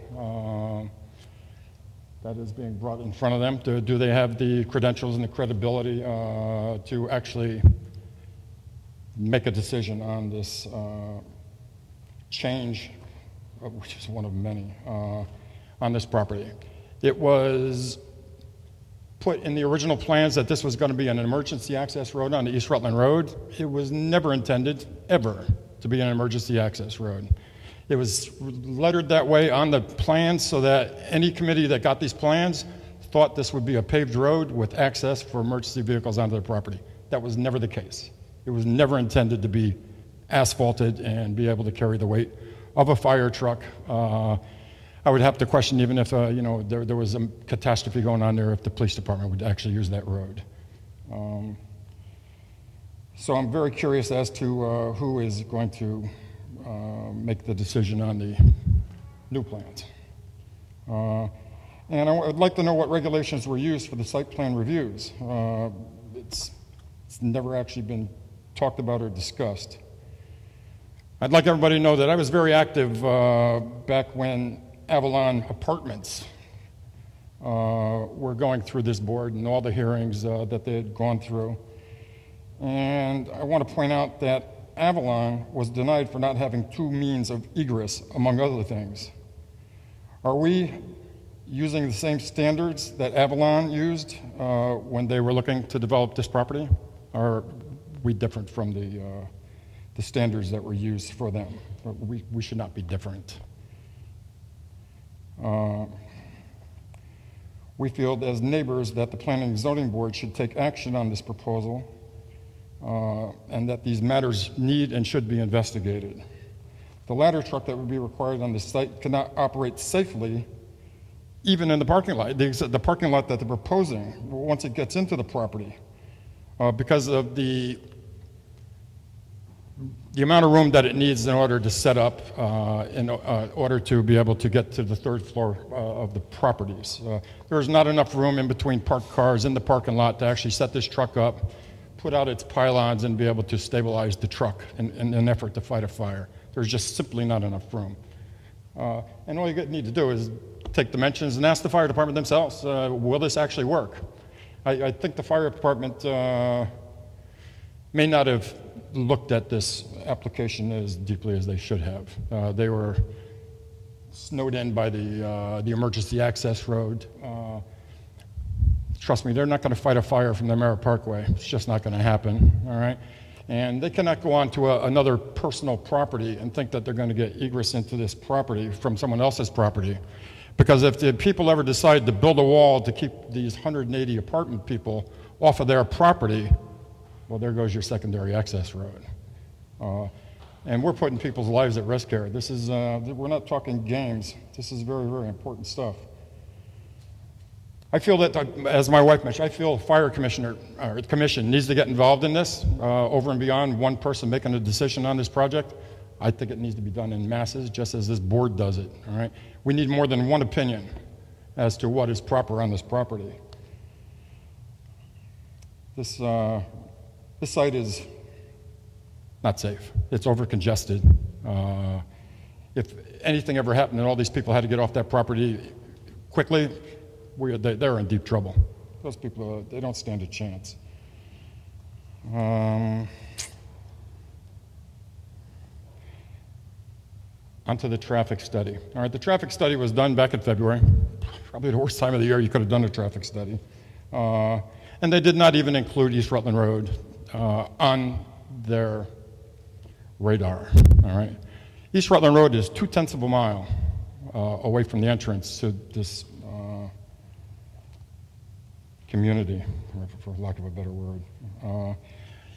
that is being brought in front of them. Do they have the credentials and the credibility to actually make a decision on this change, which is one of many? on this property. It was put in the original plans that this was going to be an emergency access road on the East Rutland Road. It was never intended, ever, to be an emergency access road. It was lettered that way on the plans so that any committee that got these plans thought this would be a paved road with access for emergency vehicles onto the property. That was never the case. It was never intended to be asphalted and be able to carry the weight of a fire truck. I would have to question, even if there was a catastrophe going on there, if the police department would actually use that road. So I'm very curious as to who is going to make the decision on the new plans. And I would like to know what regulations were used for the site plan reviews. It's never actually been talked about or discussed. I'd like everybody to know that I was very active back when Avalon Apartments were going through this board and all the hearings that they had gone through. And I want to point out that Avalon was denied for not having two means of egress, among other things. Are we using the same standards that Avalon used when they were looking to develop this property? Or are we different from the standards that were used for them? We should not be different. We feel as neighbors that the Planning and Zoning Board should take action on this proposal and that these matters need and should be investigated. The ladder truck that would be required on the site cannot operate safely even in the parking lot, the parking lot that they're proposing once it gets into the property because of the amount of room that it needs in order to set up in order to be able to get to the third floor of the properties. There's not enough room in between parked cars in the parking lot to actually set this truck up, put out its pylons, and be able to stabilize the truck in an effort to fight a fire. There's just simply not enough room. And all you need to do is take dimensions and ask the fire department themselves, will this actually work? I think the fire department may not have looked at this application as deeply as they should have. They were snowed in by the emergency access road. Trust me, they're not going to fight a fire from the Merritt Parkway. It's just not going to happen, all right? And they cannot go on to another personal property and think that they're going to get egress into this property from someone else's property. Because if the people ever decide to build a wall to keep these 180 apartment people off of their property, well, there goes your secondary access road. And we're putting people's lives at risk here. This is, we're not talking games. This is very, very important stuff. I feel that, as my wife mentioned, I feel fire commissioner, or the commission needs to get involved in this over and beyond one person making a decision on this project. I think it needs to be done in masses, just as this board does it, all right? We need more than one opinion as to what is proper on this property. This site is not safe. It's over-congested. If anything ever happened and all these people had to get off that property quickly, they're in deep trouble. Those people, they don't stand a chance. Onto the traffic study. All right, the traffic study was done back in February. Probably the worst time of the year you could have done a traffic study. And they did not even include East Rutland Road on their radar, all right? East Rutland Road is 0.2 of a mile away from the entrance to this community, for lack of a better word.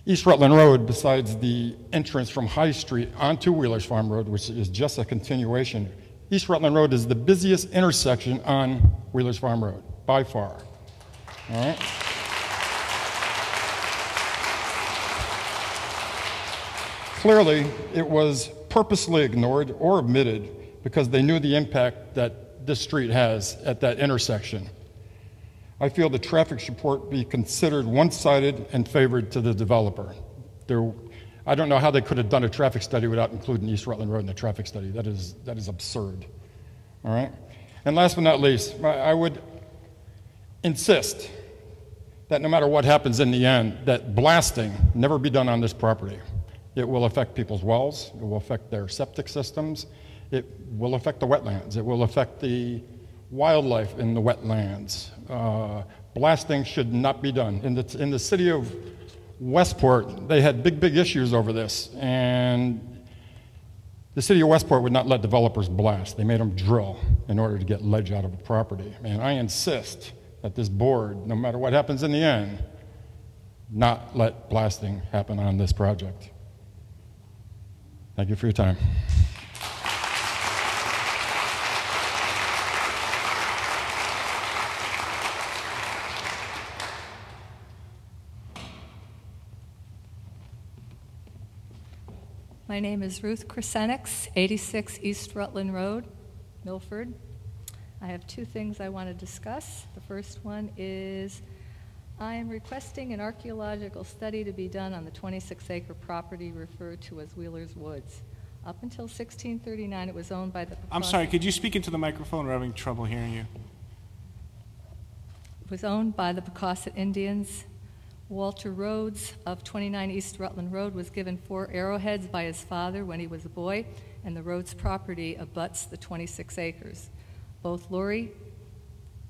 East Rutland Road, besides the entrance from High Street onto Wheelers Farm Road, which is just a continuation, East Rutland Road is the busiest intersection on Wheelers Farm Road, by far, all right? Clearly, it was purposely ignored or omitted because they knew the impact that this street has at that intersection. I feel the traffic support be considered one-sided and favored to the developer. I don't know how they could have done a traffic study without including East Rutland Road in the traffic study. That is absurd, all right? And last but not least, I would insist that no matter what happens in the end, that blasting never be done on this property. It will affect people's wells, it will affect their septic systems, it will affect the wetlands, it will affect the wildlife in the wetlands. Blasting should not be done. In the city of Westport, they had big issues over this, and the city of Westport would not let developers blast. They made them drill in order to get ledge out of the property. And I insist that this board, no matter what happens in the end, not let blasting happen on this project. Thank you for your time. My name is Ruth Krasenix, 86 East Rutland Road, Milford. I have two things I want to discuss. The first one is I am requesting an archaeological study to be done on the 26-acre property referred to as Wheeler's Woods. Up until 1639, it was owned by the... I'm sorry, could you speak into the microphone? We're having trouble hearing you. It was owned by the Pecosset Indians. Walter Rhodes of 29 East Rutland Road was given 4 arrowheads by his father when he was a boy, and the Rhodes property abuts the 26 acres. Both Lori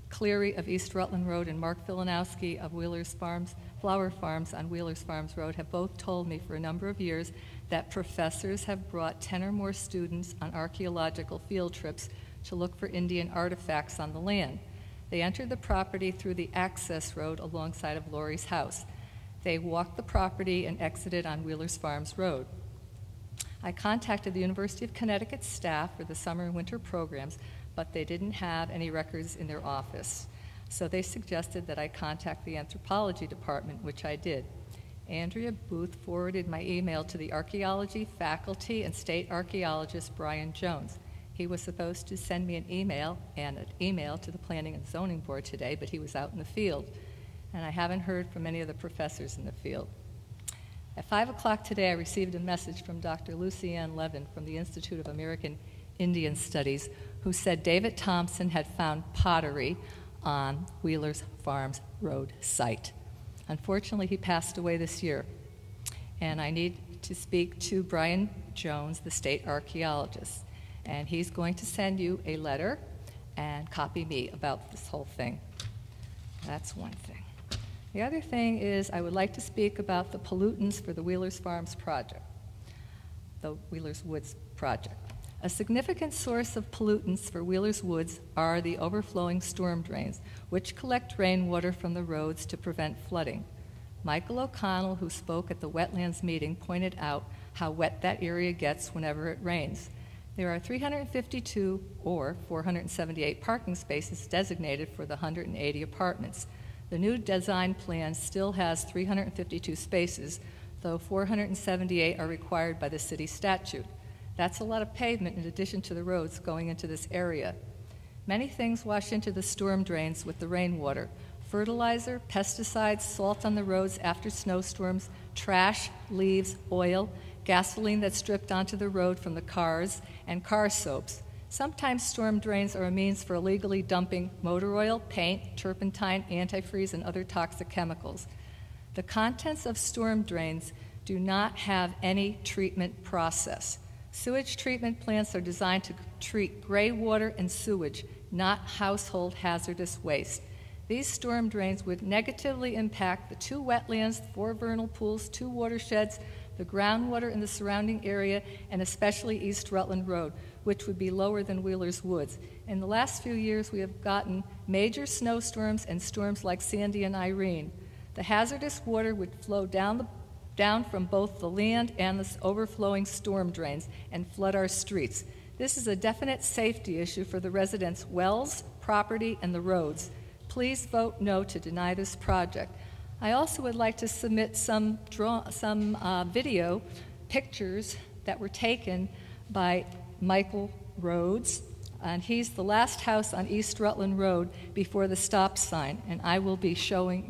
Cleary of East Rutland Road and Mark Filanowski of Wheeler's Farms, Flower Farms on Wheeler's Farms Road have both told me for a number of years that professors have brought 10 or more students on archaeological field trips to look for Indian artifacts on the land. They entered the property through the access road alongside of Lori's house. They walked the property and exited on Wheeler's Farms Road. I contacted the University of Connecticut staff for the summer and winter programs, but they didn't have any records in their office. So they suggested that I contact the anthropology department, which I did. Andrea Booth forwarded my email to the archaeology faculty and state archaeologist Brian Jones. He was supposed to send me an email to the Planning and Zoning Board today, but he was out in the field, and I haven't heard from any of the professors in the field. At 5 o'clock today, I received a message from Dr. Lucianne Levin from the Institute of American Indian Studies, who said David Thompson had found pottery on Wheeler's Farms Road site. Unfortunately, he passed away this year, and I need to speak to Brian Jones, the state archaeologist. And he's going to send you a letter and copy me about this whole thing. That's one thing. The other thing is I would like to speak about the pollutants for the Wheeler's Farms project, the Wheeler's Woods project. A significant source of pollutants for Wheeler's Woods are the overflowing storm drains, which collect rainwater from the roads to prevent flooding. Michael O'Connell, who spoke at the wetlands meeting, pointed out how wet that area gets whenever it rains. There are 352 or 478 parking spaces designated for the 180 apartments. The new design plan still has 352 spaces, though 478 are required by the city statute. That's a lot of pavement in addition to the roads going into this area. Many things wash into the storm drains with the rainwater. Fertilizer, pesticides, salt on the roads after snowstorms, trash, leaves, oil, gasoline that's stripped onto the road from the cars, and car soaps. Sometimes storm drains are a means for illegally dumping motor oil, paint, turpentine, antifreeze, and other toxic chemicals. The contents of storm drains do not have any treatment process. Sewage treatment plants are designed to treat gray water and sewage, not household hazardous waste. These storm drains would negatively impact the 2 wetlands, 4 vernal pools, 2 watersheds, the groundwater in the surrounding area, and especially East Rutland Road, which would be lower than Wheeler's Woods. In the last few years, we have gotten major snowstorms and storms like Sandy and Irene. The hazardous water would flow down from both the land and the overflowing storm drains and flood our streets. This is a definite safety issue for the residents' wells, property, and the roads. Please vote no to deny this project. I also would like to submit some video pictures that were taken by Michael Rhodes, and he's the last house on East Rutland Road before the stop sign, and I will be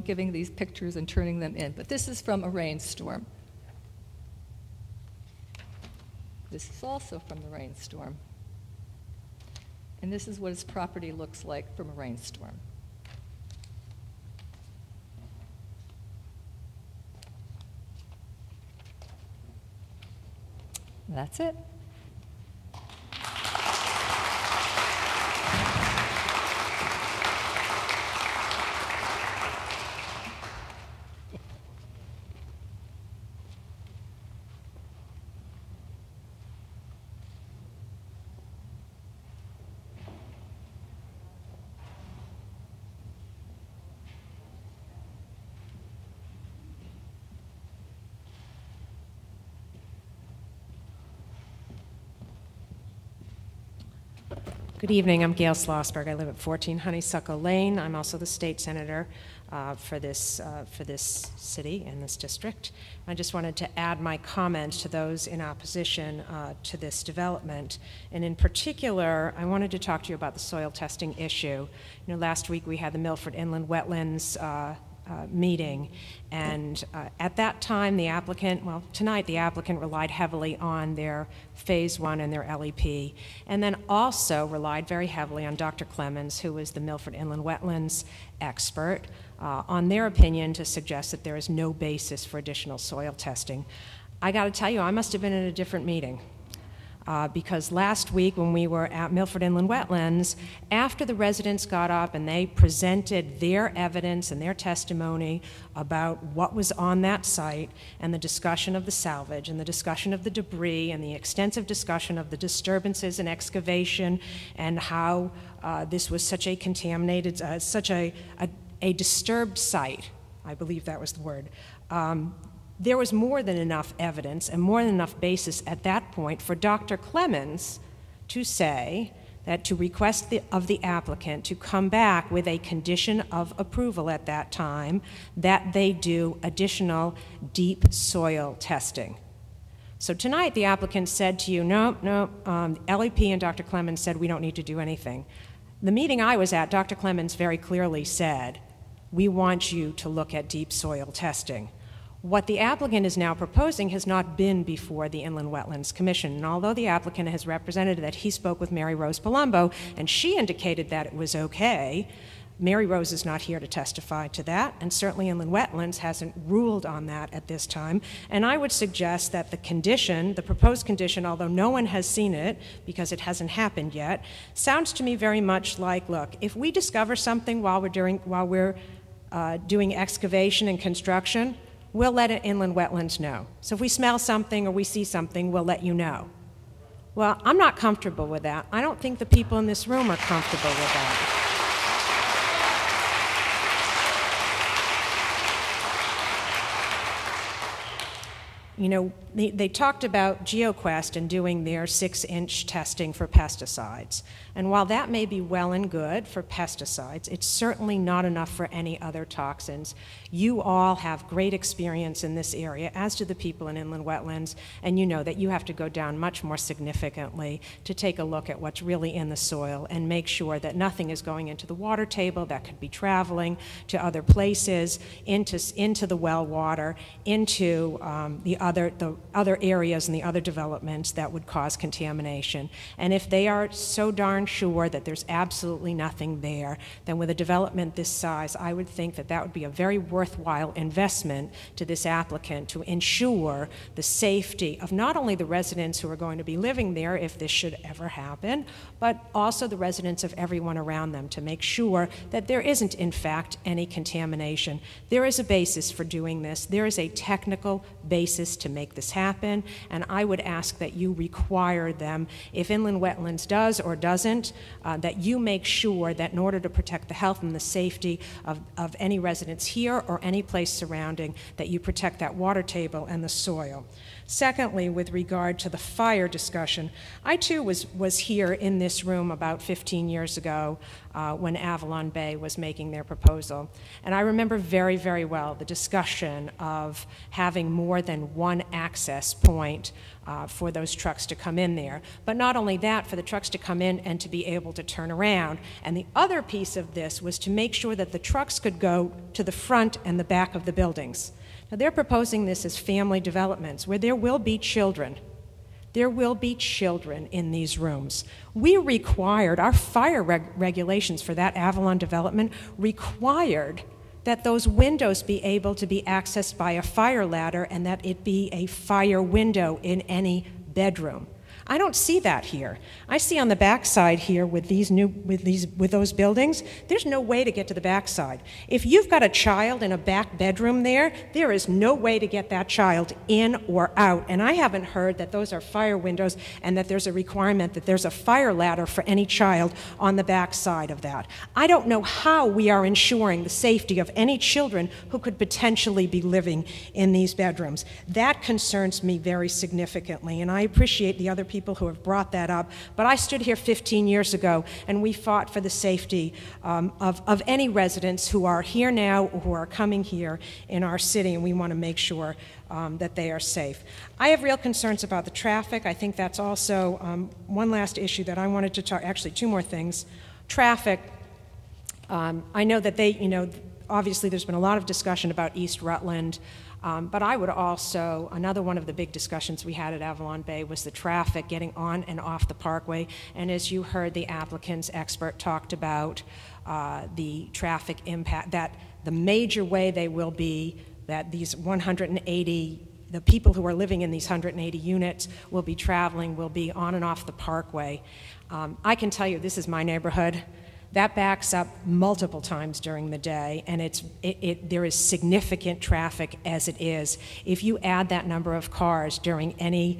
giving these pictures and turning them in. But this is from a rainstorm. This is also from the rainstorm. And this is what his property looks like from a rainstorm. That's it. Good evening. I'm Gail Schlossberg. I live at 14 Honeysuckle Lane. I'm also the state senator for this city and this district. I just wanted to add my comment to those in opposition to this development. And in particular, I wanted to talk to you about the soil testing issue. You know, last week we had the Milford Inland Wetlands meeting, and at that time the applicant, well, tonight the applicant relied heavily on their Phase 1 and their LEP, and then also relied very heavily on Dr. Clemens, who is the Milford Inland Wetlands expert, on their opinion to suggest that there is no basis for additional soil testing. I got to tell you, I must have been in a different meeting. Because last week when we were at Milford Inland Wetlands, after the residents got up and they presented their evidence and their testimony about what was on that site and the discussion of the salvage and the discussion of the debris and the extensive discussion of the disturbances and excavation and how this was such a contaminated, such a disturbed site, I believe that was the word, there was more than enough evidence and more than enough basis at that point for Dr. Clemens to say that to request of the applicant to come back with a condition of approval at that time that they do additional deep soil testing. So tonight the applicant said to you, no, LEP and Dr. Clemens said we don't need to do anything. The meeting I was at, Dr. Clemens very clearly said, we want you to look at deep soil testing. What the applicant is now proposing has not been before the Inland Wetlands Commission, and although the applicant has represented that he spoke with Mary Rose Palumbo and she indicated that it was okay, Mary Rose is not here to testify to that, and certainly Inland Wetlands hasn't ruled on that at this time. And I would suggest that the condition, the proposed condition, although no one has seen it because it hasn't happened yet, sounds to me very much like, look, if we discover something while we're doing excavation and construction, we'll let Inland Wetlands know. So if we smell something or we see something, we'll let you know. Well, I'm not comfortable with that. I don't think the people in this room are comfortable with that. You know, they talked about GeoQuest and doing their 6-inch testing for pesticides. And while that may be well and good for pesticides, it's certainly not enough for any other toxins. You all have great experience in this area, as do the people in Inland Wetlands, and you know that you have to go down much more significantly to take a look at what's really in the soil and make sure that nothing is going into the water table that could be traveling to other places, into the well water, into the other areas and the other developments that would cause contamination. And if they are so darn sure that there's absolutely nothing there, then with a development this size, I would think that that would be a very worthwhile investment to this applicant to ensure the safety of not only the residents who are going to be living there if this should ever happen, but also the residents of everyone around them, to make sure that there isn't in fact any contamination. There is a basis for doing this. There is a technical basis to make this happen, and I would ask that you require them, if Inland Wetlands does or doesn't, that you make sure that in order to protect the health and the safety of any residents here or any place surrounding, that you protect that water table and the soil. Secondly, with regard to the fire discussion, I too was here in this room about 15 years ago when Avalon Bay was making their proposal. And I remember very, very well the discussion of having more than one access point for those trucks to come in there. But not only that, for the trucks to come in and to be able to turn around. And the other piece of this was to make sure that the trucks could go to the front and the back of the buildings. Now, they're proposing this as family developments where there will be children. There will be children in these rooms. We required, our fire regulations for that Avalon development required that those windows be able to be accessed by a fire ladder and that it be a fire window in any bedroom. I don't see that here. I see on the backside here with those buildings, there's no way to get to the backside. If you've got a child in a back bedroom there is no way to get that child in or out. And I haven't heard that those are fire windows and that there's a requirement that there's a fire ladder for any child on the backside of that. I don't know how we are ensuring the safety of any children who could potentially be living in these bedrooms. That concerns me very significantly, and I appreciate the other people people who have brought that up, but I stood here 15 years ago, and we fought for the safety of any residents who are here now or who are coming here in our city, and we want to make sure that they are safe. I have real concerns about the traffic. I think that's also one last issue that I wanted to talk, actually two more things. Traffic, I know that obviously there's been a lot of discussion about East Rutland, but I would also, another one of the big discussions we had at Avalon Bay was the traffic getting on and off the parkway, and as you heard the applicant's expert talked about the traffic impact, that the major way they will be that these 180, the people who are living in these 180 units will be traveling, will be on and off the parkway. I can tell you, this is my neighborhood. That backs up multiple times during the day, and there is significant traffic as it is. If you add that number of cars during any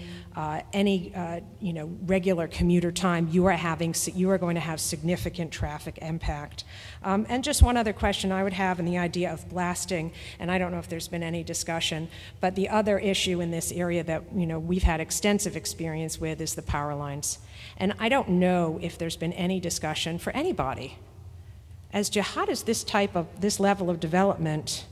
regular commuter time, you are going to have significant traffic impact. And just one other question I would have in the idea of blasting, and I don't know if there's been any discussion, but the other issue in this area that we've had extensive experience with is the power lines. And I don't know if there's been any discussion for anybody as to how does this level of development,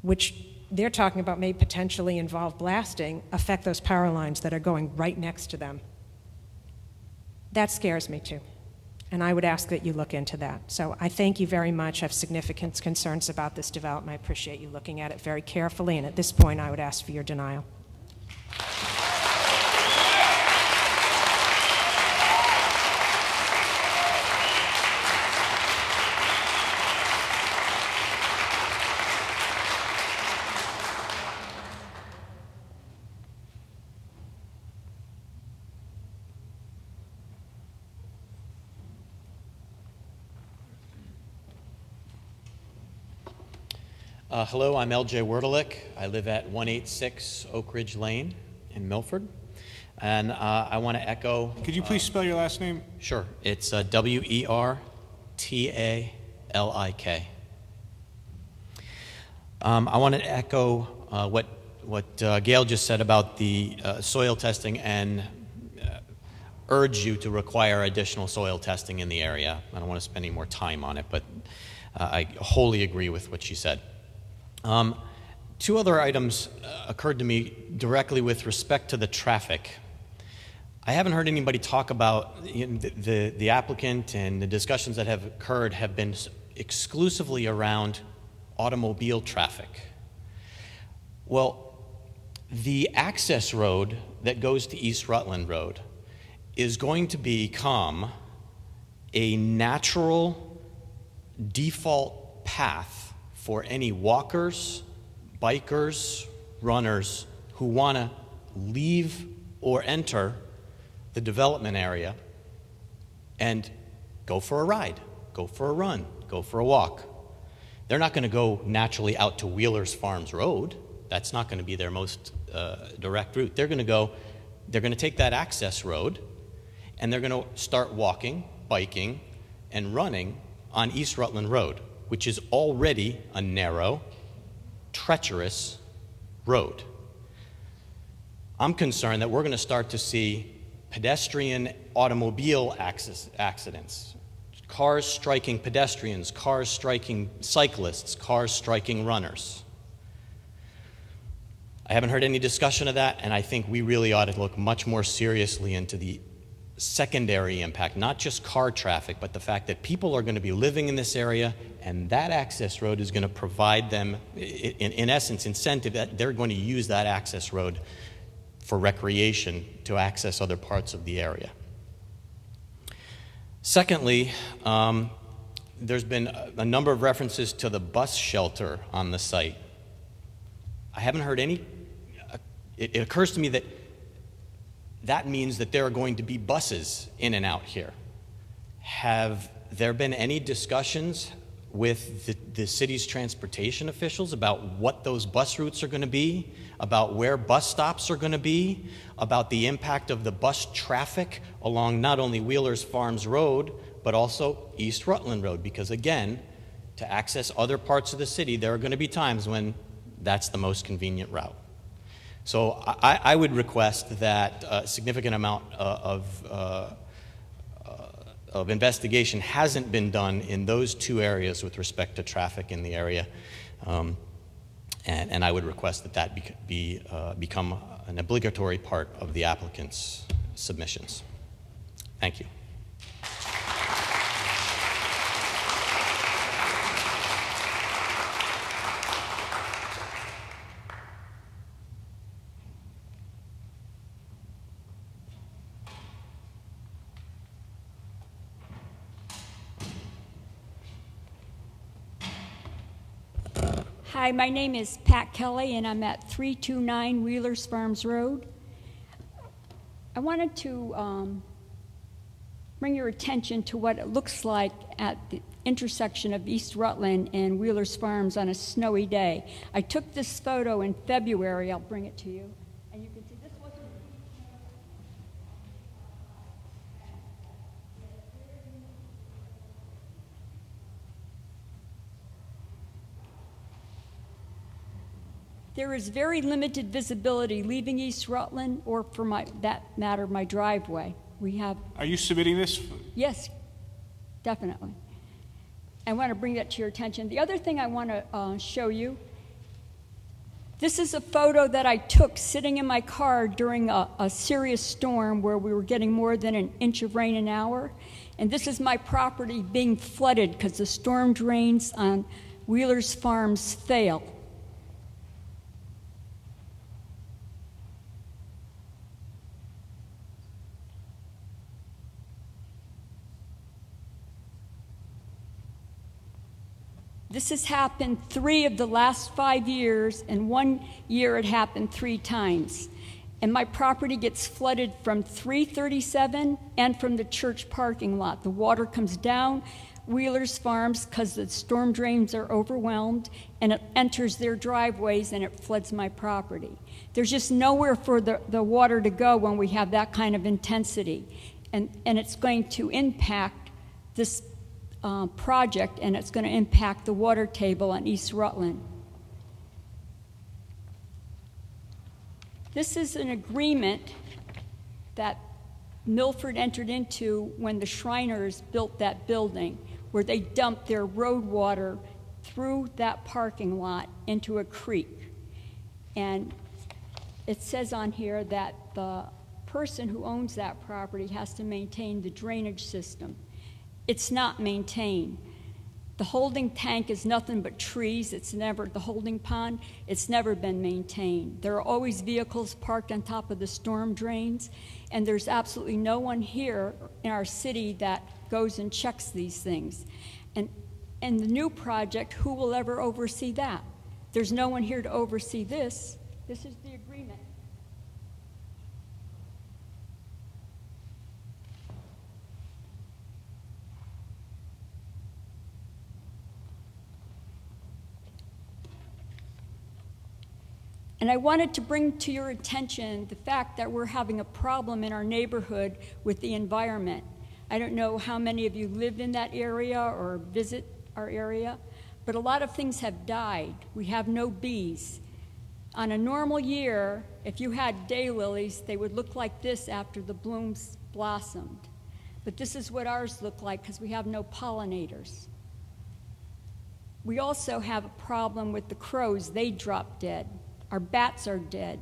which they're talking about may potentially involve blasting, affect those power lines that are going right next to them. That scares me too. And I would ask that you look into that. So I thank you very much. I have significant concerns about this development. I appreciate you looking at it very carefully. And at this point, I would ask for your denial. Hello, I'm L.J. Werdelich. I live at 186 Oak Ridge Lane in Milford. And I want to echo... Could you please spell your last name? Sure. It's Wertalik. I want to echo what Gail just said about the soil testing and urge you to require additional soil testing in the area. I don't want to spend any more time on it, but I wholly agree with what she said. Two other items occurred to me directly with respect to the traffic. I haven't heard anybody talk about the applicant, and the discussions that have occurred have been exclusively around automobile traffic. Well, the access road that goes to East Rutland Road is going to become a natural default path for any walkers, bikers, runners who want to leave or enter the development area and go for a ride, go for a run, go for a walk. They're not going to go naturally out to Wheeler's Farms Road. That's not going to be their most direct route. They're going to take that access road, and they're going to start walking, biking, and running on East Rutland Road, which is already a narrow, treacherous road. I'm concerned that we're going to start to see pedestrian automobile accidents, cars striking pedestrians, cars striking cyclists, cars striking runners. I haven't heard any discussion of that, and I think we really ought to look much more seriously into the secondary impact, not just car traffic, but the fact that people are going to be living in this area, and that access road is going to provide them, in essence, incentive that they're going to use that access road for recreation to access other parts of the area. Secondly, there's been a number of references to the bus shelter on the site. I haven't heard any. It occurs to me that that means that there are going to be buses in and out here. Have there been any discussions with the city's transportation officials about what those bus routes are going to be, about where bus stops are going to be, about the impact of the bus traffic along not only Wheeler's Farms Road, but also East Rutland Road? Because again, to access other parts of the city, there are going to be times when that's the most convenient route. So I would request that a significant amount of investigation hasn't been done in those two areas with respect to traffic in the area. And I would request that that become an obligatory part of the applicant's submissions. Thank you. Hi, my name is Pat Kelly, and I'm at 329 Wheelers Farms Road. I wanted to bring your attention to what it looks like at the intersection of East Rutland and Wheelers Farms on a snowy day. I took this photo in February. I'll bring it to you. And you can see this wasn't. There is very limited visibility leaving East Rutland, or for that matter, my driveway. We have. Are you submitting this? Yes, definitely. I want to bring that to your attention. The other thing I want to show you, this is a photo that I took sitting in my car during a serious storm where we were getting more than an inch of rain an hour. And this is my property being flooded because the storm drains on Wheelers Farms fail. This has happened 3 of the last 5 years, and 1 year it happened 3 times. And my property gets flooded from 337 and from the church parking lot. The water comes down Wheelers Farms because the storm drains are overwhelmed, and it enters their driveways and it floods my property. There's just nowhere for the water to go when we have that kind of intensity. And it's going to impact this project, and it's going to impact the water table on East Rutland. This is an agreement that Milford entered into when the Shriners built that building, where they dumped their road water through that parking lot into a creek. And it says on here that the person who owns that property has to maintain the drainage system. It's not maintained. The holding tank is nothing but trees. It's never, the holding pond, it's never been maintained. There are always vehicles parked on top of the storm drains, and there's absolutely no one here in our city that goes and checks these things. And the new project, who will ever oversee that? There's no one here to oversee this. This is the agreement. And I wanted to bring to your attention the fact that we're having a problem in our neighborhood with the environment. I don't know how many of you live in that area or visit our area, but a lot of things have died. We have no bees. On a normal year, if you had daylilies, they would look like this after the blooms blossomed. But this is what ours look like because we have no pollinators. We also have a problem with the crows. They drop dead. Our bats are dead.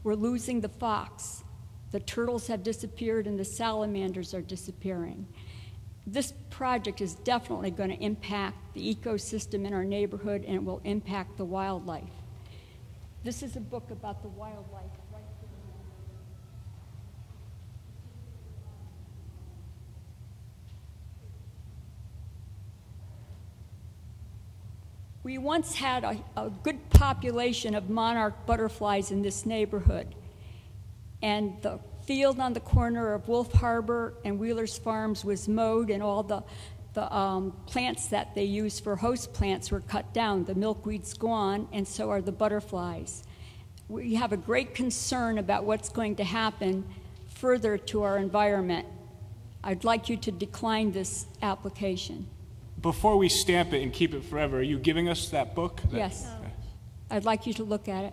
We're losing the fox. The turtles have disappeared and the salamanders are disappearing. This project is definitely going to impact the ecosystem in our neighborhood, and it will impact the wildlife. This is a book about the wildlife. We once had a good population of monarch butterflies in this neighborhood, and the field on the corner of Wolf Harbor and Wheelers Farms was mowed, and all the plants that they used for host plants were cut down. The milkweed's gone, and so are the butterflies. We have a great concern about what's going to happen further to our environment. I'd like you to decline this application. Before we stamp it and keep it forever, are you giving us that book? Yes. I'd like you to look at it.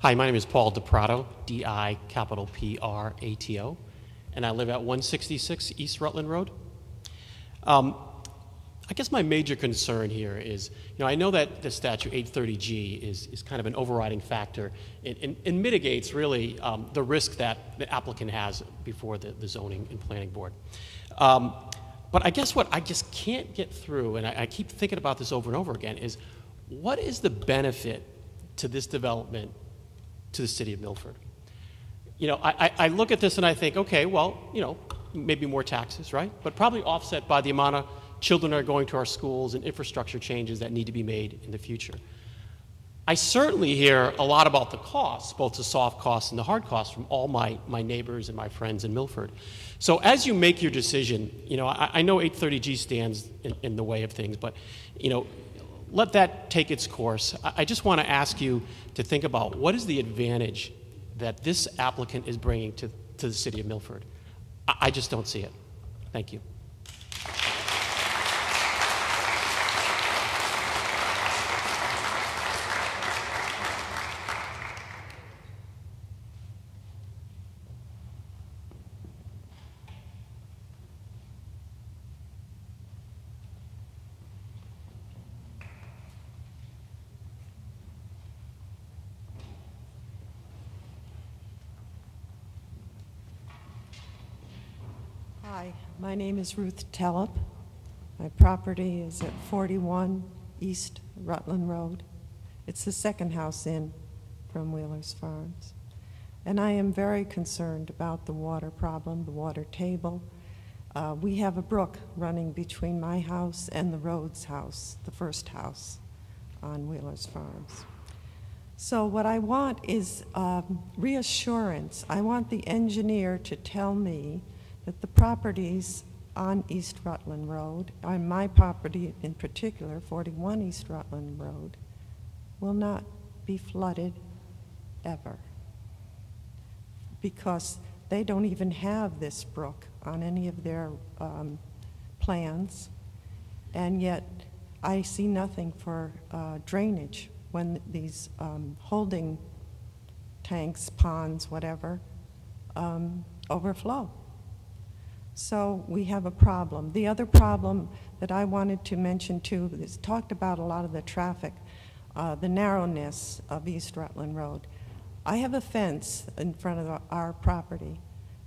Hi, my name is Paul DiPrato, D-I-P-R-A-T-O, and I live at 166 East Rutland Road. I guess my major concern here is, I know that the statute 830G is kind of an overriding factor and mitigates really the risk that the applicant has before the zoning and planning board. But I guess what I just can't get through, and I keep thinking about this over and over again, is what is the benefit to this development to the city of Milford? I look at this and I think, okay, well, maybe more taxes, right? But probably offset by the amount of children that are going to our schools and infrastructure changes that need to be made in the future. I certainly hear a lot about the costs, both the soft costs and the hard costs, from all my neighbors and my friends in Milford. So as you make your decision, I know 830G stands in the way of things, but, let that take its course. I just want to ask you to think about what is the advantage that this applicant is bringing to the city of Milford. I just don't see it. Thank you. Hi, my name is Ruth Tellep. My property is at 41 East Rutland Road. It's the second house in from Wheeler's Farms. And I am very concerned about the water problem, the water table. We have a brook running between my house and the Rhodes house, the first house on Wheeler's Farms. So what I want is reassurance. I want the engineer to tell me that the properties on East Rutland Road, on my property in particular, 41 East Rutland Road, will not be flooded ever, because they don't even have this brook on any of their plans, and yet I see nothing for drainage when these holding tanks, ponds, whatever, overflow. So we have a problem. The other problem that I wanted to mention too is talked about a lot of the traffic, the narrowness of East Rutland Road. I have a fence in front of our property,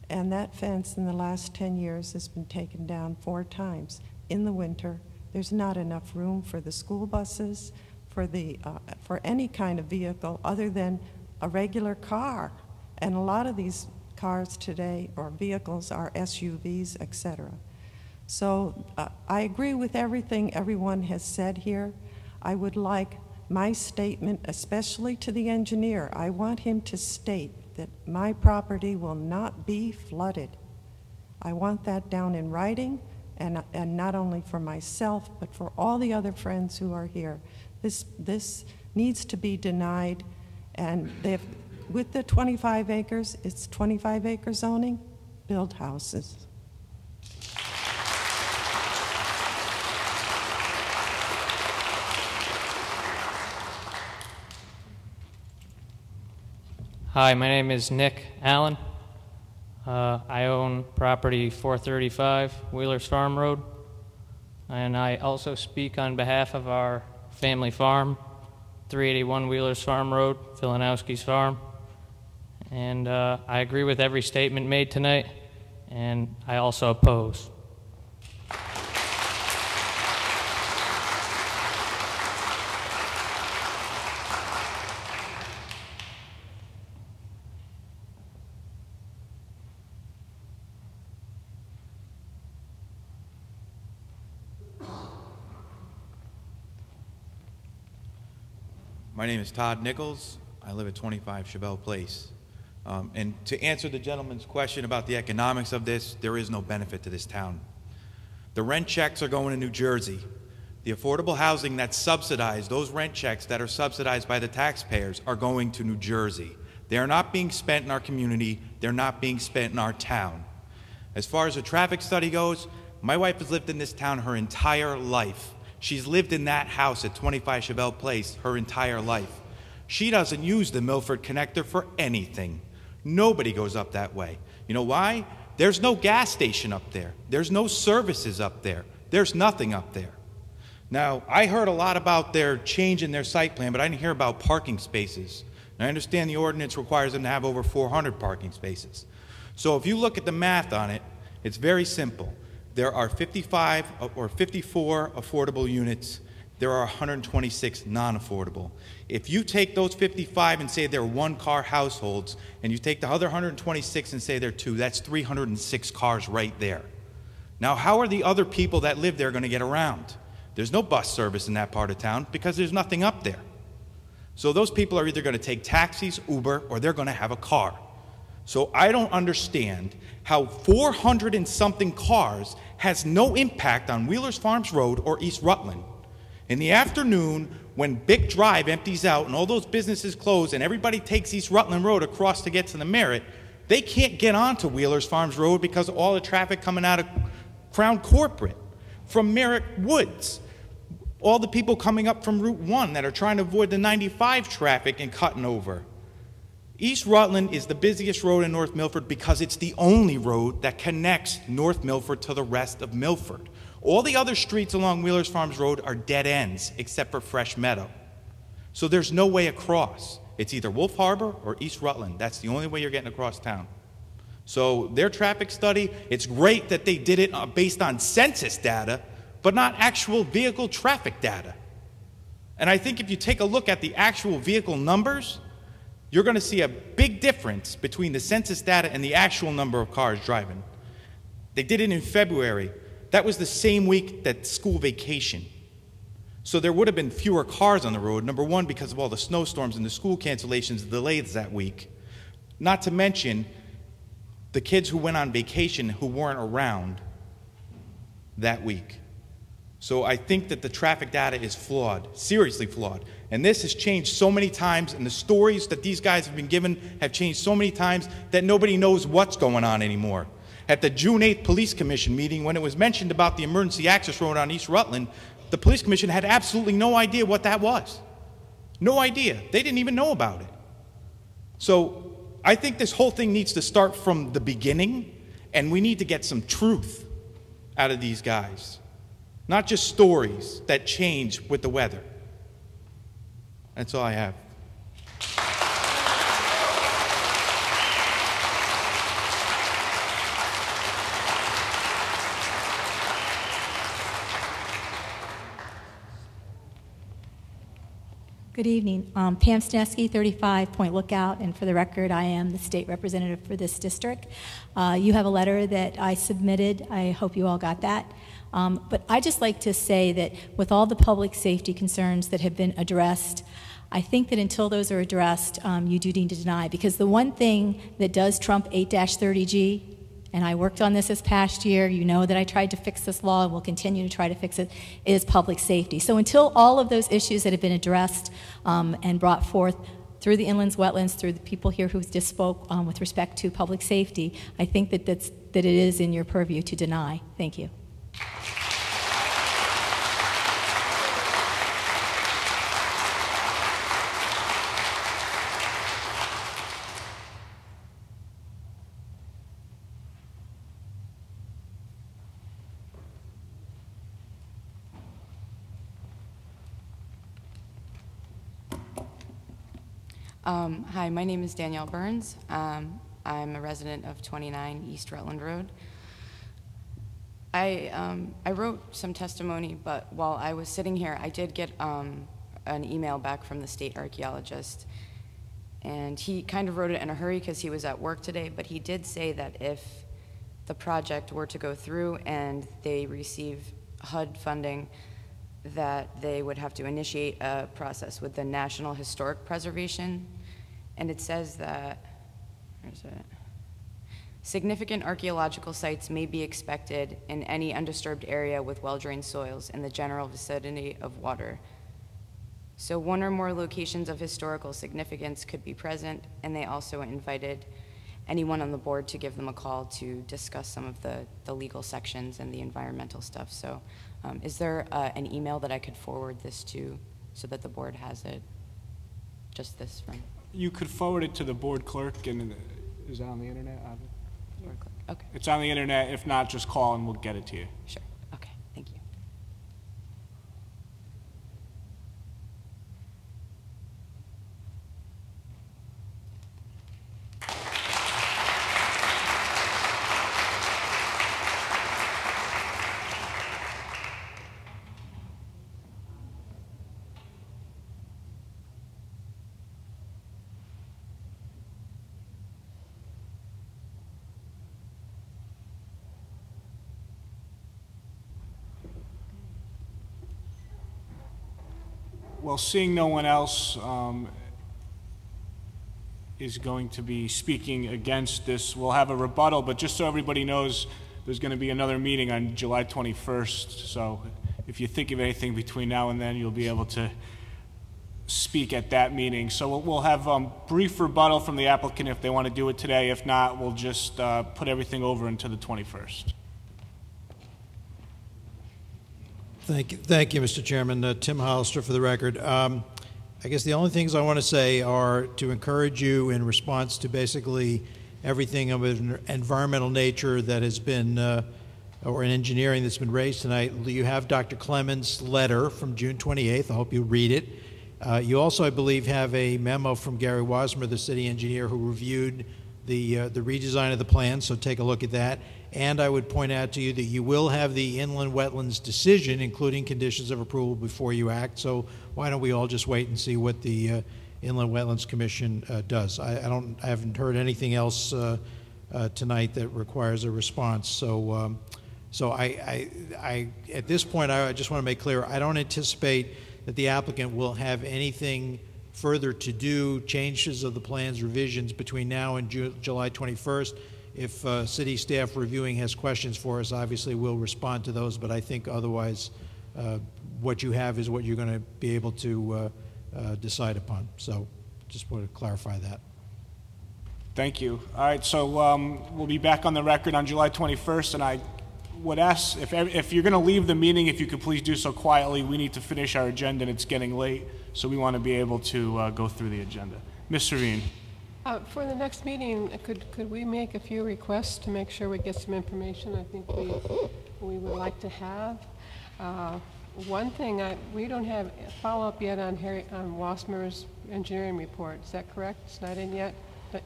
and that fence in the last 10 years has been taken down 4 times. In the winter, there's not enough room for the school buses, for any kind of vehicle other than a regular car. And a lot of these cars today, or vehicles, are SUVs, etc. So I agree with everything everyone has said here. I would like my statement, especially to the engineer, I want him to state that my property will not be flooded. I want that down in writing, and not only for myself, but for all the other friends who are here. This needs to be denied, and with the 25 acres, it's 25 acre zoning, build houses. Hi, my name is Nick Allen. I own property 435 Wheeler's Farm Road, and I also speak on behalf of our family farm, 381 Wheeler's Farm Road, Filanowski's Farm. And I agree with every statement made tonight, and I also oppose. My name is Todd Nichols. I live at 25 Chevelle Place. And to answer the gentleman's question about the economics of this, there is no benefit to this town. The rent checks are going to New Jersey. The affordable housing that's subsidized, those rent checks that are subsidized by the taxpayers, are going to New Jersey. They are not being spent in our community. They're not being spent in our town. As far as a traffic study goes, my wife has lived in this town her entire life. She's lived in that house at 25 Chevelle Place her entire life. She doesn't use the Milford connector for anything. Nobody goes up that way. You know why? There's no gas station up there. There's no services up there. There's nothing up there. Now, I heard a lot about their change in their site plan, but I didn't hear about parking spaces. And I understand the ordinance requires them to have over 400 parking spaces. So if you look at the math on it, it's very simple. There are 55 or 54 affordable units. There are 126 non-affordable. If you take those 55 and say they're one-car households, and you take the other 126 and say they're two, that's 306 cars right there. Now, how are the other people that live there going to get around? There's no bus service in that part of town because there's nothing up there. So those people are either going to take taxis, Uber, or they're going to have a car. So I don't understand how 400 and something cars has no impact on Wheelers Farms Road or East Rutland. In the afternoon, when Bick Drive empties out and all those businesses close and everybody takes East Rutland Road across to get to the Merritt, they can't get onto Wheelers Farms Road because of all the traffic coming out of Crown Corporate, from Merritt Woods, all the people coming up from Route 1 that are trying to avoid the 95 traffic and cutting over. East Rutland is the busiest road in North Milford because it's the only road that connects North Milford to the rest of Milford. All the other streets along Wheelers Farms Road are dead ends, except for Fresh Meadow. So there's no way across. It's either Wolf Harbor or East Rutland. That's the only way you're getting across town. So their traffic study, it's great that they did it based on census data, but not actual vehicle traffic data. And I think if you take a look at the actual vehicle numbers, you're going to see a big difference between the census data and the actual number of cars driving. They did it in February. That was the same week that school vacation. So there would have been fewer cars on the road, number one, because of all the snowstorms and the school cancellations and delays that week. Not to mention the kids who went on vacation who weren't around that week. So I think that the traffic data is flawed, seriously flawed. And this has changed so many times, and the stories that these guys have been given have changed so many times that nobody knows what's going on anymore. At the June 8th Police Commission meeting, when it was mentioned about the emergency access road on East Rutland, the Police Commission had absolutely no idea what that was. No idea. They didn't even know about it. So I think this whole thing needs to start from the beginning, and we need to get some truth out of these guys. Not just stories that change with the weather. That's all I have. Good evening. Pam Snesky, 35 Point Lookout, and for the record, I am the state representative for this district. You have a letter that I submitted. I hope you all got that. But I'd just like to say that with all the public safety concerns that have been addressed, I think that until those are addressed, you do need to deny. Because the one thing that does trump 8-30G, and I worked on this past year, you know that I tried to fix this law and will continue to try to fix it, is public safety. So until all of those issues that have been addressed and brought forth through the inlands, wetlands, through the people here who just spoke with respect to public safety, I think that it is in your purview to deny. Thank you. Hi, my name is Danielle Burns. I'm a resident of 29 East Rutland Road. I wrote some testimony, but while I was sitting here, I did get an email back from the state archaeologist. And he kind of wrote it in a hurry because he was at work today, but he did say that if the project were to go through and they receive HUD funding, that they would have to initiate a process with the National Historic Preservation. And it says that, where is it? Significant archaeological sites may be expected in any undisturbed area with well-drained soils in the general vicinity of water. So one or more locations of historical significance could be present, and they also invited anyone on the board to give them a call to discuss some of the legal sections and the environmental stuff. So is there an email that I could forward this to so that the board has it? just this from You could forward it to the board clerk, and is that on the internet? board clerk? Okay, It's on the internet. If not, just call and we'll get it to you. sure. Okay, thank you. Well, seeing no one else is going to be speaking against this, we'll have a rebuttal, but just so everybody knows, there's going to be another meeting on July 21st, so if you think of anything between now and then, you'll be able to speak at that meeting. So we'll have brief rebuttal from the applicant if they want to do it today. If not, we'll just put everything over into the 21st. Thank you, Mr. Chairman. Tim Hollister for the record. I guess the only things I want to say are to encourage you in response to basically everything of an environmental nature that has been, or in engineering that's been raised tonight. You have Dr. Clemens' letter from June 28th. I hope you read it. You also, I believe, have a memo from Gary Wasmer, the city engineer, who reviewed the redesign of the plan, so take a look at that. And I would point out to you that you will have the inland wetlands decision, including conditions of approval, before you act. So why don't we all just wait and see what the Inland Wetlands Commission does? I haven't heard anything else tonight that requires a response. So at this point, I just want to make clear, I don't anticipate that the applicant will have anything further to do, changes of the plans, revisions between now and July 21st. If city staff reviewing has questions for us, obviously we'll respond to those, but I think otherwise what you have is what you're going to be able to decide upon. So just want to clarify that. Thank you. All right, so we'll be back on the record on July 21st, and I would ask, if you're going to leave the meeting, if you could please do so quietly. We need to finish our agenda, and it's getting late, so we want to be able to go through the agenda. Ms. Servine. For the next meeting, could we make a few requests to make sure we get some information I think we would like to have? One thing, we don't have follow-up yet on Wasmer's engineering report. Is that correct? It's not in yet? The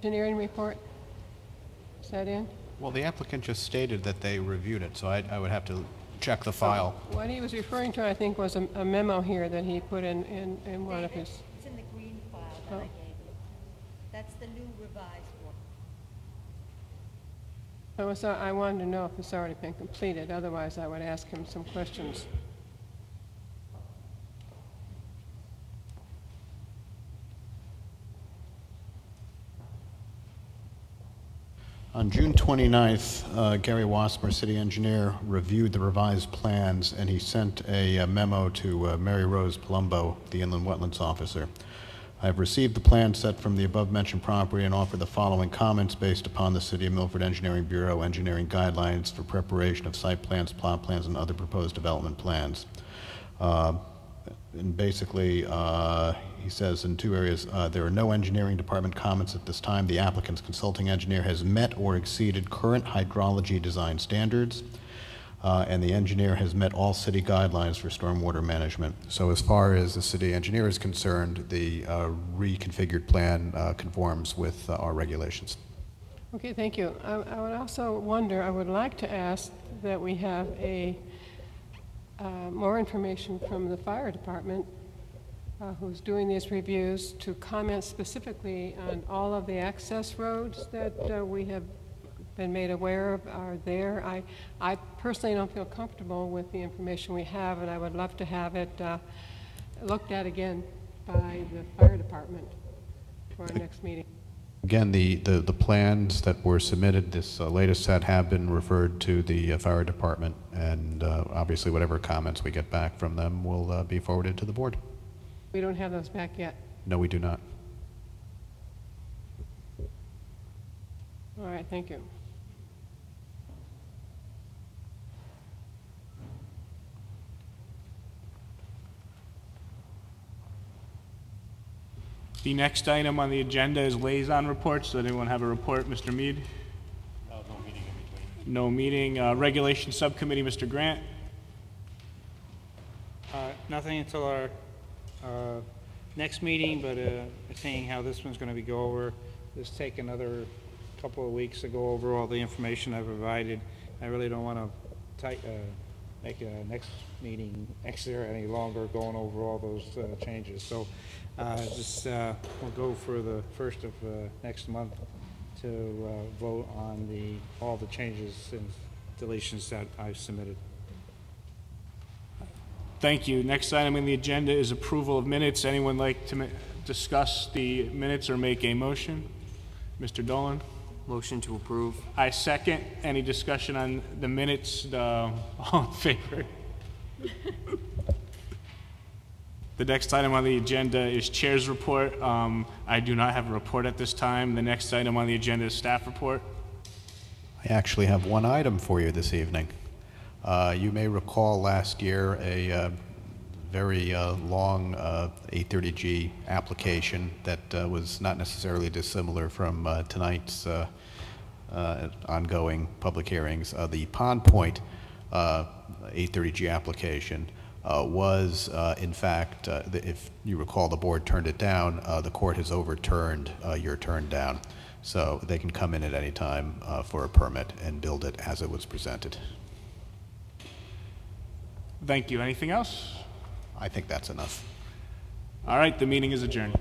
engineering report? Is that in? Well, the applicant just stated that they reviewed it, so I would have to check the file. What he was referring to, I think, was a memo here that he put in one of his... It's in the green file that I gave you. That's the new revised one. So I wanted to know if it's already been completed. Otherwise, I would ask him some questions. On June 29th, Gary Wasmer, city engineer, reviewed the revised plans, and he sent a memo to Mary Rose Palumbo, the inland wetlands officer. I have received the plan set from the above-mentioned property and offer the following comments based upon the City of Milford Engineering Bureau engineering guidelines for preparation of site plans, plot plans, and other proposed development plans. And basically, he says in two areas, there are no engineering department comments at this time. The applicant's consulting engineer has met or exceeded current hydrology design standards, and the engineer has met all city guidelines for stormwater management. So as far as the city engineer is concerned, the reconfigured plan conforms with our regulations. Okay, thank you. I would also wonder, I would like to ask that we have more information from the fire department who's doing these reviews to comment specifically on all of the access roads that we have been made aware of are there. I personally don't feel comfortable with the information we have, and I would love to have it looked at again by the fire department for our next meeting. Again, the plans that were submitted, this latest set, have been referred to the fire department, and obviously whatever comments we get back from them will be forwarded to the board. We don't have those back yet. No, we do not. All right, thank you. The next item on the agenda is liaison reports. Does anyone have a report? Mr. Mead? No meeting in between. No meeting. Regulation Subcommittee, Mr. Grant? Nothing until our next meeting, but seeing how this one's going to be go over. This take another couple of weeks to go over all the information I provided. I really don't want to make a next meeting extra any longer going over all those changes. So we'll go for the first of next month to vote on all the changes and deletions that I've submitted. Thank you. Next item on the agenda is approval of minutes. Anyone like to discuss the minutes or make a motion? Mr. Dolan? Motion to approve. I second. Any discussion on the minutes? All in favor? The next item on the agenda is Chair's report. I do not have a report at this time. The next item on the agenda is staff report. I actually have one item for you this evening. You may recall last year a very long 830G application that was not necessarily dissimilar from tonight's ongoing public hearings. The Pond Point 830G application was, in fact, if you recall, the board turned it down. The court has overturned your turn down. So they can come in at any time for a permit and build it as it was presented. Thank you. Anything else? I think that's enough. All right, the meeting is adjourned.